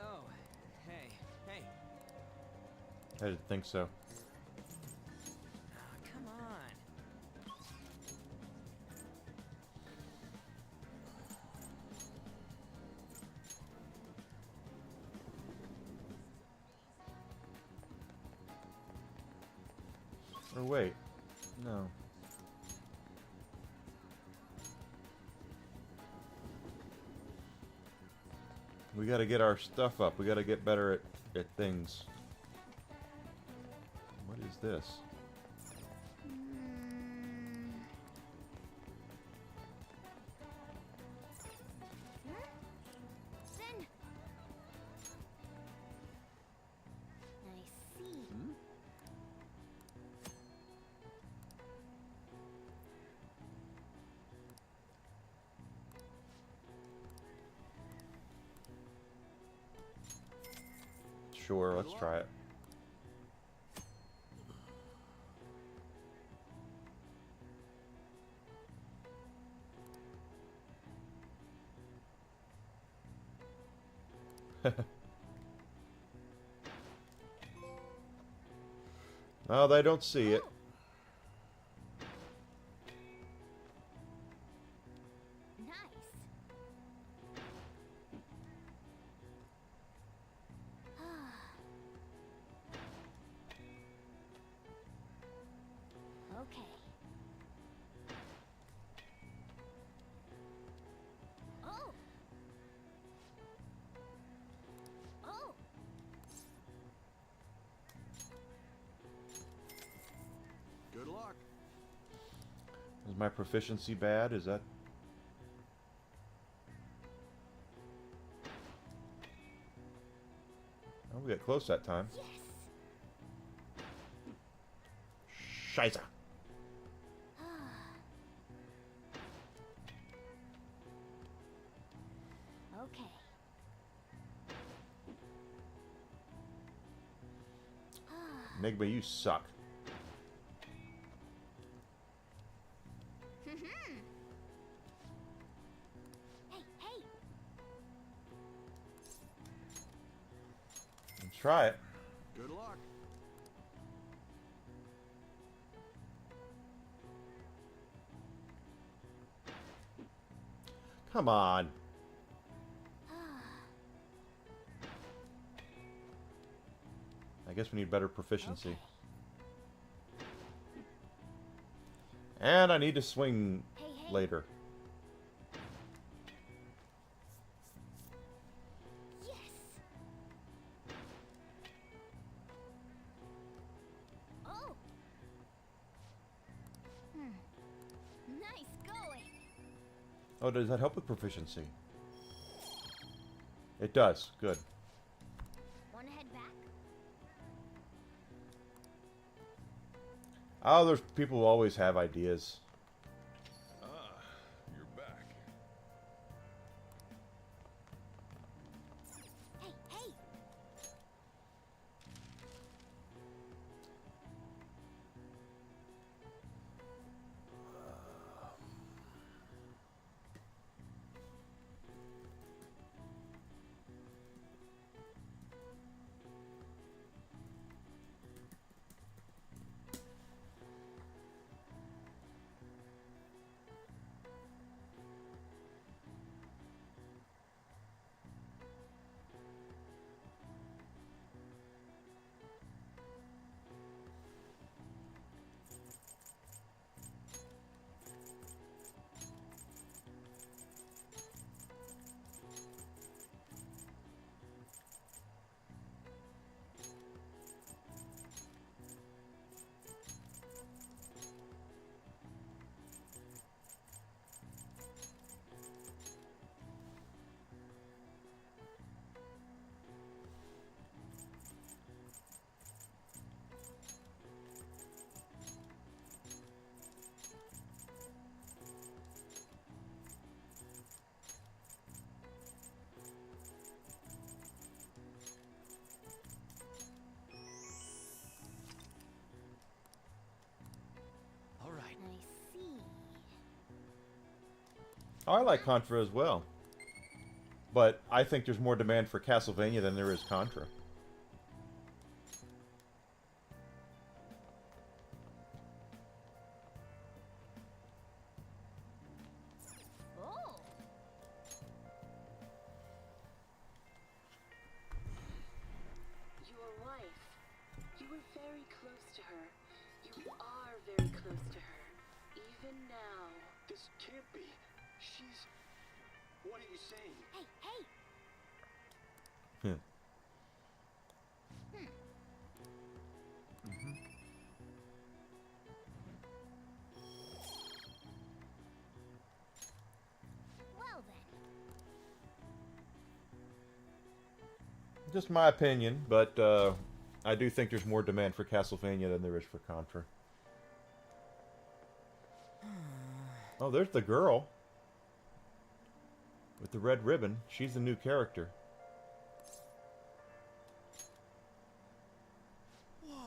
Oh, hey, hey. I didn't think so. Ah, come on. Or wait. No. We gotta get our stuff up. We gotta get better at things. What is this? Then I see. Sure, let's try it. No, they don't see it. Nice. Okay. Oh. Oh. Good luck. Is my proficiency bad? Is that... Oh, we got close that time. Yes. Scheiße. Okay. Nigma, you suck. Hey, hey. Let's try it. Good luck. Come on. I guess we need better proficiency. Okay. And I need to swing later. Yes. Oh. Nice going. Oh, does that help with proficiency? It does. Good. Wanna head back? Oh, there's people who always have ideas. Ah, you're back. Hey, hey. All right. I see. Oh, I like Contra as well. But I think there's more demand for Castlevania than there is Contra. Oh. Your wife. You were very close to her. You are very close to her. Even now. This can't be. She's... What are you saying? Hey, hey. Hmm. Well then. Just my opinion, but I do think there's more demand for Castlevania than there is for Contra. Oh, there's the girl with the red ribbon. She's the new character. Whoa.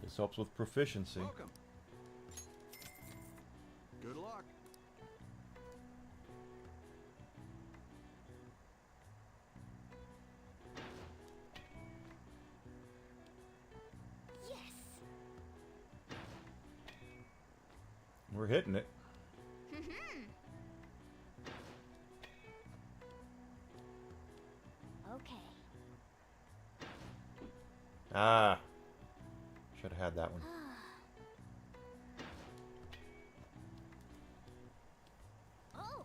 This helps with proficiency. Welcome. Good luck. Yes. We're hitting it. Okay. Ah. Should have had that one. Oh.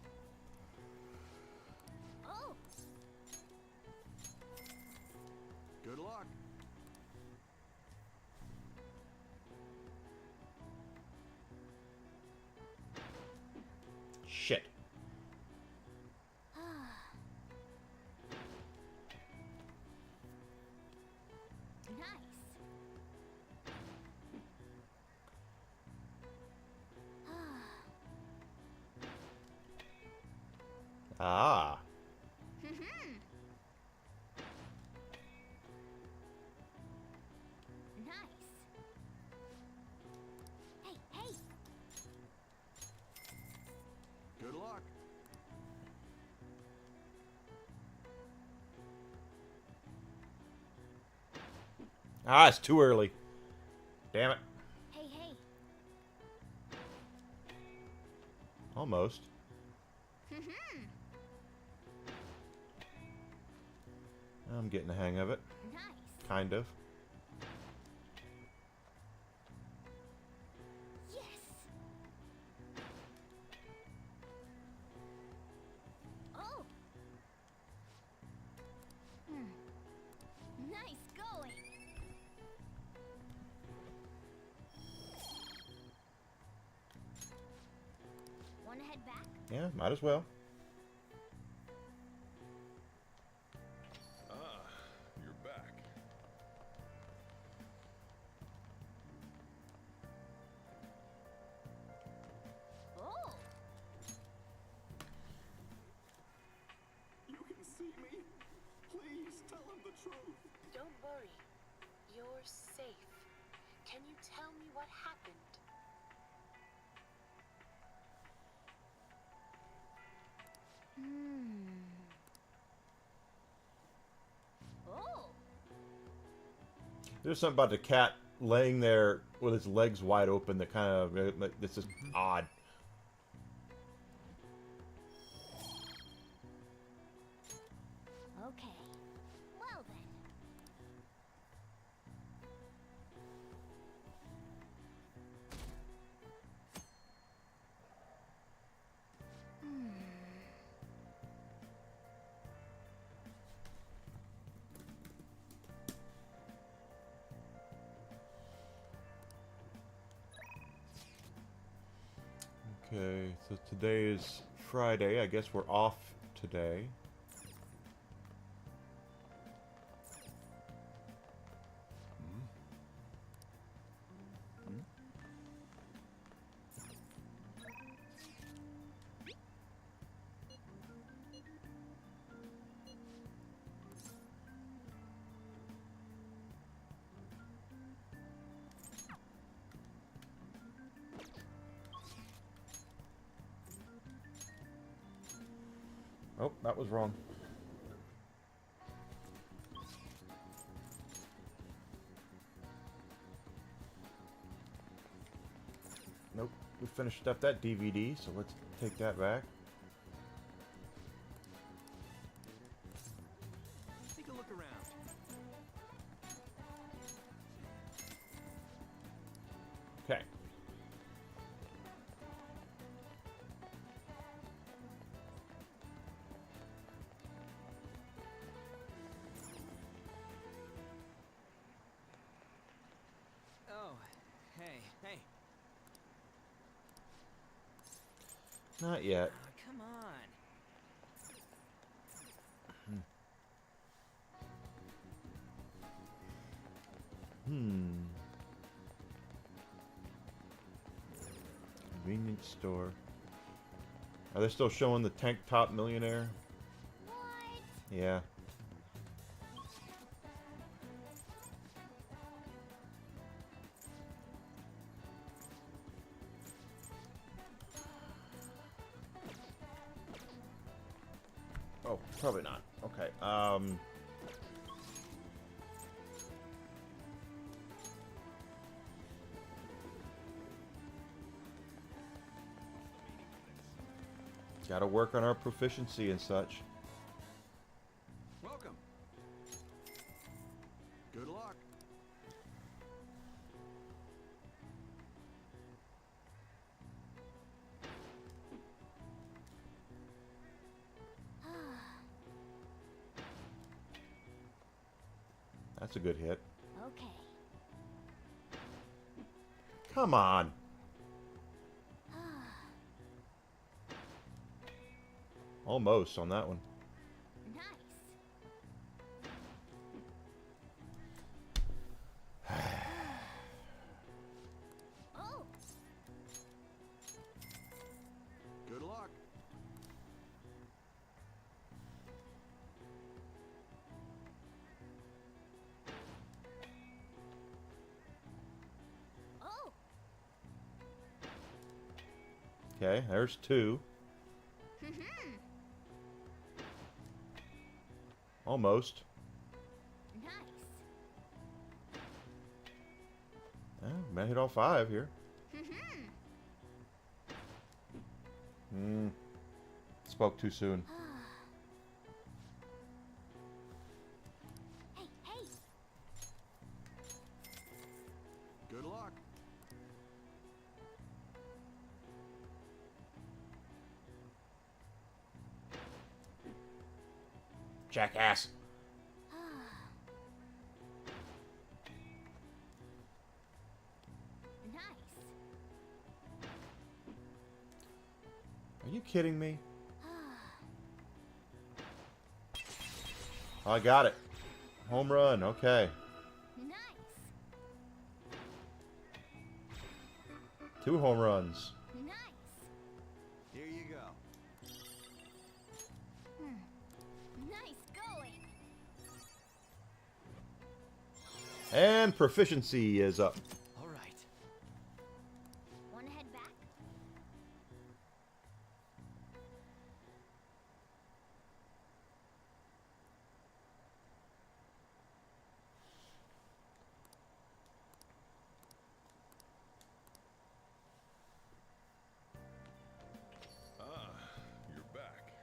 Oh. Good luck. Shit. Ah. Nice. Hey, hey! Good luck. Ah, it's too early. Damn it. Hey, hey! Almost. I'm getting the hang of it. Nice. Kind of. Yes. Oh. Nice going. Wanna head back? Yeah, might as well. You're back. Oh. You can see me? Please tell him the truth. Don't worry. You're safe. Can you tell me what happened? Oh. There's something about the cat laying there with his legs wide open that kind of, this is odd. Okay. Well then. Okay, so today is Friday. I guess we're off today. Oh, that was wrong. Nope, we finished up that DVD, so let's take that back. Take a look around. Okay. Oh, hey. Not yet. Come on. Convenience store. Are they still showing the tank top millionaire? What? Yeah. Oh, probably not. Okay. Gotta work on our proficiency and such. Welcome. Good luck. That's a good hit. Okay. Come on. Almost on that one. Nice. Oh. Good luck. Okay, there's 2. Almost. Nice. Might hit all 5 here. Spoke too soon. Hey, hey! Good luck. Jackass. Nice. Are you kidding me? Oh, I got it. Home run. Okay. Nice. 2 home runs. Nice. Here you go. Nice going. And proficiency is up. All right. Wanna head back? You're back.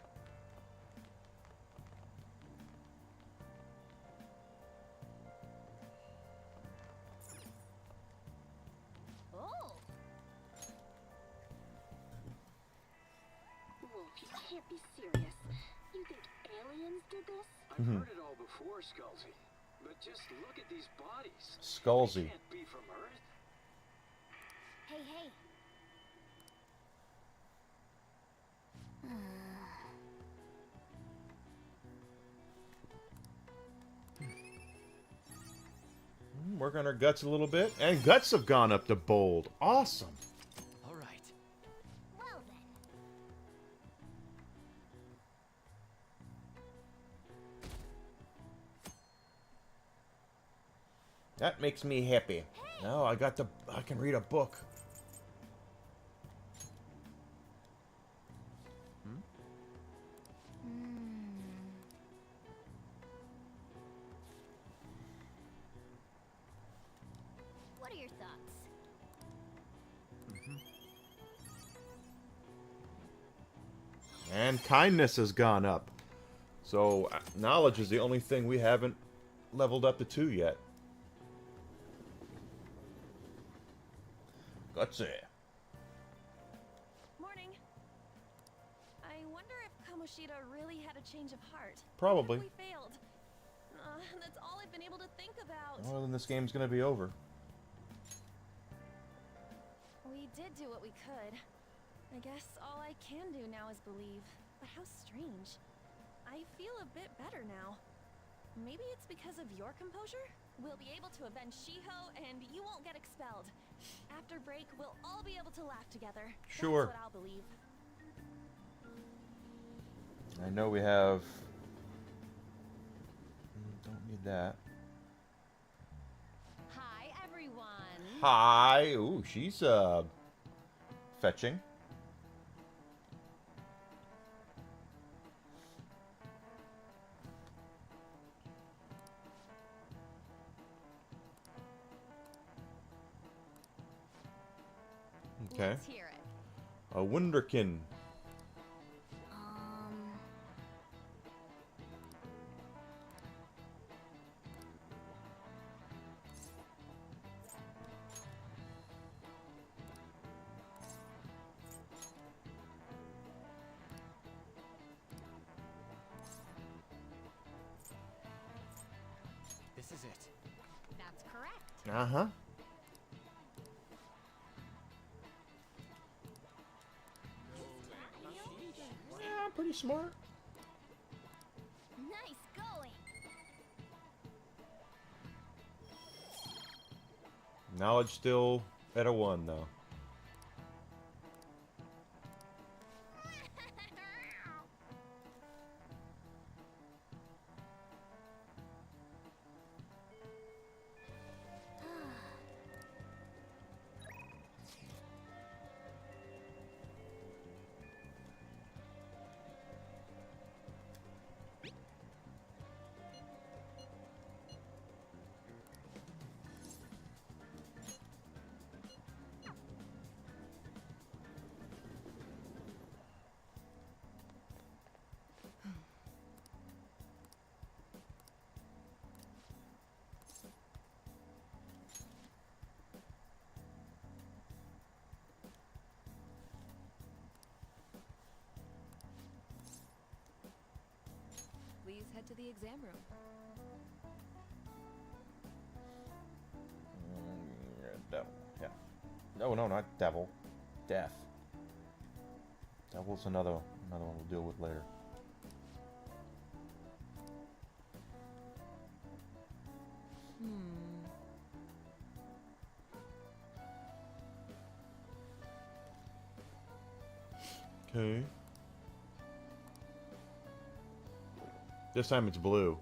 Oh! Wolf, you can't be serious. You think aliens did this? I've heard it all before, Skullsy. But just look at these bodies. Skullsy. They can't be from Earth. Hey, hey. Work on our guts a little bit. And guts have gone up to bold. Awesome. All right. Well then. That makes me happy. Now I can read a book. What are your thoughts? And kindness has gone up. So knowledge is the only thing we haven't leveled up to 2 yet. Gutsy. Morning. I wonder if Kamoshida really had a change of heart. Probably. What if we failed? That's all I've been able to think about. Well, then this game's gonna be over. We did do what we could. I guess all I can do now is believe. But how strange. I feel a bit better now. Maybe it's because of your composure? We'll be able to avenge Shiho, and you won't get expelled. After break, we'll all be able to laugh together. Sure. That's what I'll believe. I know we have... Don't need that. Hi, everyone. Hi. Ooh, she's, fetching. Okay. Let's hear it. A Wunderkin. This is it. That's correct. Uh-huh. Yeah, pretty smart. Nice going. Knowledge still at a 1, though. head to the exam room. Devil. Yeah. No, no, not devil. Death. Devil's another one we'll deal with later. Okay. This time it's blue.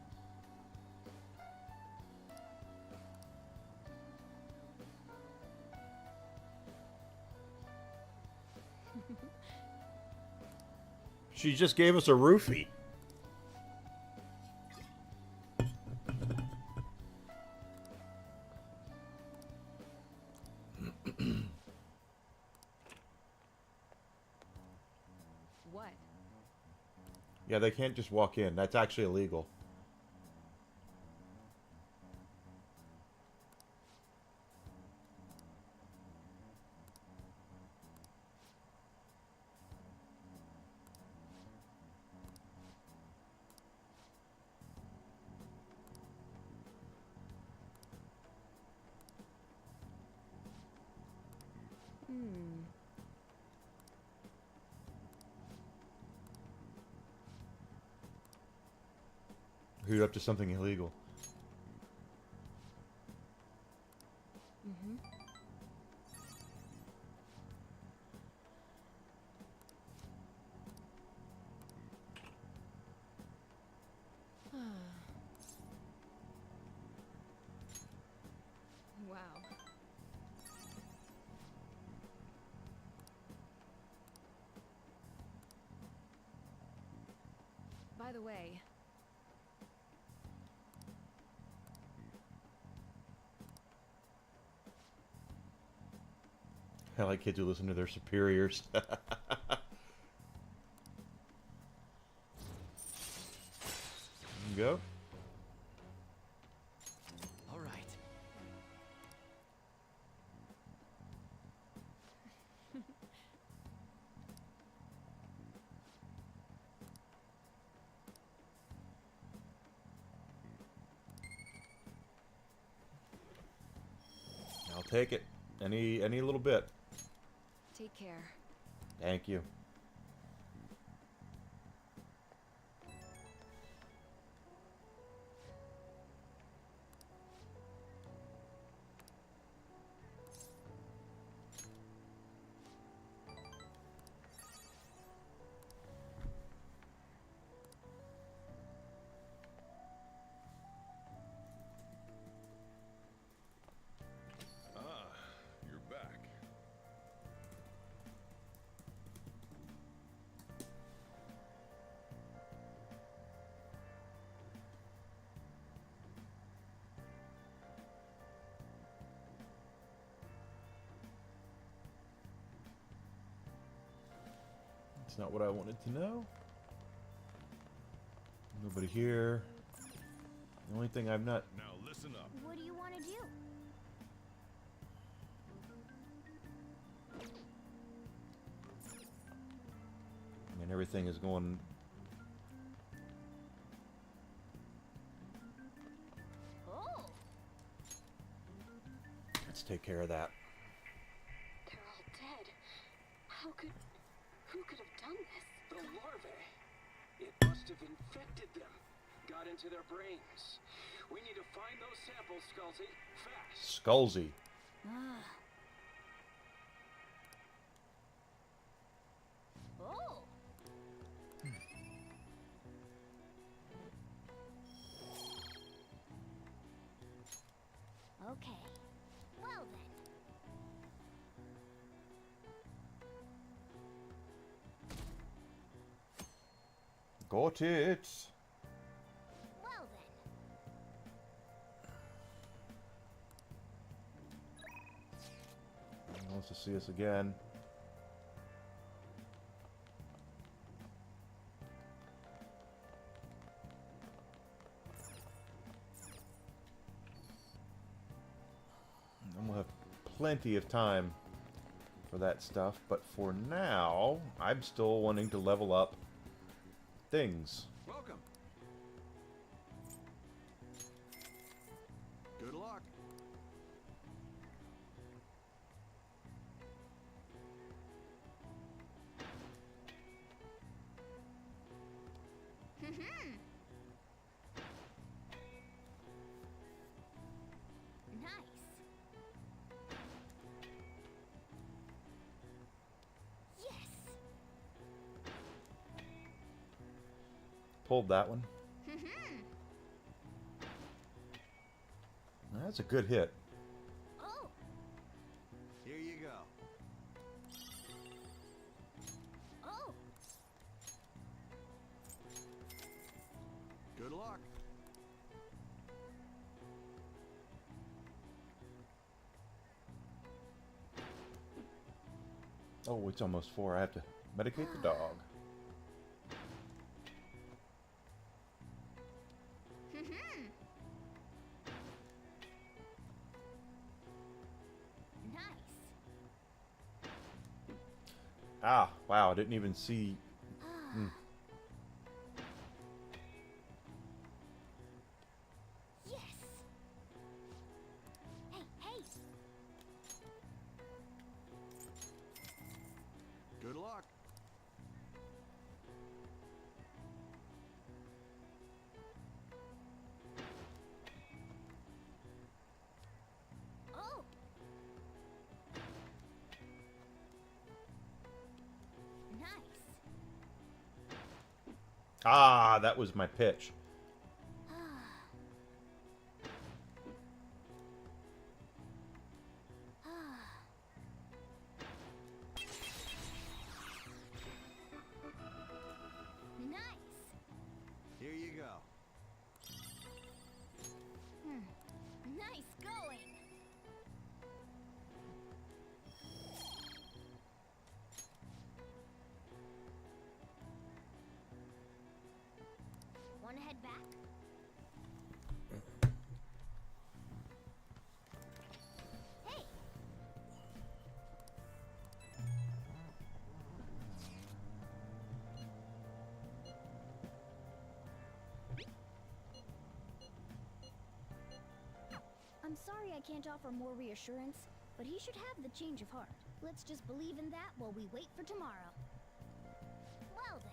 She just gave us a roofie. What? Yeah, they can't just walk in. That's actually illegal. You're up to something illegal. Mm-hmm. Wow. By the way, I like kids who listen to their superiors. Go. All right. I'll take it. Any little bit. take care. Thank you. You're back. That's not what I wanted to know. Nobody here. The only thing I've not... Now listen up. What do you want to do? I mean, everything is going... Oh, Let's take care of that. They're all dead. Who could have done this? The larvae. It must have infected them. Got into their brains. We need to find those samples, Skullsy. Fast. Skullsy. ah. Oh. Okay. Well then. Got it. Well then. He wants to see us again. And we'll have plenty of time for that stuff, but for now, I'm still wanting to level up things. Welcome. pulled that one. That's a good hit. Oh. Here you go. Oh. Good luck. Oh, it's almost 4. I have to medicate the dog. Nice. Ah, wow, I didn't even see. Yes. Hey, hey. Good luck. Oh. Nice. Ah, that was my pitch. Nice. Here you go. Nice going. Want to head back? Hey. I'm sorry I can't offer more reassurance, but he should have the change of heart. Let's just believe in that while we wait for tomorrow. Well then.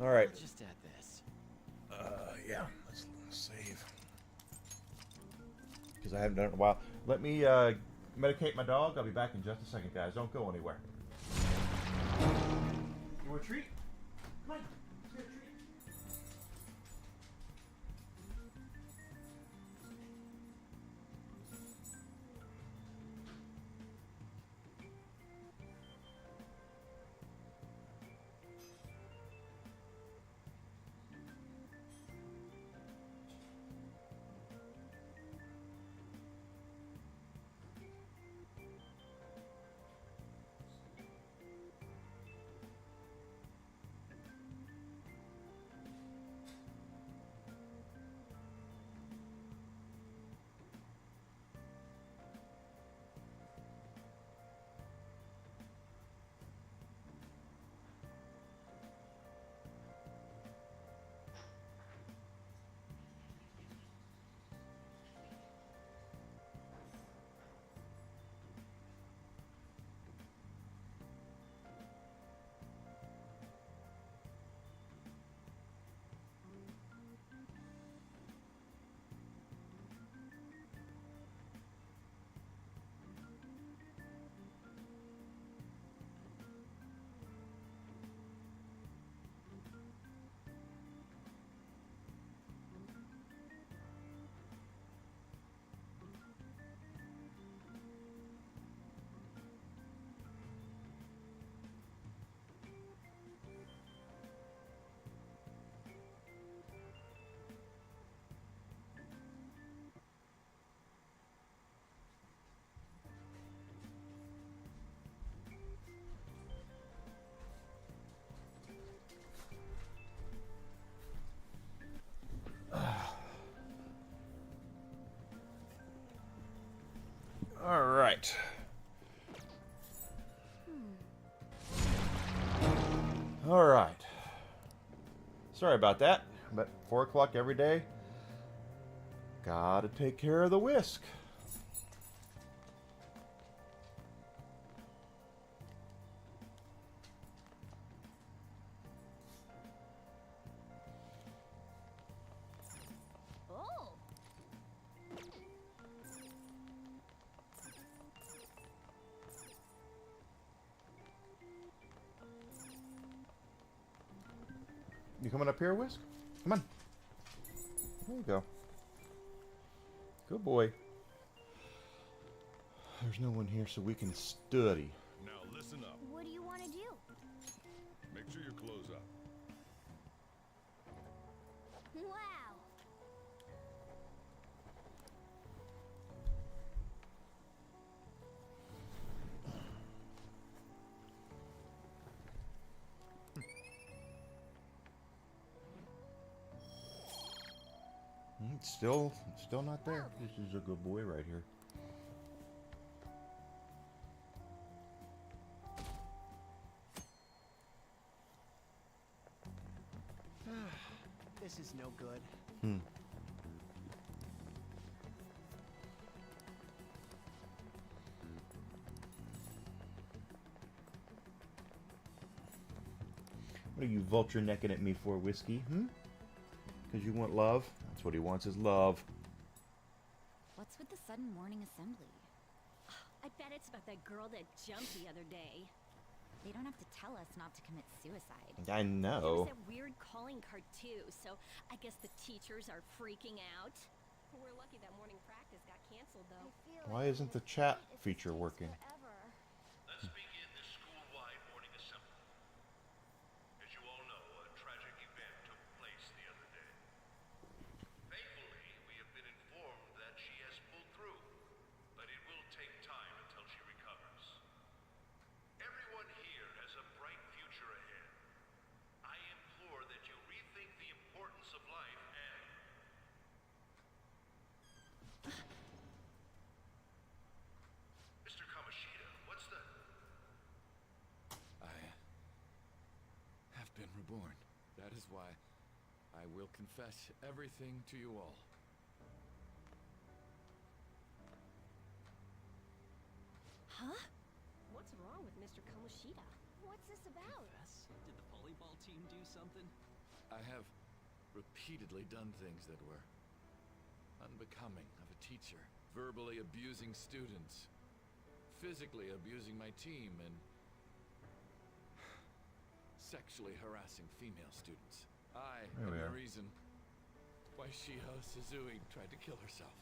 All right. I'll just add this. Yeah. Let's save. Because I haven't done it in a while. Let me medicate my dog. I'll be back in just a second, guys. Don't go anywhere. You want a treat? Come on. Let's get a treat. All right. All right. Sorry about that, but 4 o'clock every day. Gotta take care of the whisk. Oh. You coming up here, Whisk? Come on. There you go. Good boy. There's no one here, so we can study. Now listen up. What do you want to do? Make sure your clothes up. Wow. Still not there. This is a good boy right here. This is no good. What are you vulture necking at me for, Whiskey? Because you want love? That's what he wants, is love. What's with the sudden morning assembly? I bet it's about that girl that jumped the other day. They don't have to tell us not to commit suicide. I There know. was that weird calling card too, so I guess the teachers are freaking out. We're lucky that morning practice got canceled though. Why isn't the chat feature working? Let's begin this school-wide morning assembly. As you all know, a tragic event took place the other day. Thankfully, we have been informed that she has pulled through, but it will take time until she recovers. Everyone here has a bright future ahead. I implore that you rethink the importance of life and... Mr. Kamoshida, what's the... I have been reborn. That is why I will confess everything to you all. Huh? What's wrong with Mr. Kamoshida? What's this about? Did the volleyball team do something? I have repeatedly done things that were unbecoming of a teacher. Verbally abusing students, physically abusing my team, and sexually harassing female students. I am the reason why Shiho Suzui tried to kill herself.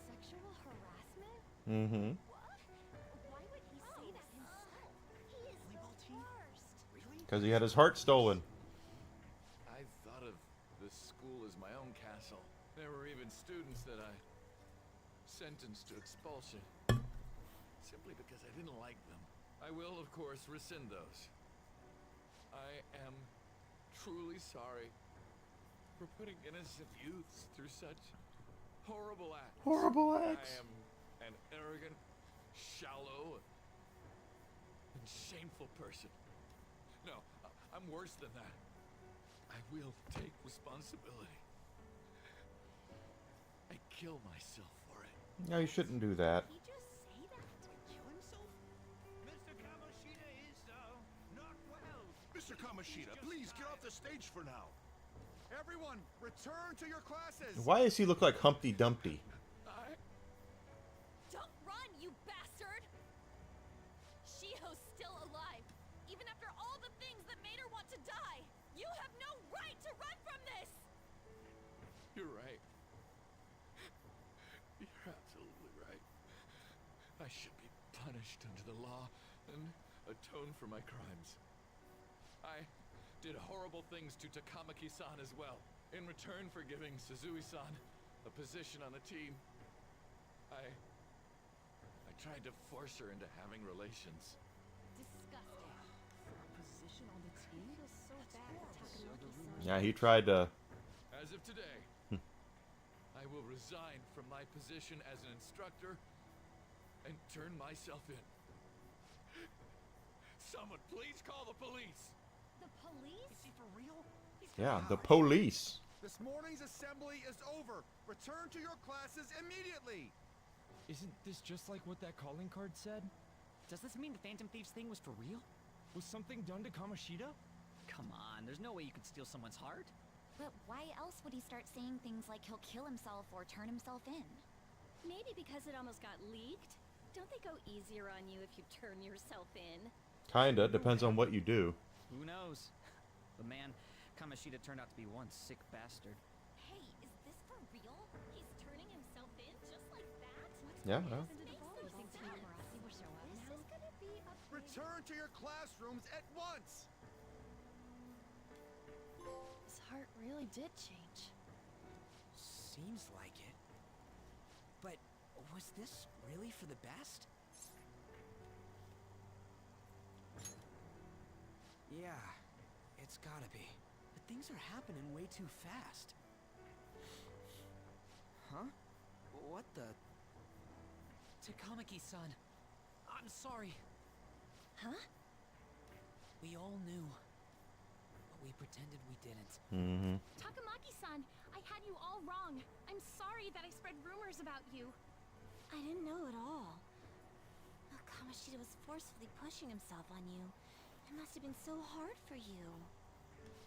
Sexual harassment? Mm-hmm. What? Why would he say that himself? He is the worst. Really? Because he had his heart stolen. I thought of this school as my own castle. There were even students that I sentenced to expulsion, simply because I didn't like them. I will, of course, rescind those. I am truly sorry for putting innocent youths through such horrible acts. Horrible acts. I am an arrogant, shallow, and shameful person. No, I'm worse than that. I will take responsibility. I kill myself for it. No, you shouldn't do that. Did he just say that? Kill himself? Mr. Kamoshida is, not well. Mr. Kamoshida, please get off the stage for now. Everyone, return to your classes. Why does he look like Humpty Dumpty? Don't run, you bastard! Shiho's still alive, even after all the things that made her want to die. You have no right to run from this! You're right. You're absolutely right. I should be punished under the law and atone for my crimes. I did horrible things to Takamaki-san as well. In return for giving Suzui-san a position on the team, I tried to force her into having relations. Disgusting. For a position on the team? I feel so bad for Takamaki-san. Yeah, he tried to... As of today, I will resign from my position as an instructor and turn myself in. Someone please call the police! The police? Is he for real? Yeah, the police. This morning's assembly is over. Return to your classes immediately. Isn't this just like what that calling card said? Does this mean the Phantom Thieves thing was for real? Was something done to Kamoshida? Come on, there's no way you could steal someone's heart. But why else would he start saying things like he'll kill himself or turn himself in? Maybe because it almost got leaked. Don't they go easier on you if you turn yourself in? Kinda. Depends on what you do. Who knows? But man, Kamoshida turned out to be one sick bastard. Hey, is this for real? He's turning himself in just like that? Yeah. This makes no sense. This is gonna be a Return to your classrooms at once! His heart really did change. Seems like it. But was this really for the best? Yeah, it's gotta be. But things are happening way too fast. Huh? What the? Takamaki-san, I'm sorry. Huh? We all knew, but we pretended we didn't. Mm-hmm. Takamaki-san, I had you all wrong. I'm sorry that I spread rumors about you. I didn't know at all. Kamoshida was forcefully pushing himself on you. It must have been so hard for you.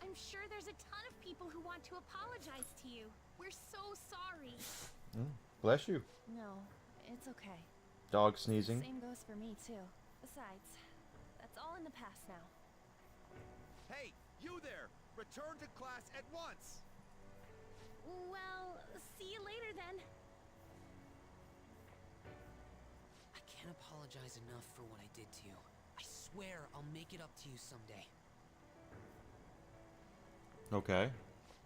I'm sure there's a ton of people who want to apologize to you. We're so sorry. Bless you. No, it's okay. Dog sneezing. Same goes for me, too. Besides, that's all in the past now. Hey, you there! Return to class at once! Well, see you later then. I can't apologize enough for what I did to you. I swear I'll make it up to you someday. Okay.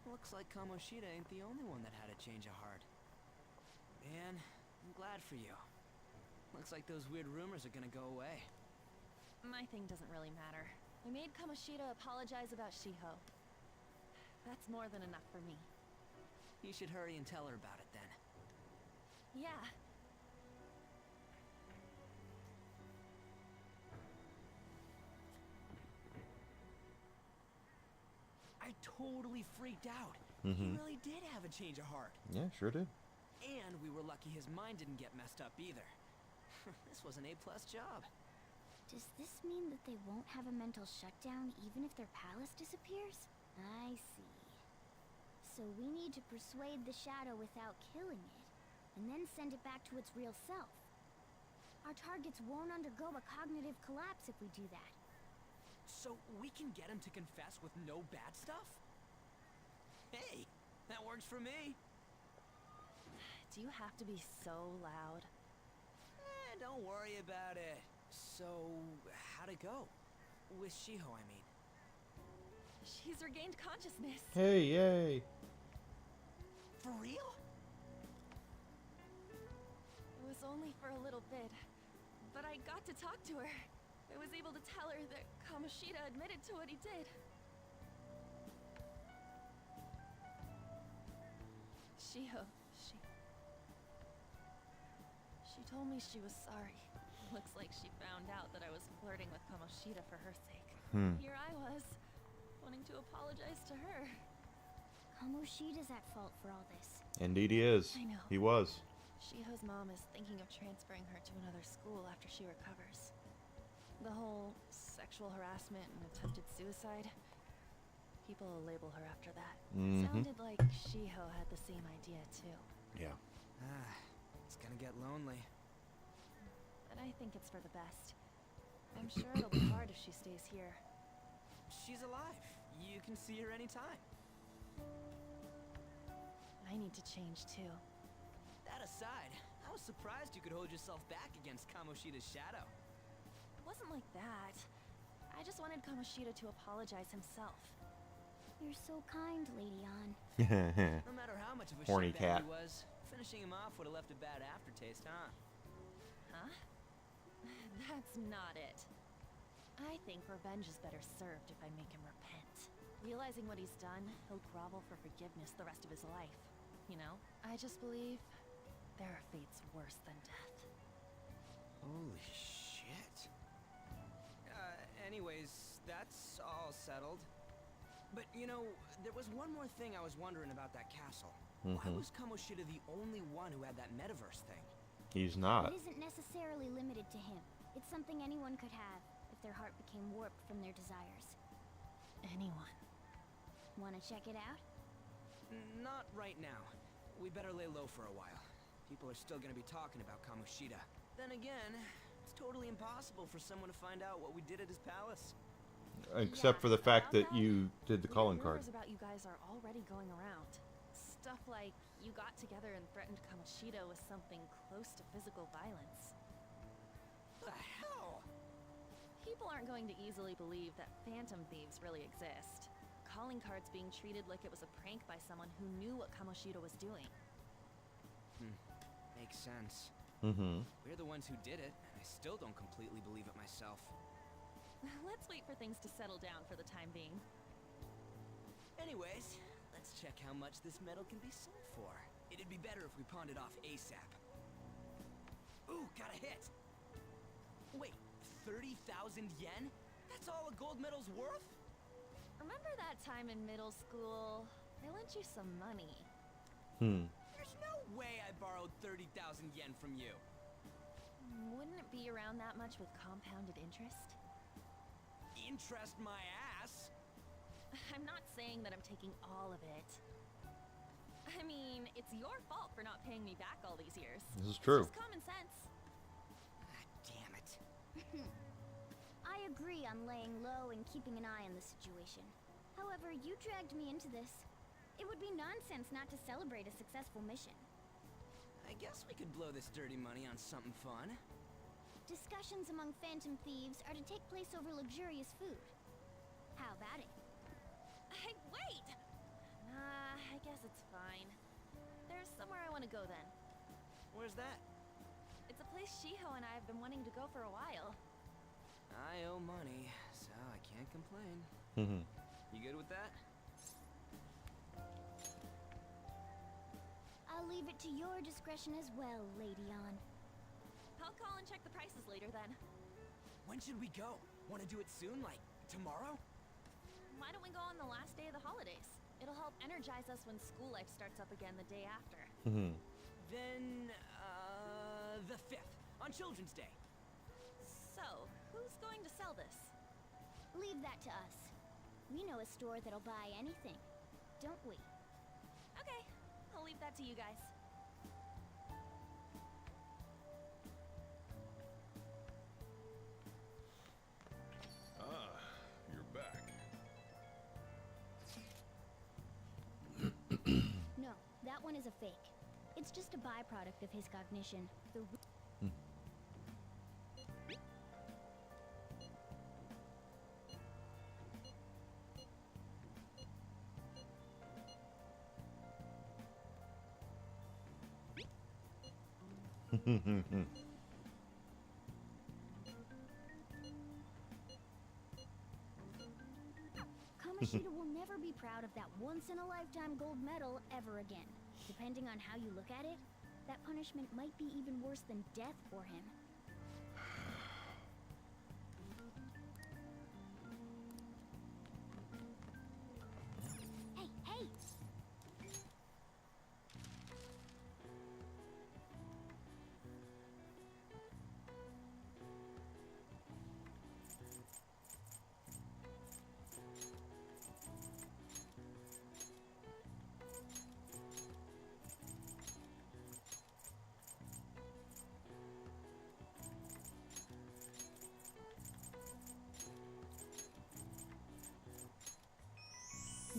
Looks like Kamoshida ain't the only one that had a change of heart. Man, I'm glad for you. Looks like those weird rumors are gonna go away. My thing doesn't really matter. We made Kamoshida apologize about Shiho. That's more than enough for me. You should hurry and tell her about it then. Yeah. I totally freaked out. Mm-hmm. He really did have a change of heart. Yeah, sure did. And we were lucky his mind didn't get messed up either. This was an A+ job. Does this mean that they won't have a mental shutdown even if their palace disappears? I see. So we need to persuade the shadow without killing it, and then send it back to its real self. Our targets won't undergo a cognitive collapse if we do that. So we can get him to confess with no bad stuff? Hey, that works for me. Do you have to be so loud? Don't worry about it. So, how'd it go? With Shiho, I mean. She's regained consciousness. Hey, yay. For real? It was only for a little bit, but I got to talk to her. I was able to tell her that Kamoshida admitted to what he did. Shiho, she told me she was sorry. Looks like she found out that I was flirting with Kamoshida for her sake. Here I was, wanting to apologize to her. Kamoshida's at fault for all this. Indeed he is. I know. He was. Shiho's mom is thinking of transferring her to another school after she recovers. The whole sexual harassment and attempted suicide, people will label her after that. Sounded like Shiho had the same idea too. Yeah. It's gonna get lonely. But I think it's for the best. I'm sure it'll be hard if she stays here. She's alive. You can see her anytime. I need to change too. That aside, I was surprised you could hold yourself back against Kamoshida's shadow. It wasn't like that. I just wanted Kamoshida to apologize himself. You're so kind, Lady An. No matter how much of a Horny shitbag cat. he was, finishing him off would have left a bad aftertaste, huh? Huh? That's not it. I think revenge is better served if I make him repent. Realizing what he's done, he'll grovel for forgiveness the rest of his life. You know? I just believe there are fates worse than death. Holy shit. Anyways, that's all settled. But, you know, there was one more thing I was wondering about that castle. Why was Kamoshida the only one who had that metaverse thing? He's not. It isn't necessarily limited to him. It's something anyone could have if their heart became warped from their desires. Anyone. Wanna check it out? Not right now. We better lay low for a while. People are still gonna be talking about Kamoshida. Then again, it's totally impossible for someone to find out what we did at his palace. Except for the fact that you did the calling card. Rumors about you guys are already going around. Stuff like you got together and threatened Kamoshida with something close to physical violence. The hell? People aren't going to easily believe that phantom thieves really exist. Calling cards being treated like it was a prank by someone who knew what Kamoshida was doing. Makes sense. Mm-hmm. We're the ones who did it, and I still don't completely believe it myself. Let's wait for things to settle down for the time being. Anyways, let's check how much this metal can be sold for. It'd be better if we pawned it off ASAP. Ooh, got a hit! Wait, 30,000 yen? That's all a gold medal's worth? Remember that time in middle school? I lent you some money. There's no way I borrowed 30,000 yen from you. Wouldn't it be around that much with compounded interest? Interest my ass? I'm not saying that I'm taking all of it. I mean, it's your fault for not paying me back all these years. This is true. It's just common sense. Damn it. I agree on laying low and keeping an eye on the situation. However, you dragged me into this. It would be nonsense not to celebrate a successful mission. I guess we could blow this dirty money on something fun. Discussions among phantom thieves are to take place over luxurious food. How about it? Hey, wait! Nah, I guess it's fine. There's somewhere I want to go then. Where's that? It's a place Shiho and I have been wanting to go for a while. I owe money, so I can't complain. You good with that? I'll leave it to your discretion as well, Lady On. I'll call and check the prices later then. When should we go? Want to do it soon, like tomorrow? Why don't we go on the last day of the holidays? It'll help energize us when school life starts up again the day after. Then, the 5th, on Children's Day. So, who's going to sell this? Leave that to us. We know a store that'll buy anything, don't we? Okay, I'll leave that to you guys. You're back. No, that one is a fake. It's just a byproduct of his cognition. The Kamoshida will never be proud of that once-in-a-lifetime gold medal ever again. Depending on how you look at it, that punishment might be even worse than death for him. Hey, hey!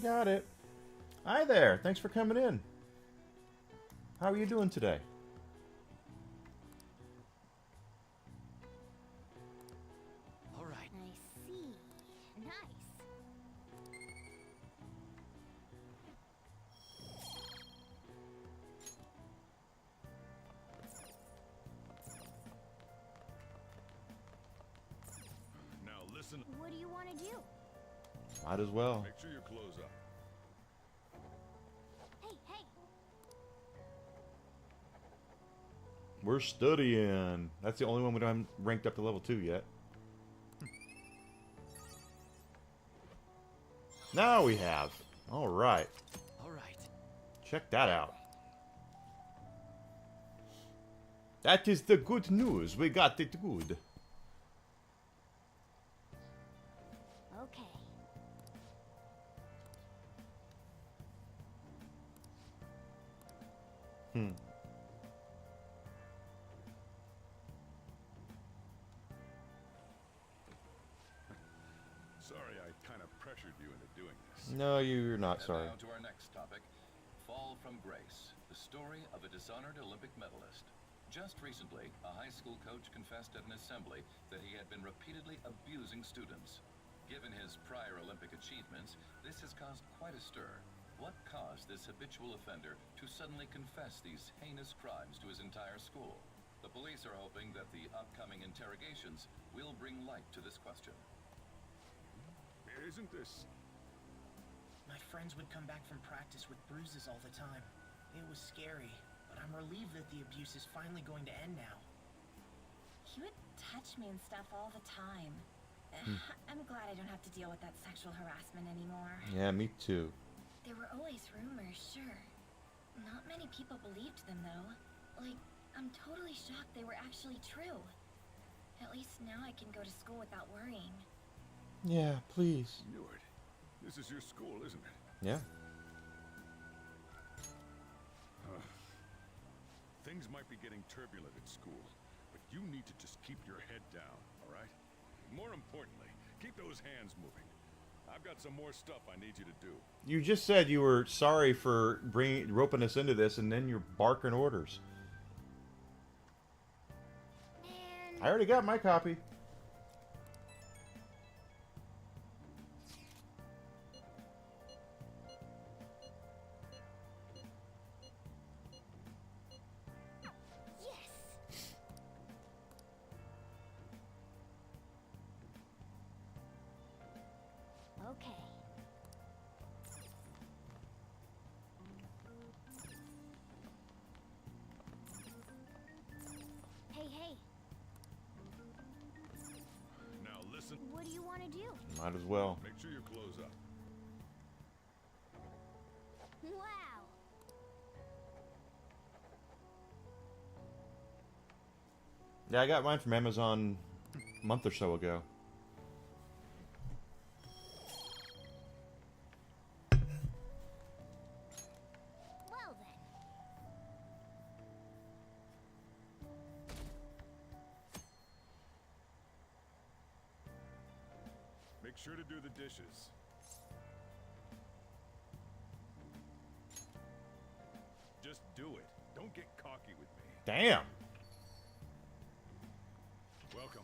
Got it. Hi there. Thanks for coming in. How are you doing today? All right. I see. Nice. Now listen. What do you want to do? Might as well. Make sure your clothes up. Hey, hey! We're studying. That's the only one we don't have ranked up to level 2 yet. Now we have. All right. All right. Check that out. That is the good news. We got it good. Okay. Sorry you into doing this. No, you're not sorry. Now to our next topic, Fall from Grace, the story of a dishonored Olympic medalist. Just recently, a high school coach confessed at an assembly that he had been repeatedly abusing students. Given his prior Olympic achievements, this has caused quite a stir. What caused this habitual offender to suddenly confess these heinous crimes to his entire school? The police are hoping that the upcoming interrogations will bring light to this question. Isn't this... My friends would come back from practice with bruises all the time. It was scary, but I'm relieved that the abuse is finally going to end now. He would touch me and stuff all the time. I'm glad I don't have to deal with that sexual harassment anymore. Yeah, me too. There were always rumors, sure. Not many people believed them, though. Like, I'm totally shocked they were actually true. At least now I can go to school without worrying. Yeah, please. Newark, this is your school, isn't it? Yeah. Things might be getting turbulent at school, but you need to just keep your head down, all right? More importantly, keep those hands moving. I've got some more stuff I need you to do. You just said you were sorry for roping us into this, and then you're barking orders. Man. I already got my copy. Okay. Hey. Now listen. What do you want to do? Might as well. Make sure your clothes up. Wow. Yeah, I got mine from Amazon a month or so ago. Well then. Make sure to do the dishes. Just do it. Don't get cocky with me. Damn. Welcome.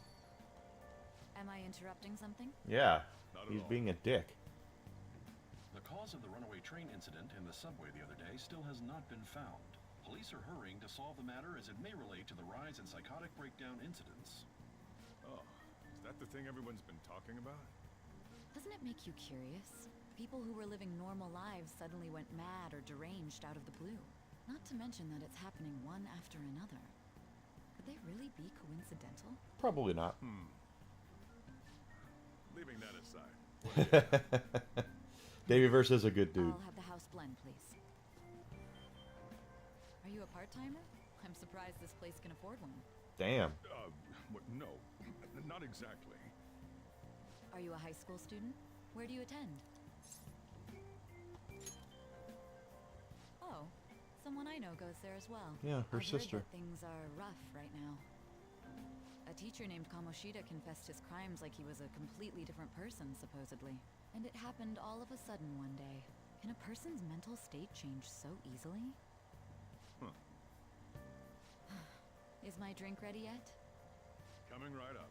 Am I interrupting something? Yeah. Not at He's all. being a dick. The cause of the runaway train incident in the subway the other day still has not been found. Police are hurrying to solve the matter as it may relate to the rise in psychotic breakdown incidents. Oh, is that the thing everyone's been talking about? Doesn't it make you curious? People who were living normal lives suddenly went mad or deranged out of the blue. Not to mention that it's happening one after another. Could they really be coincidental? Probably not. Leaving that aside. Davey Verse is a good dude. I'll have the house blend, please. Are you a part-timer? I'm surprised this place can afford one. Damn. No, not exactly. Are you a high school student? Where do you attend? Oh, someone I know goes there as well. Yeah, her I've sister. Heard that things are rough right now. A teacher named Kamoshida confessed his crimes like he was a completely different person, supposedly. And it happened all of a sudden one day. Can a person's mental state change so easily? Huh. Is my drink ready yet? Coming right up.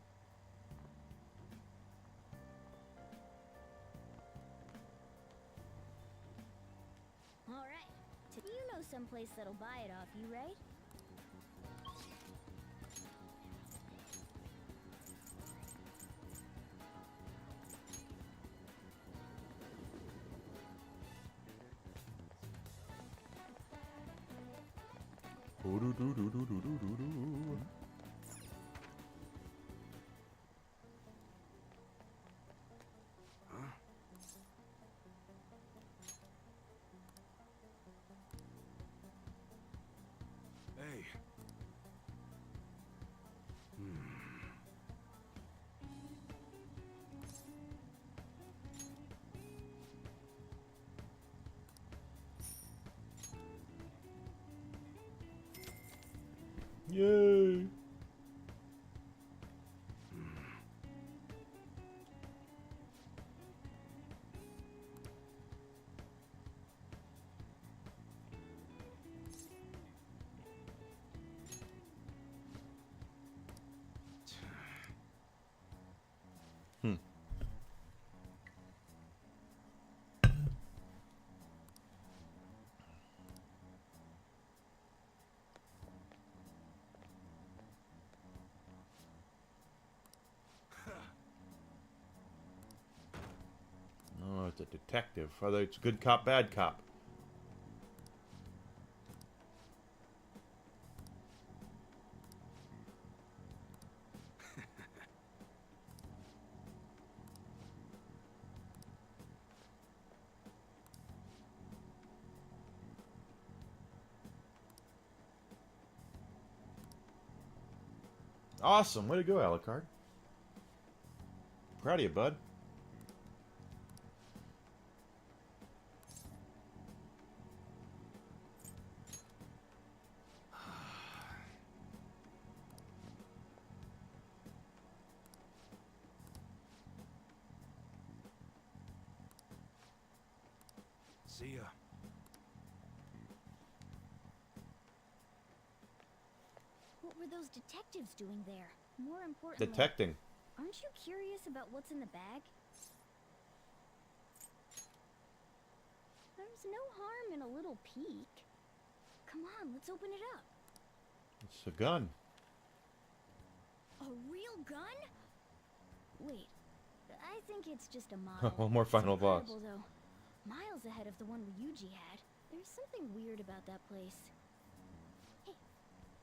Alright. You know someplace that'll buy it off you, right? Ooh-doo-doo-doo-doo-doo-doo-doo. Hey. Yay! it's a detective. Whether it's good cop, bad cop. Awesome. Way to go, Alucard. Proud of you, bud. See ya. What were those detectives doing there? More importantly, Detecting. aren't you curious about what's in the bag? There's no harm in a little peek. Come on, let's open it up. It's a gun. A real gun? Wait, I think it's just a model. One more final It's boss. incredible, though. Miles ahead of the one Ryuji had. There's something weird about that place. Hey,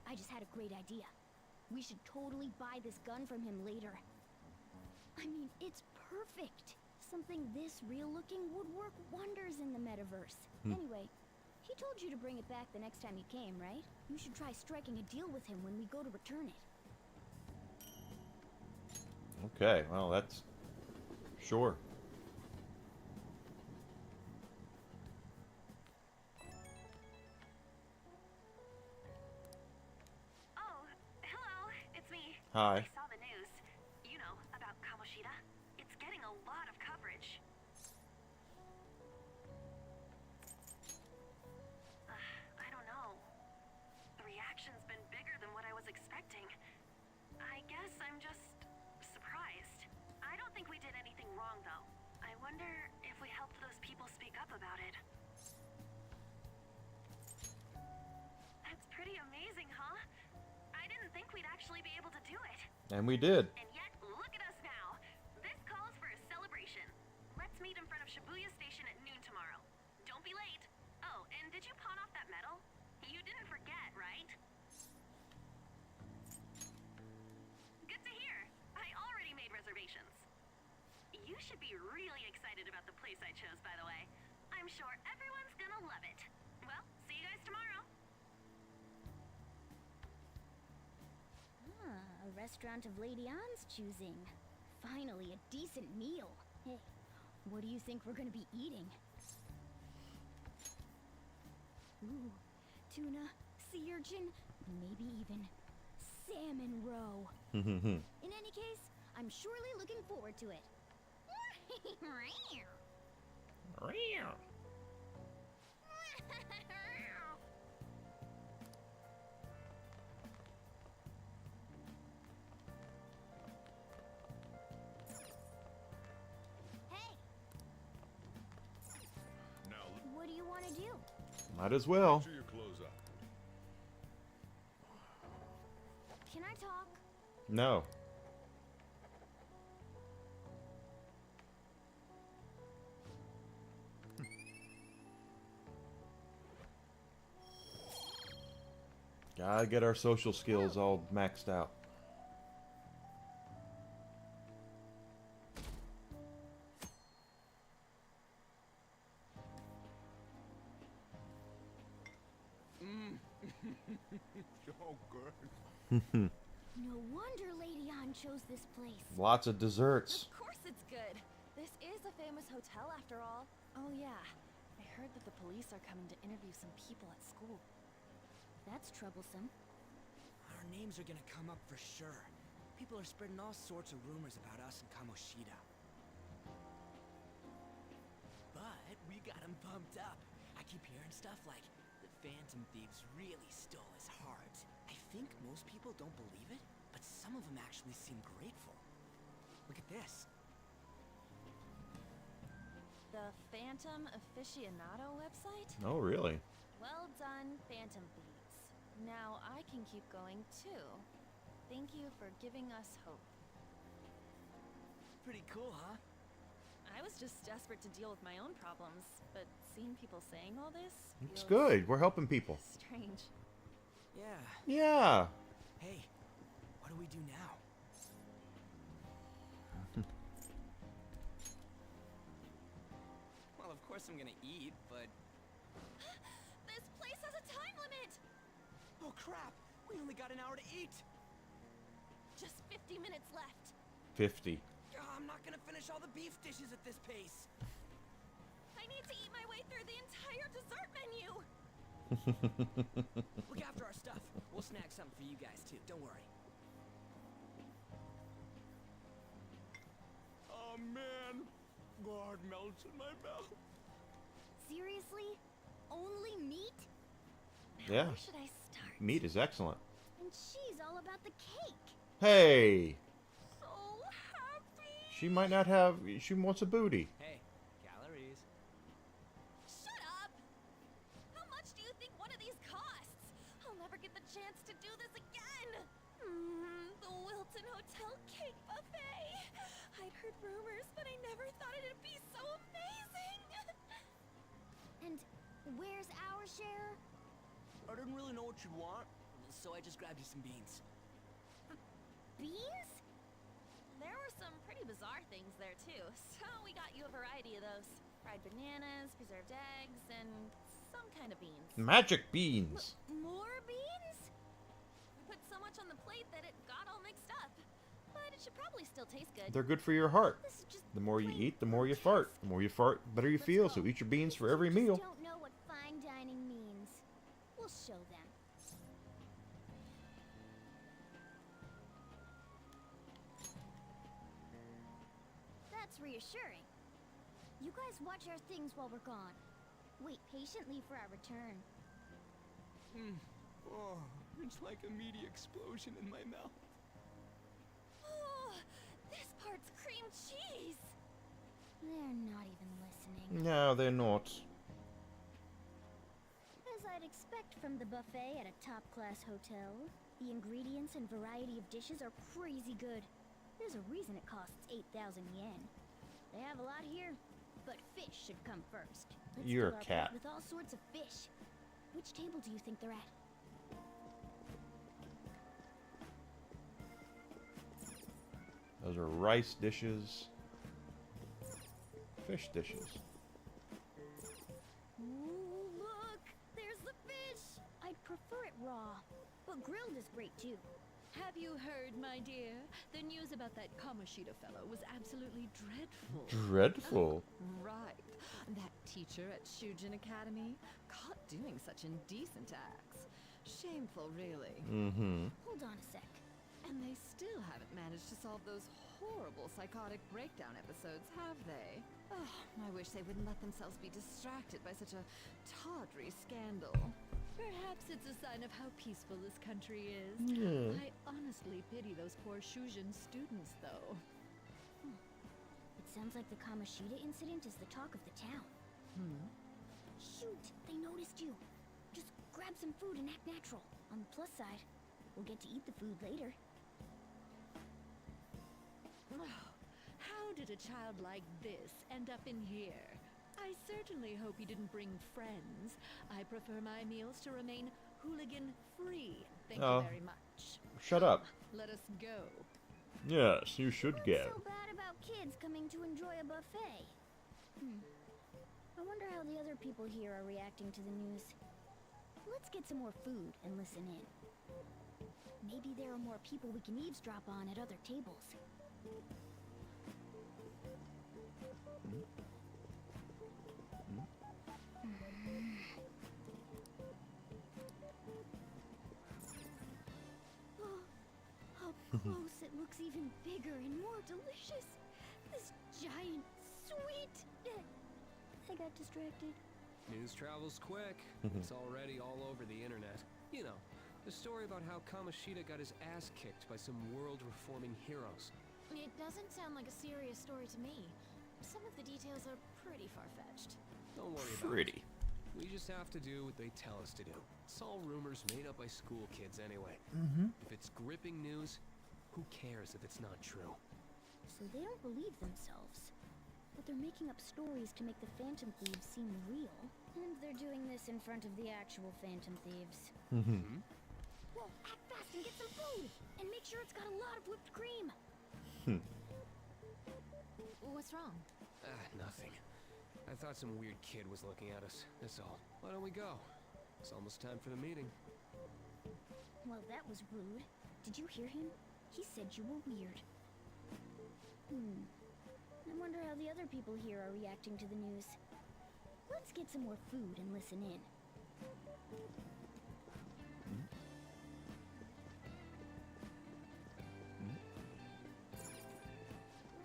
I just had a great idea. We should totally buy this gun from him later. I mean, it's perfect. Something this real-looking would work wonders in the metaverse. Anyway, he told you to bring it back the next time you came, right? You should try striking a deal with him when we go to return it. Okay, well, that's... Sure. Oh, hello, it's me. Hi. I saw the news. You know, about Kamoshida. It's getting a lot of coverage. I don't know. The reaction's been bigger than what I was expecting. I guess I'm just surprised. I don't think we did anything wrong, though. I wonder if we helped those people speak up about it. That's pretty amazing, huh? I didn't think we'd actually be able to do it. And we did. And yet, look at us now. This calls for a celebration. Let's meet in front of Shibuya Station at noon tomorrow. Don't be late. Oh, and did you pawn off that medal? You didn't forget, right? Good to hear. I already made reservations. You should be really excited about the place I chose, by the way. I'm sure everyone's gonna love it. Well, see you guys tomorrow. Ah, a restaurant of Lady Ann's choosing. Finally, a decent meal. Hey, what do you think we're gonna be eating? Ooh, tuna, sea urchin, maybe even salmon roe. In any case, I'm surely looking forward to it. Hey, Now, what do you want to do? Might as well. make sure your clothes up. Can I talk? No. Gotta get our social skills all maxed out. So good. No wonder Lady Ann chose this place. Lots of desserts. Of course it's good. This is a famous hotel after all. Oh yeah, I heard that the police are coming to interview some people at school. That's troublesome. Our names are gonna come up for sure. People are spreading all sorts of rumors about us and Kamoshida. But we got him pumped up. I keep hearing stuff like the Phantom Thieves really stole his heart. I think most people don't believe it, but some of them actually seem grateful. Look at this. The Phantom Aficionado website? Oh, really? Well done, Phantom Thieves. Now I can keep going too. Thank you for giving us hope. Pretty cool, huh? I was was just desperate to deal with my own problems, but seeing people saying all this It's feels good. We're helping people. strange. Yeah. Yeah. Hey, what do we do now? Well, of course I'm gonna eat, but... This place has a time limit! Oh crap! We only got an hour to eat! Just 50 minutes left. 50. I'm not gonna finish all the beef dishes at this pace. I need to eat my way through the entire dessert menu! Look after our stuff. We'll snag something for you guys too, don't worry. Oh man, God melts in my mouth. Seriously? Only meat? Yeah. Where should I start? Meat is excellent. And she's all about the cake. Hey. So happy. She might not have. She wants a booty. Hey, calories. Shut up! How much do you think one of these costs? I'll never get the chance to do this again! The Wilton Hotel Cake Buffet! I'd heard rumors, but I never thought it'd be so amazing! And where's our share? I didn't really know what you'd want, so I just grabbed you some beans. Beans? There were some pretty bizarre things there too, so we got you a variety of those. Fried bananas, preserved eggs, and some kind of beans. Magic beans. More beans? We put so much on the plate that it got all mixed up. But it should probably still taste good. They're good for your heart. The more you eat, the more you fart. The more you fart, the better you feel. So eat your beans for every meal. Don't know what fine dining means. We'll show them. That's reassuring. You guys watch our things while we're gone. Wait patiently for our return. Oh, it's like a meaty explosion in my mouth. Oh, this part's cream cheese. They're not even listening. No, they're not. As I'd expect from the buffet at a top-class hotel, the ingredients and variety of dishes are crazy good. There's a reason it costs 8,000 yen. They have a lot here, but fish should come first. Let's You're fill a our cat. plate with all sorts of fish. Which table do you think they're at? Those are rice dishes. Fish dishes. Ooh, look! There's the fish! I'd prefer it raw, but grilled is great too. Have you heard, my dear? The news about that Kamoshida fellow was absolutely dreadful. Dreadful? Right. That teacher at Shujin Academy, caught doing such indecent acts. Shameful, really. Mm-hmm. Hold on a sec. And they still haven't managed to solve those horrible psychotic breakdown episodes, have they? Oh, I wish they wouldn't let themselves be distracted by such a tawdry scandal. Perhaps it's a sign of how peaceful this country is. Yeah. I honestly pity those poor Shujin students, though. It sounds like the Kamoshida incident is the talk of the town. Shoot! They noticed you. Just grab some food and act natural. On the plus side, we'll get to eat the food later. How did a child like this end up in here? I certainly hope he didn't bring friends. I prefer my meals to remain hooligan-free. Thank you very much. Shut up. Let us go. Yes, you should What's go. so bad about kids coming to enjoy a buffet? I wonder how the other people here are reacting to the news. Let's get some more food and listen in. Maybe there are more people we can eavesdrop on at other tables. Up close, it looks even bigger and more delicious. This giant, sweet... I got distracted. News travels quick. It's already all over the internet. You know, the story about how Kamoshida got his ass kicked by some world-reforming heroes. It doesn't sound like a serious story to me. Some of the details are pretty far-fetched. Don't worry about it. We just have to do what they tell us to do. It's all rumors made up by school kids anyway. If it's gripping news, who cares if it's not true? So they don't believe themselves. But they're making up stories to make the Phantom Thieves seem real. And they're doing this in front of the actual Phantom Thieves. Whoa, act fast and get some food! And make sure it's got a lot of whipped cream! What's wrong? Nothing. I thought some weird kid was looking at us, that's all. Why don't we go? It's almost time for the meeting. Well, that was rude. Did you hear him? He said you were weird. I wonder how the other people here are reacting to the news. Let's get some more food and listen in.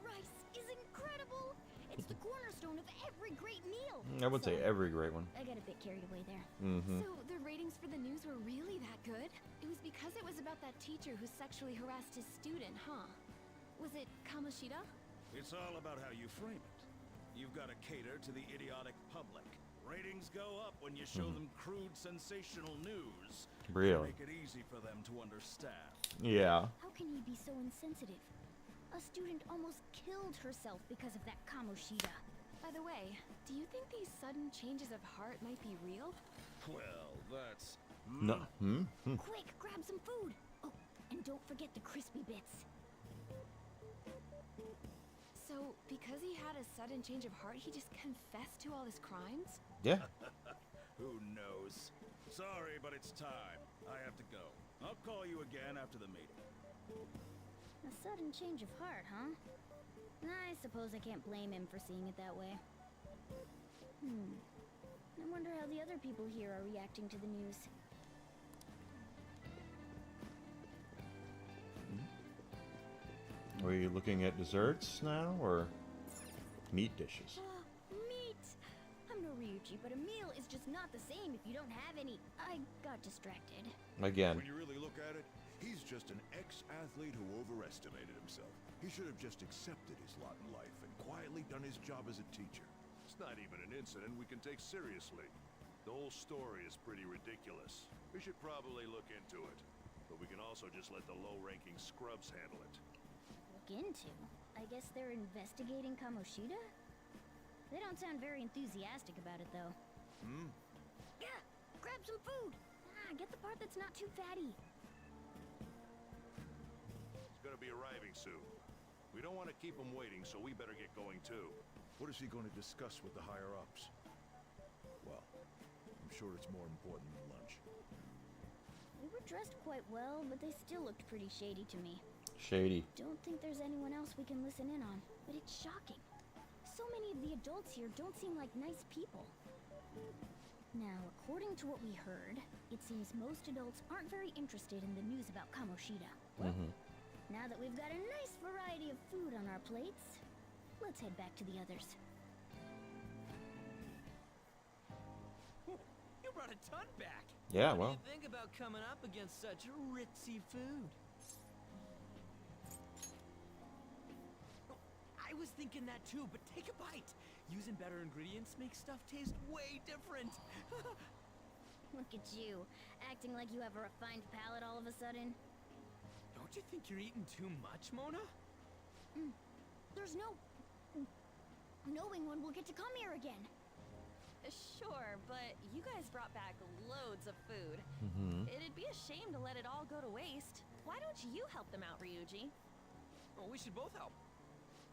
Rice is incredible! It's the cornerstone of every great meal! I would say every great one. I got a bit carried away there. So the ratings for the news were really that good? It was because it was about that teacher who sexually harassed his student, huh? Was it Kamoshida? It's all about how you frame it. You've got to cater to the idiotic public. Ratings go up when you show them crude, sensational news. Really? Make it easy for them to understand. Yeah. How can he be so insensitive? A student almost killed herself because of that Kamoshida. By the way, do you think these sudden changes of heart might be real? Well, that's... No. Quick, grab some food! Oh, and don't forget the crispy bits. So, because he had a sudden change of heart, he just confessed to all his crimes? Yeah. Who knows? Sorry, but it's time. I have to go. I'll call you again after the meeting. A sudden change of heart, huh? I suppose I can't blame him for seeing it that way. I wonder how the other people here are reacting to the news. Are you looking at desserts now, or meat dishes? Meat! I'm no Ryuji, but a meal is just not the same if you don't have any. I got distracted. Again. When you really look at it, he's just an ex-athlete who overestimated himself. He should have just accepted his lot in life and quietly done his job as a teacher. It's not even an incident we can take seriously. The whole story is pretty ridiculous. We should probably look into it. But we can also just let the low-ranking scrubs handle it. Look into? I guess they're investigating Kamoshida? They don't sound very enthusiastic about it, though. Yeah! Grab some food! Get the part that's not too fatty. He's gonna be arriving soon. We don't want to keep him waiting, so we better get going too. What is he going to discuss with the higher-ups? Well, I'm sure it's more important than lunch. They were dressed quite well, but they still looked pretty shady to me. Shady. Don't think there's anyone else we can listen in on, but it's shocking. So many of the adults here don't seem like nice people. Now, according to what we heard, it seems most adults aren't very interested in the news about Kamoshida. Well, now that we've got a nice variety of food on our plates, let's head back to the others. You brought a ton back. Yeah, What well. do you think about coming up against such ritzy food? I was thinking that too, but take a bite. Using better ingredients makes stuff taste way different. Look at you, acting like you have a refined palate all of a sudden. Don't you think you're eating too much, Mona? There's no knowing when we'll get to come here again. Sure, but you guys brought back loads of food. It'd be a shame to let it all go to waste. Why don't you help them out, Ryuji? Well, we should both help.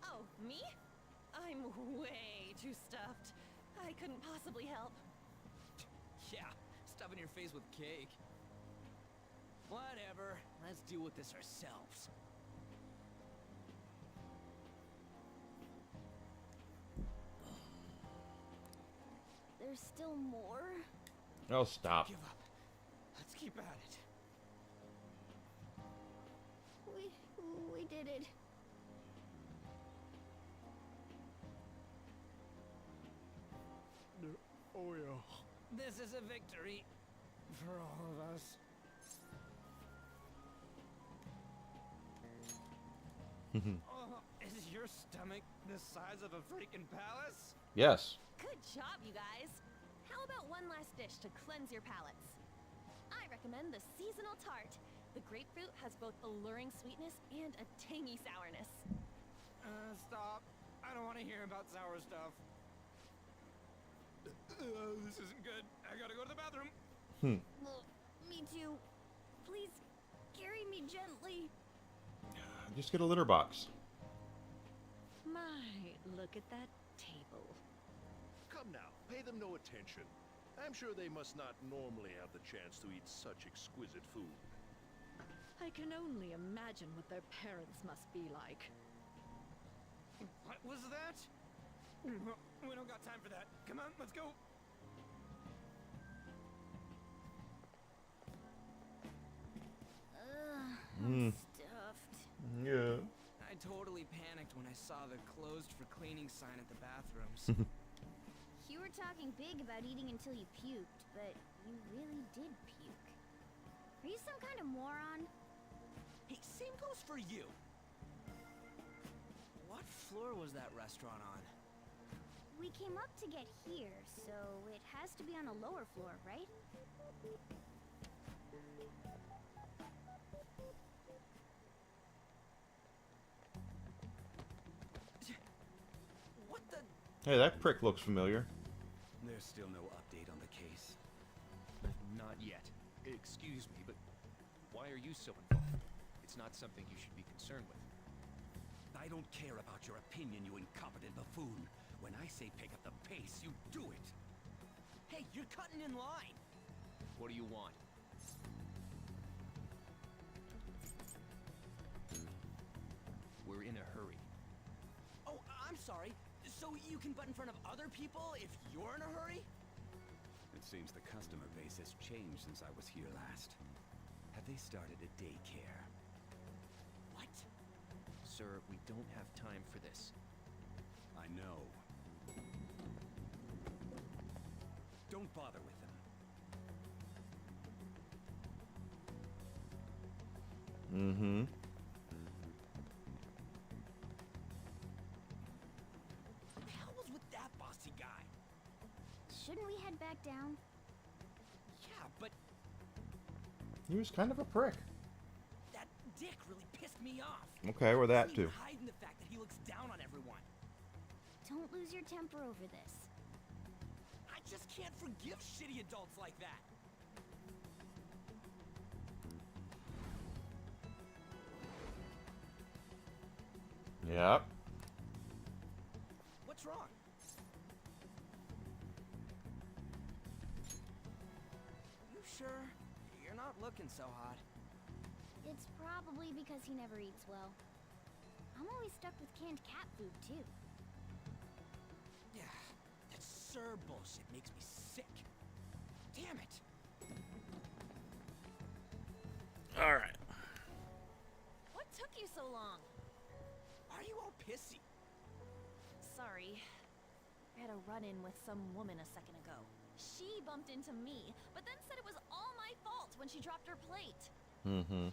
Oh, me? I'm way too stuffed. I couldn't possibly help. Yeah, stuffing your face with cake. Whatever, let's deal with this ourselves. There's still more? Oh, stop. Give up. Let's keep at it. We did it. Oh yeah. This is a victory for all of us. Is your stomach the size of a freaking palace? Yes. Good job, you guys. How about one last dish to cleanse your palates? I recommend the seasonal tart. The grapefruit has both alluring sweetness and a tangy sourness. Stop. I I don't want to hear about sour stuff. This isn't good. I gotta go to the bathroom. Well, me too. Please carry me gently. Just get a litter box. My, look at that table. Come now, pay them no attention. I'm sure they must not normally have the chance to eat such exquisite food. I can only imagine what their parents must be like. What was that? We don't got time for that. Come on, let's go. I'm stuffed. Yeah. I totally panicked when I saw the closed for cleaning sign at the bathrooms. You were talking big about eating until you puked, but you really did puke. Are you some kind of moron? Hey, same goes for you. What floor was that restaurant on? We came up to get here, so it has to be on a lower floor, right? What the? Hey, that prick looks familiar. There's still no update on the case. Not yet. Excuse me, but why are you so involved? It's not something you should be concerned with. I don't care about your opinion, you incompetent buffoon. When I say pick up the pace, you do it. Hey, you're cutting in line. What do you want? We're in a hurry. Oh, I'm sorry. So you can butt in front of other people if you're in a hurry? It seems the customer base has changed since I was here last. Have they started a daycare? What? Sir, we don't have time for this. I know. Don't bother with them. Mm-hmm. What the hell was with that bossy guy? Shouldn't we head back down? Yeah, but He was kind of a prick. that dick really pissed me off. Okay, we're that He's too. hiding the fact that he looks down on everyone. Don't lose your temper over this. I just can't forgive shitty adults like that. Yep. What's wrong? You sure? You're not looking so hot. It's probably because he never eats well. I'm always stuck with canned cat food, too. Yeah, that Sir bullshit makes me sick. Damn it. All right. What took you so long? Why are you all pissy? Sorry. I had a run-in with some woman a second ago. She bumped into me, but then said it was all my fault when she dropped her plate. Mm-hmm.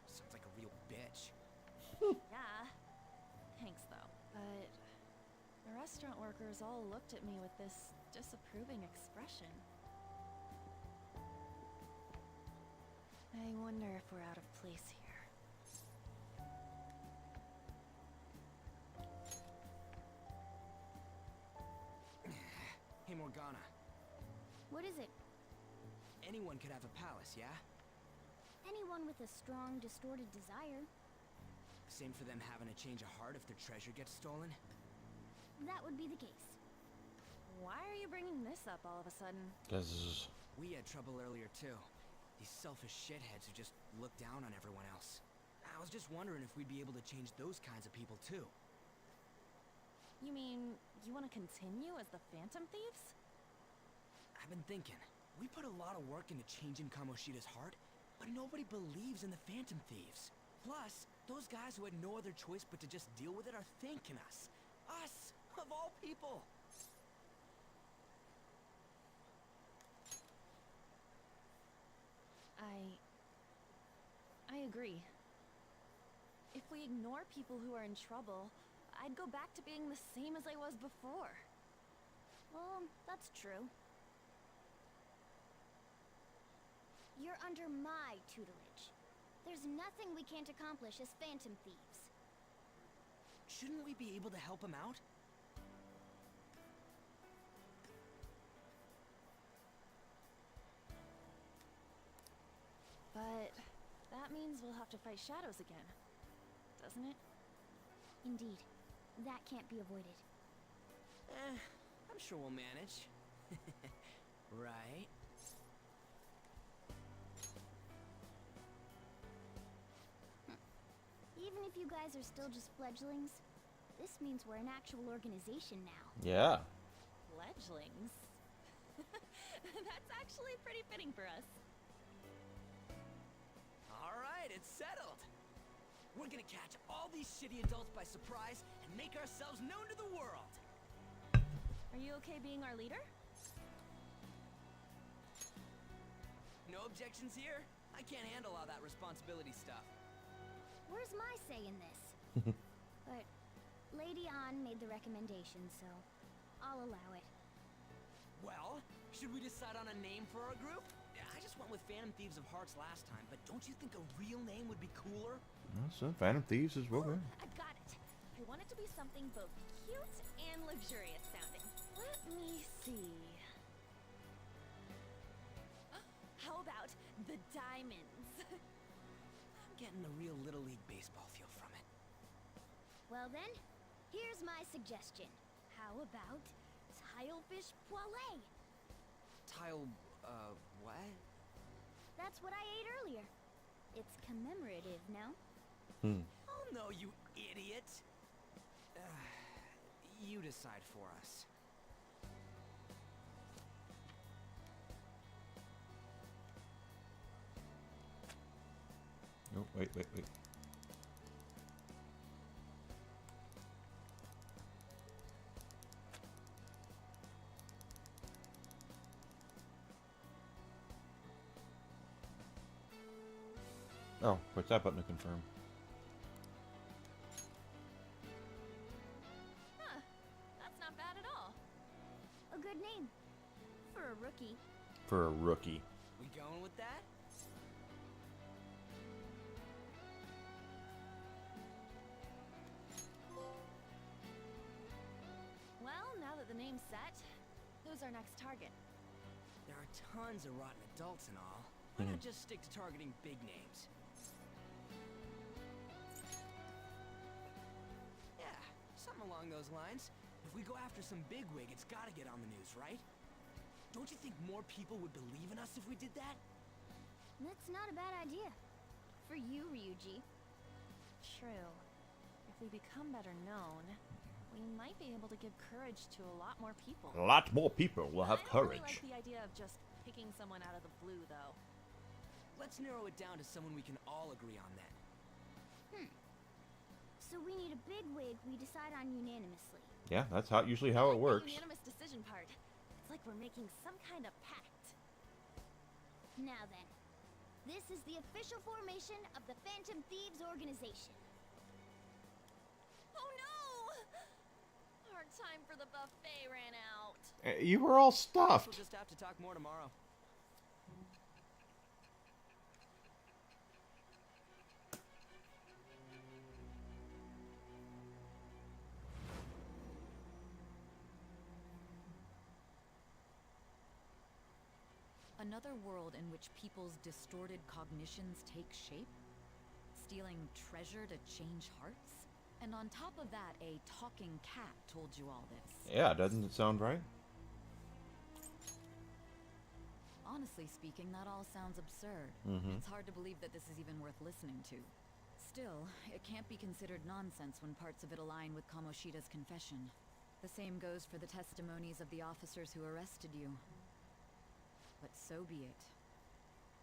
Sounds like a real bitch. Yeah. Thanks, though. But the restaurant workers all looked at me with this disapproving expression. I wonder if we're out of place here. Hey, Morgana. What is it? Anyone could have a palace, yeah? Anyone with a strong, distorted desire. Same for them having a change of heart if their treasure gets stolen? That would be the case. Why are you bringing this up all of a sudden? Because We had trouble earlier, too. These selfish shitheads who just look down on everyone else. I was just wondering if we'd be able to change those kinds of people, too. You mean, you want to continue as the Phantom Thieves? I've been thinking. We put a lot of work into changing Kamoshida's heart, but nobody believes in the Phantom Thieves. Plus, those guys who had no other choice but to just deal with it are thanking us. Us, of all people. I agree. If we ignore people who are in trouble, I'd go back to being the same as I was before. Well, that's true. You're under my tutelage. There's nothing we can't accomplish as Phantom Thieves. Shouldn't we be able to help him out? That means we'll have to fight shadows again, doesn't it? Indeed. That can't be avoided. I'm sure we'll manage. Right? Even if you guys are still just fledglings, this means we're an actual organization now. Yeah. Fledglings? That's actually pretty fitting for us. Alright, it's settled. We're gonna catch all these shitty adults by surprise and make ourselves known to the world. Are you okay being our leader? No objections here? I can't handle all that responsibility stuff. Where's my say in this? But Lady An made the recommendation, so I'll allow it. Well, should we decide on a name for our group? I just went with Phantom Thieves of Hearts last time, but don't you think a real name would be cooler? So Phantom Thieves is well. I got it. I want it to be something both cute and luxurious sounding. Let me see. How about the Diamonds? I'm getting a real Little League Baseball feel from it. Well then, here's my suggestion. How about Tilefish Poêlée? What? That's what I ate earlier. It's commemorative, no? Oh no, you idiot! You decide for us. Oh, wait. Oh, what's that button to confirm? Huh. That's not bad at all. A good name. For a rookie. For a rookie. We going with that? Well, now that the name's set, who's our next target? There are tons of rotten adults and all. Why not just stick to targeting big names? Yeah, something along those lines. If we go after some bigwig, it's gotta get on the news, right? Don't you think more people would believe in us if we did that? That's not a bad idea. For you, Ryuji. True. If we become better known, we might be able to give courage to a lot more people. A lot more people will have I courage. don't really like the idea of just picking someone out of the blue, though. Let's narrow it down to someone we can all agree on then. So we need a bigwig we decide on unanimously. Yeah, that's usually how it works. The unanimous decision part. It's like we're making some kind of pact. Now then, this is the official formation of the Phantom Thieves organization. Oh no! Our time for the buffet ran out. You were all We'll stuffed. just have to talk more tomorrow. Another world in which people's distorted cognitions take shape? Stealing treasure to change hearts? And on top of that, a talking cat told you all this. Yeah, doesn't it sound right? Honestly speaking, that all sounds absurd. It's hard to believe that this is even worth listening to. Still, it can't be considered nonsense when parts of it align with Kamoshida's confession. The same goes for the testimonies of the officers who arrested you. But so be it.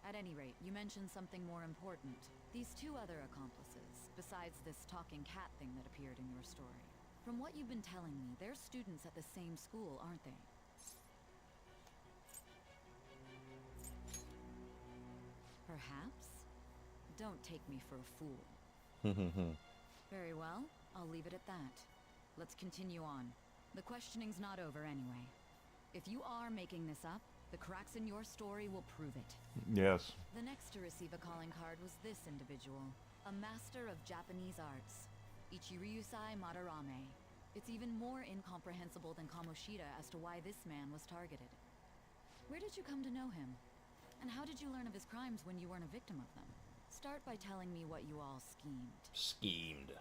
At any rate, you mentioned something more important. These two other accomplices, besides this talking cat thing that appeared in your story. From what you've been telling me, they're students at the same school, aren't they? Perhaps? Don't take me for a fool. Very well, I'll leave it at that. Let's continue on. The questioning's not over anyway. If you are making this up, the cracks in your story will prove it. Yes. The next to receive a calling card was this individual, a master of Japanese arts, Ichiryusai Madarame. It's even more incomprehensible than Kamoshida as to why this man was targeted. Where did you come to know him? And how did you learn of his crimes when you weren't a victim of them? Start by telling me what you all schemed. Schemed.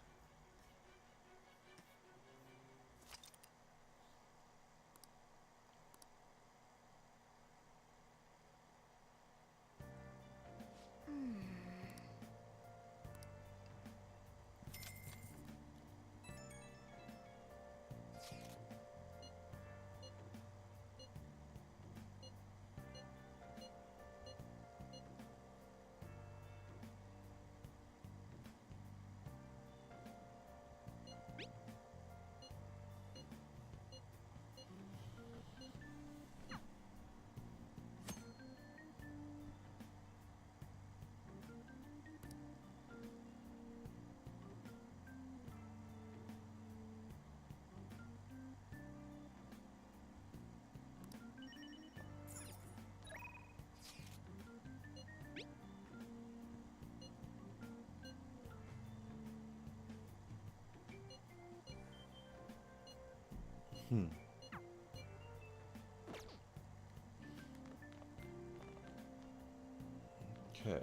Okay.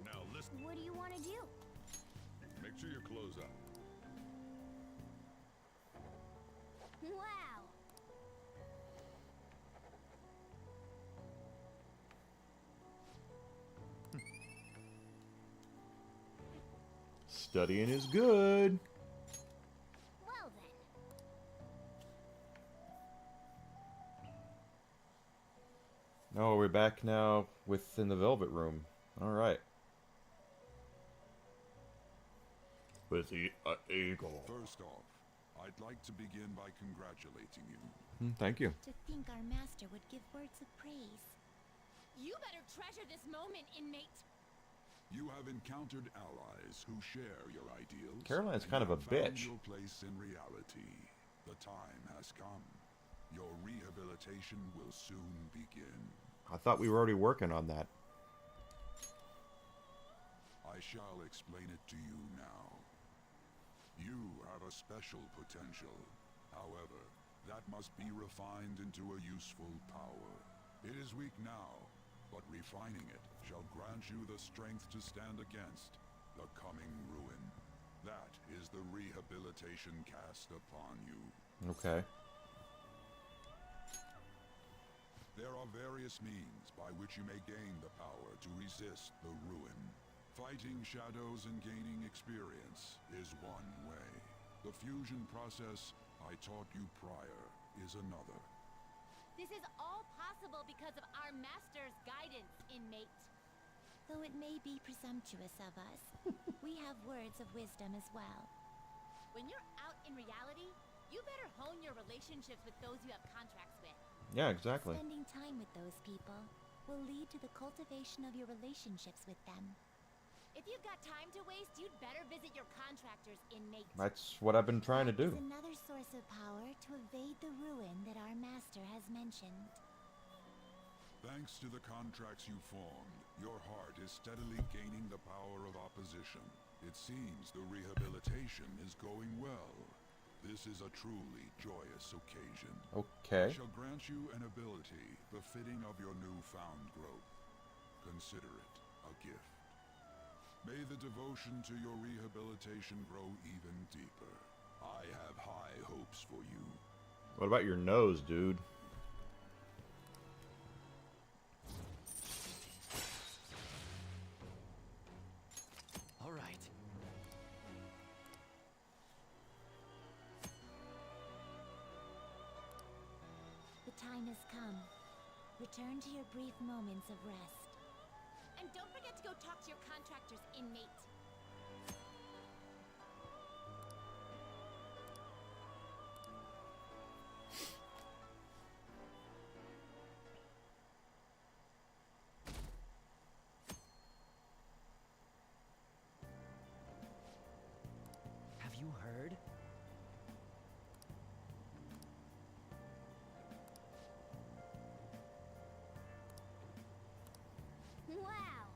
Now listen. What do you want to do? Make sure your clothes up. Wow. Studying is good. Well then. Oh, we're back now within the Velvet Room. All right. With the eagle. First off, I'd like to begin by congratulating you. Thank you. To think our master would give words of praise. You better treasure this moment, inmate. You have encountered allies who share your ideals. Caroline's and kind of you a have found bitch. Your place in reality. The time has come. Your rehabilitation will soon begin. I thought we were already working on that. I shall explain it to you now. You have a special potential. However, that must be refined into a useful power. It is weak now, but refining it shall grant you the strength to stand against the coming ruin. That is the rehabilitation cast upon you. Okay. There are various means by which you may gain the power to resist the ruin. Fighting shadows and gaining experience is one way. The fusion process I taught you prior is another. This is all possible because of our master's guidance, inmate. Though it may be presumptuous of us, we have words of wisdom as well. When you're out in reality, you better hone your relationships with those you have contracts with. Yeah, exactly. Spending time with those people will lead to the cultivation of your relationships with them. If you've got time to waste, you'd better visit your contractors, inmate. That's what I've been trying to do. That is another source of power to evade the ruin that our master has mentioned. Thanks to the contracts you formed, your heart is steadily gaining the power of opposition. It seems the rehabilitation is going well. This is a truly joyous occasion. Okay. I shall grant you an ability befitting of your newfound growth. Consider it a gift. May the devotion to your rehabilitation grow even deeper. I have high hopes for you. What about your nose, dude? All right. The time has come. Return to your brief moments of rest. And don't forget to go talk to your contractors, inmate. Have you heard? Wow!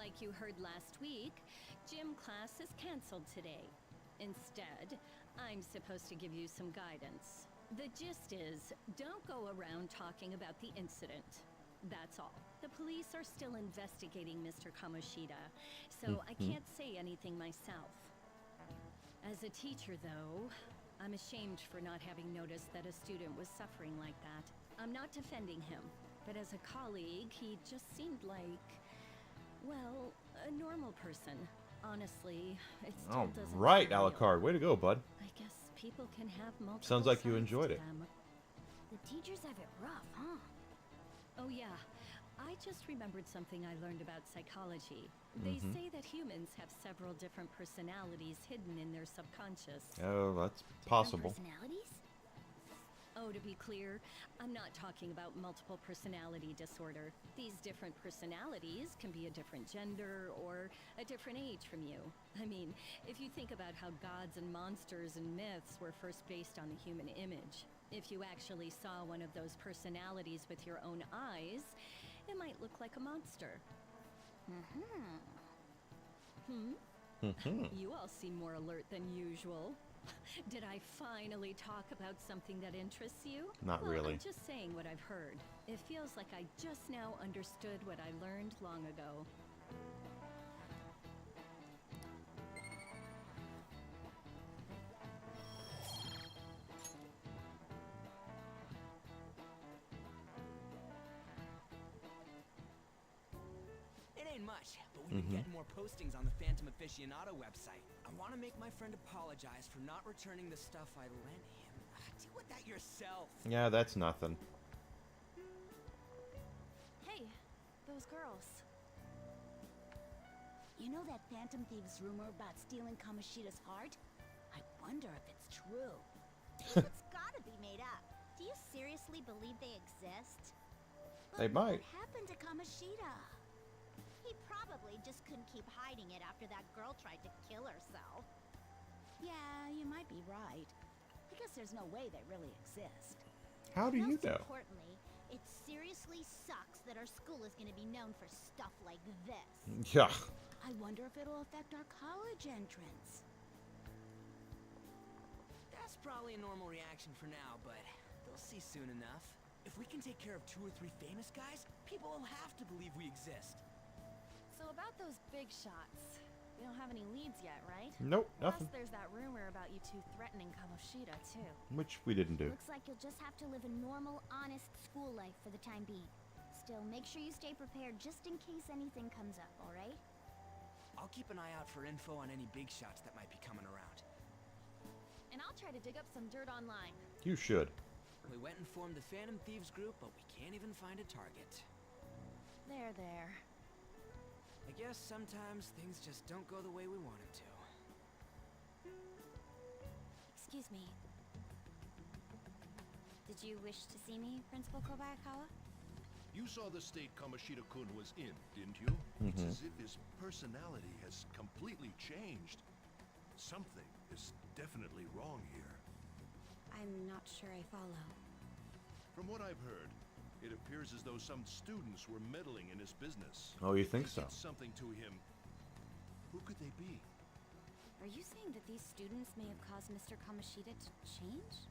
Like you heard last week, gym class is canceled today. Instead, I'm supposed to give you some guidance. The gist is, don't go around talking about the incident. That's all. The police are still investigating Mr. Kamoshida, so I can't say anything myself. As a teacher, though, I'm ashamed for not having noticed that a student was suffering like that. I'm not defending him, but as a colleague, he just seemed like, well, a normal person. Honestly, it still doesn't right, feel real. Alucard. Way to go, bud. I guess people can have multiple Sounds like you sides enjoyed to it. them. The teachers have it rough, huh? Oh yeah, I just remembered something I learned about psychology. They say that humans have several different personalities hidden in their subconscious. Oh, that's possible. Personalities? Oh, to be clear, I'm not talking about multiple personality disorder. These different personalities can be a different gender or a different age from you. I mean, if you think about how gods and monsters and myths were first based on the human image, if you actually saw one of those personalities with your own eyes, it might look like a monster. You all seem more alert than usual. Did I finally talk about something that interests you? Not Well, really. I'm just saying what I've heard. It feels like I just now understood what I learned long ago. It ain't much, but we've been getting more postings on the Phantom Aficionado website. I want to make my friend apologize for not returning the stuff I lent him. Deal with that yourself. Yeah, that's nothing. Hey, those girls. You know that Phantom Thieves rumor about stealing Kamoshida's heart? I wonder if it's true. It's gotta be made up. Do you seriously believe they exist? They might. What happened to Kamoshida? He probably just couldn't keep hiding it after that girl tried to kill herself. Yeah, you might be right. I guess there's no way they really exist. How do you Most know? importantly, it seriously sucks that our school is going to be known for stuff like this. Yeah. I wonder if it'll affect our college entrance. That's probably a normal reaction for now, but they'll see soon enough. If we can take care of 2 or 3 famous guys, people will have to believe we exist. So about those big shots, we don't have any leads yet, right? Nope, nothing. Plus, there's that rumor about you two threatening Kamoshida, too. Which we didn't do. Looks like you'll just have to live a normal, honest school life for the time being. Still, make sure you stay prepared just in case anything comes up, alright? I'll keep an eye out for info on any big shots that might be coming around. And I'll try to dig up some dirt online. You should. We went and formed the Phantom Thieves group, but we can't even find a target. There. I guess sometimes things just don't go the way we want them to. Excuse me. Did you wish to see me, Principal Kobayakawa? You saw the state Kamoshida-kun was in, didn't you? It's as if his personality has completely changed. Something is definitely wrong here. I'm not sure I follow. From what I've heard, it appears as though some students were meddling in his business. Oh, you think They so? did something to him. Who could they be? Are you saying that these students may have caused Mr. Kamoshida to change?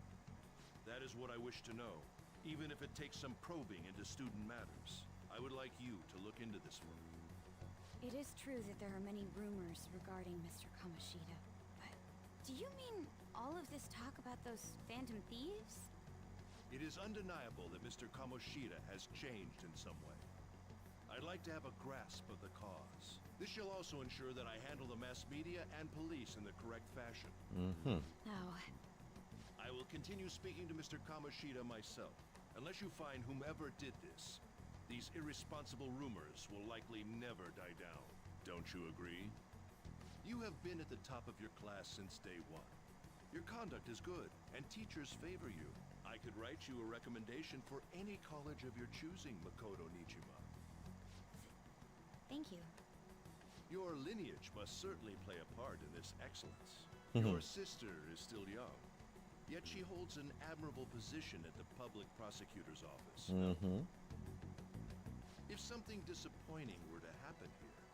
That is what I wish to know, even if it takes some probing into student matters. I would like you to look into this for me. It is true that there are many rumors regarding Mr. Kamoshida, but do you mean all of this talk about those Phantom Thieves? It is undeniable that Mr. Kamoshida has changed in some way. I'd like to have a grasp of the cause. This shall also ensure that I handle the mass media and police in the correct fashion. Oh, I will continue speaking to Mr. Kamoshida myself. Unless you find whomever did this, these irresponsible rumors will likely never die down. Don't you agree? You have been at the top of your class since day one. Your conduct is good, and teachers favor you. I could write you a recommendation for any college of your choosing, Makoto Nijima. thank you. Your lineage must certainly play a part in this excellence. Your sister is still young, yet she holds an admirable position at the public prosecutor's office. If something disappointing were to happen here,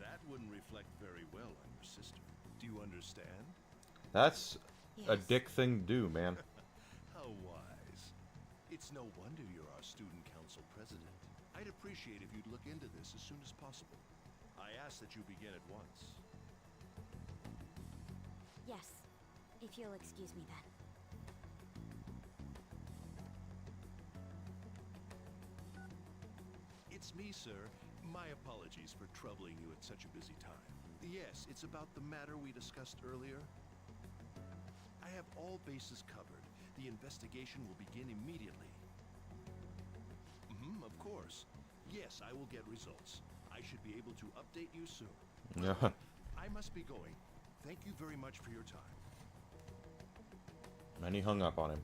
That wouldn't reflect very well on your sister. Do you understand? That's a Yes. dick thing to do, man. How wise. It's no wonder you're our student council president. I'd appreciate if you'd look into this as soon as possible. I ask that you begin at once. Yes. If you'll excuse me then. It's me, sir. My apologies for troubling you at such a busy time. Yes, it's about the matter we discussed earlier. I have all bases covered. The investigation will begin immediately. Of course. Yes, I will get results. I should be able to update you soon. Yeah. I must be going. Thank you very much for your time. And he hung up on him.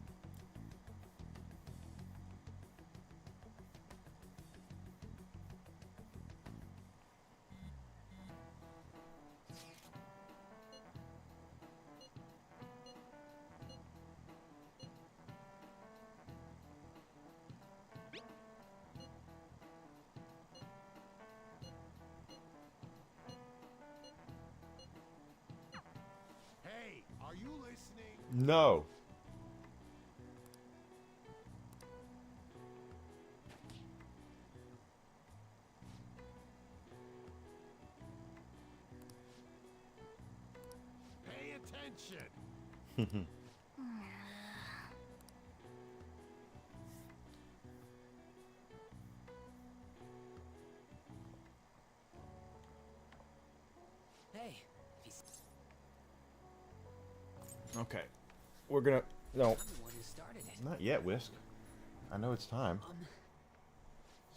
Hey, are you listening? No. Pay attention. Hey, Okay. We're gonna... No. I'm the one who started it. Not yet, Whisk. I know it's time.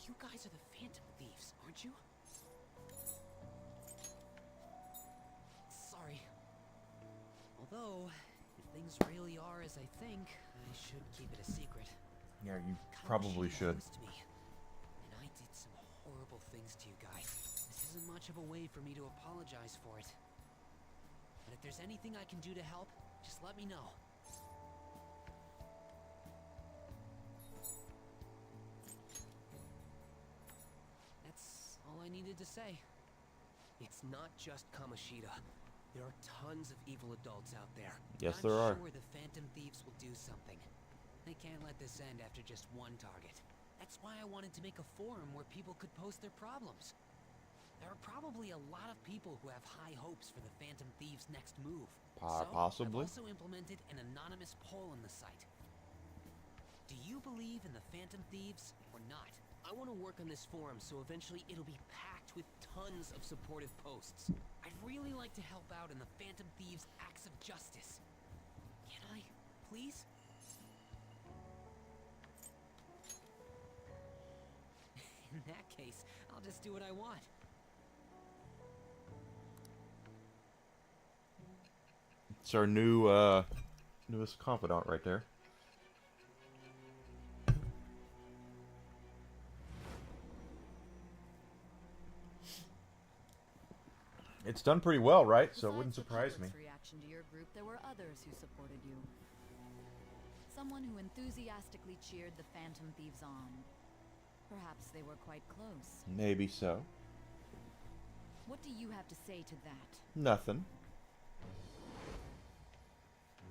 You guys are the Phantom Thieves, aren't you? Sorry. Although, if things really are as I think, I should keep it a secret. Yeah, you probably should. Used me, and I did some horrible things to you guys. This isn't much of a way for me to apologize for it. But if there's anything I can do to help, just let me know. That's all I needed to say. It's not just Kamoshida. There are tons of evil adults out there. Yes, there are. I'm sure the Phantom Thieves will do something. They can't let this end after just one target. That's why I wanted to make a forum where people could post their problems. There are probably a lot of people who have high hopes for the Phantom Thieves' next move. Possibly. I've also implemented an anonymous poll on the site. Do you believe in the Phantom Thieves or not? I want to work on this forum so eventually it'll be packed with tons of supportive posts. I'd really like to help out in the Phantom Thieves' acts of justice. Can I, please? In that case, I'll just do what I want. It's our new, newest confidant right there. It's done pretty well, right? So it wouldn't surprise me. Reaction to your group, there were others who supported you. Someone who enthusiastically cheered the Phantom Thieves on. Perhaps they were quite close. Maybe so. What do you have to say to that? Nothing.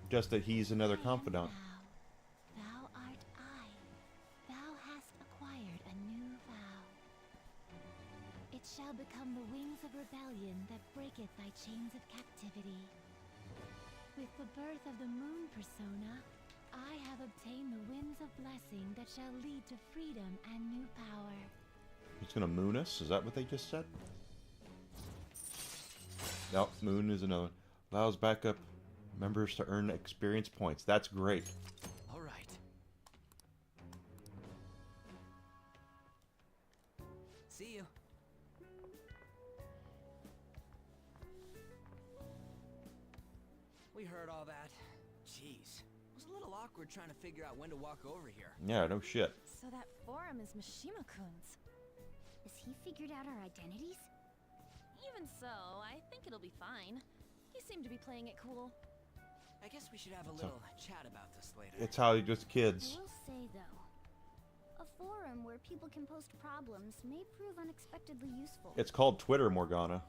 Just that he's another confidant. Thou art I. Thou hast acquired a new vow. It shall become the wings of rebellion that breaketh thy chains of captivity. With the birth of the moon persona, I have obtained the winds of blessing that shall lead to freedom and new power. He's gonna moon us? Is that what they just said? Nope, moon is another one. Allows backup members to earn experience points. That's great. All right. See you. We heard all that. Jeez. It was a little awkward trying to figure out when to walk over here. Yeah, no shit. So that forum is Mishima-kun's. Has he figured out our identities? Even so, I think it'll be fine. He seemed to be playing it cool. I guess we should have a little chat about this later. It's how he just kids. I will say, though, a forum where people can post problems may prove unexpectedly useful. It's called Twitter, Morgana.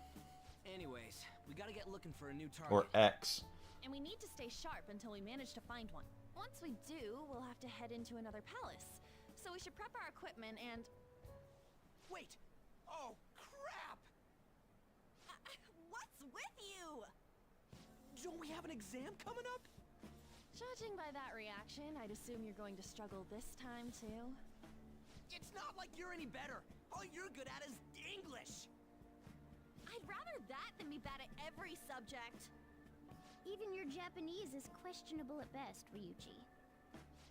Anyways, we gotta get looking for a new target. Or X. And we need to stay sharp until we manage to find one. Once we do, we'll have to head into another palace. So we should prep our equipment and... Wait! Oh, crap! What's with you? Don't we have an exam coming up? Judging by that reaction, I'd assume you're going to struggle this time, too. It's not like you're any better. All you're good at is English. I'd rather that than be bad at every subject. Even your Japanese is questionable at best, Ryuichi.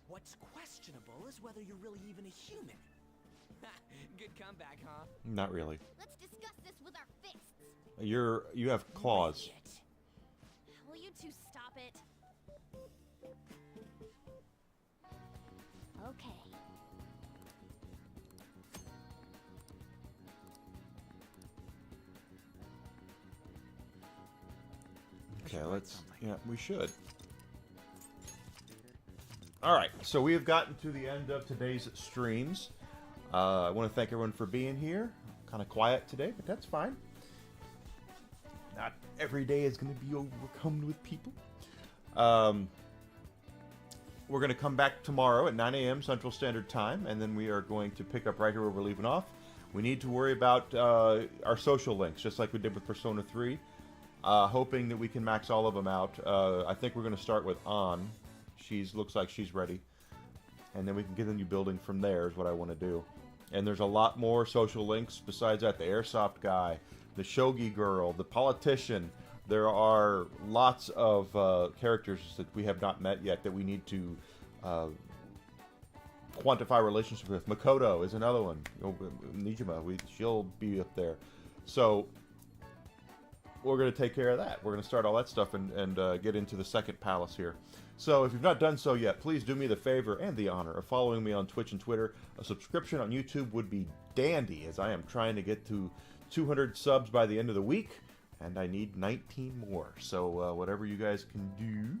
What's questionable is whether you're really even a human. Good comeback, huh? Not really. Let's discuss this with our fists. You have claws. Will you two stop it? Okay. Okay, let's... Yeah, we should. Alright, so we have gotten to the end of today's streams. I want to thank everyone for being here. Kind of quiet today, but that's fine. Not every day is going to be overcome with people. We're going to come back tomorrow at 9 a.m. Central Standard Time, and then we are going to pick up right here where we're leaving off. We need to worry about our social links, just like we did with Persona 3. Hoping that we can max all of them out. I think we're going to start with An. Looks like she's ready. And then we can continue building from there is what I want to do. And there's a lot more social links besides that. The Airsoft guy, the Shogi girl, the politician. There are lots of characters that we have not met yet that we need to quantify relationships with. Makoto is another one. Nijima, she'll be up there. So we're going to take care of that. We're going to start all that stuff and get into the second palace here. So if you've not done so yet, please do me the favor and the honor of following me on Twitch and Twitter. A subscription on YouTube would be dandy, as I am trying to get to 200 subs by the end of the week, and I need 19 more. So whatever you guys can do.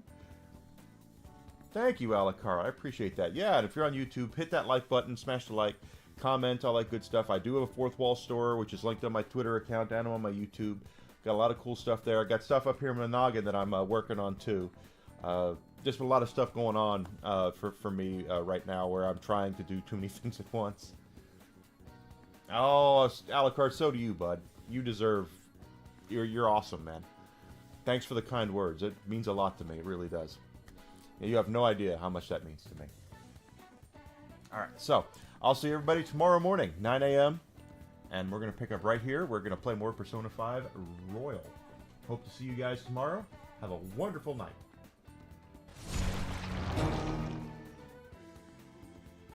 Thank you, Alikara. I appreciate that. Yeah, and if you're on YouTube, hit that like button, smash the like, comment, all that good stuff. I do have a Fourth Wall store, which is linked on my Twitter account and on my YouTube. Got a lot of cool stuff there. I got stuff up here in the noggin that I'm working on too. Just a lot of stuff going on for me right now, where I'm trying to do too many things at once. Oh, Alucard, so do you, bud. You deserve... You're awesome, man. Thanks for the kind words. It means a lot to me. It really does. You have no idea how much that means to me. Alright, so I'll see everybody tomorrow morning, 9 a.m. And we're going to pick up right here. We're going to play more Persona 5 Royal. Hope to see you guys tomorrow. Have a wonderful night.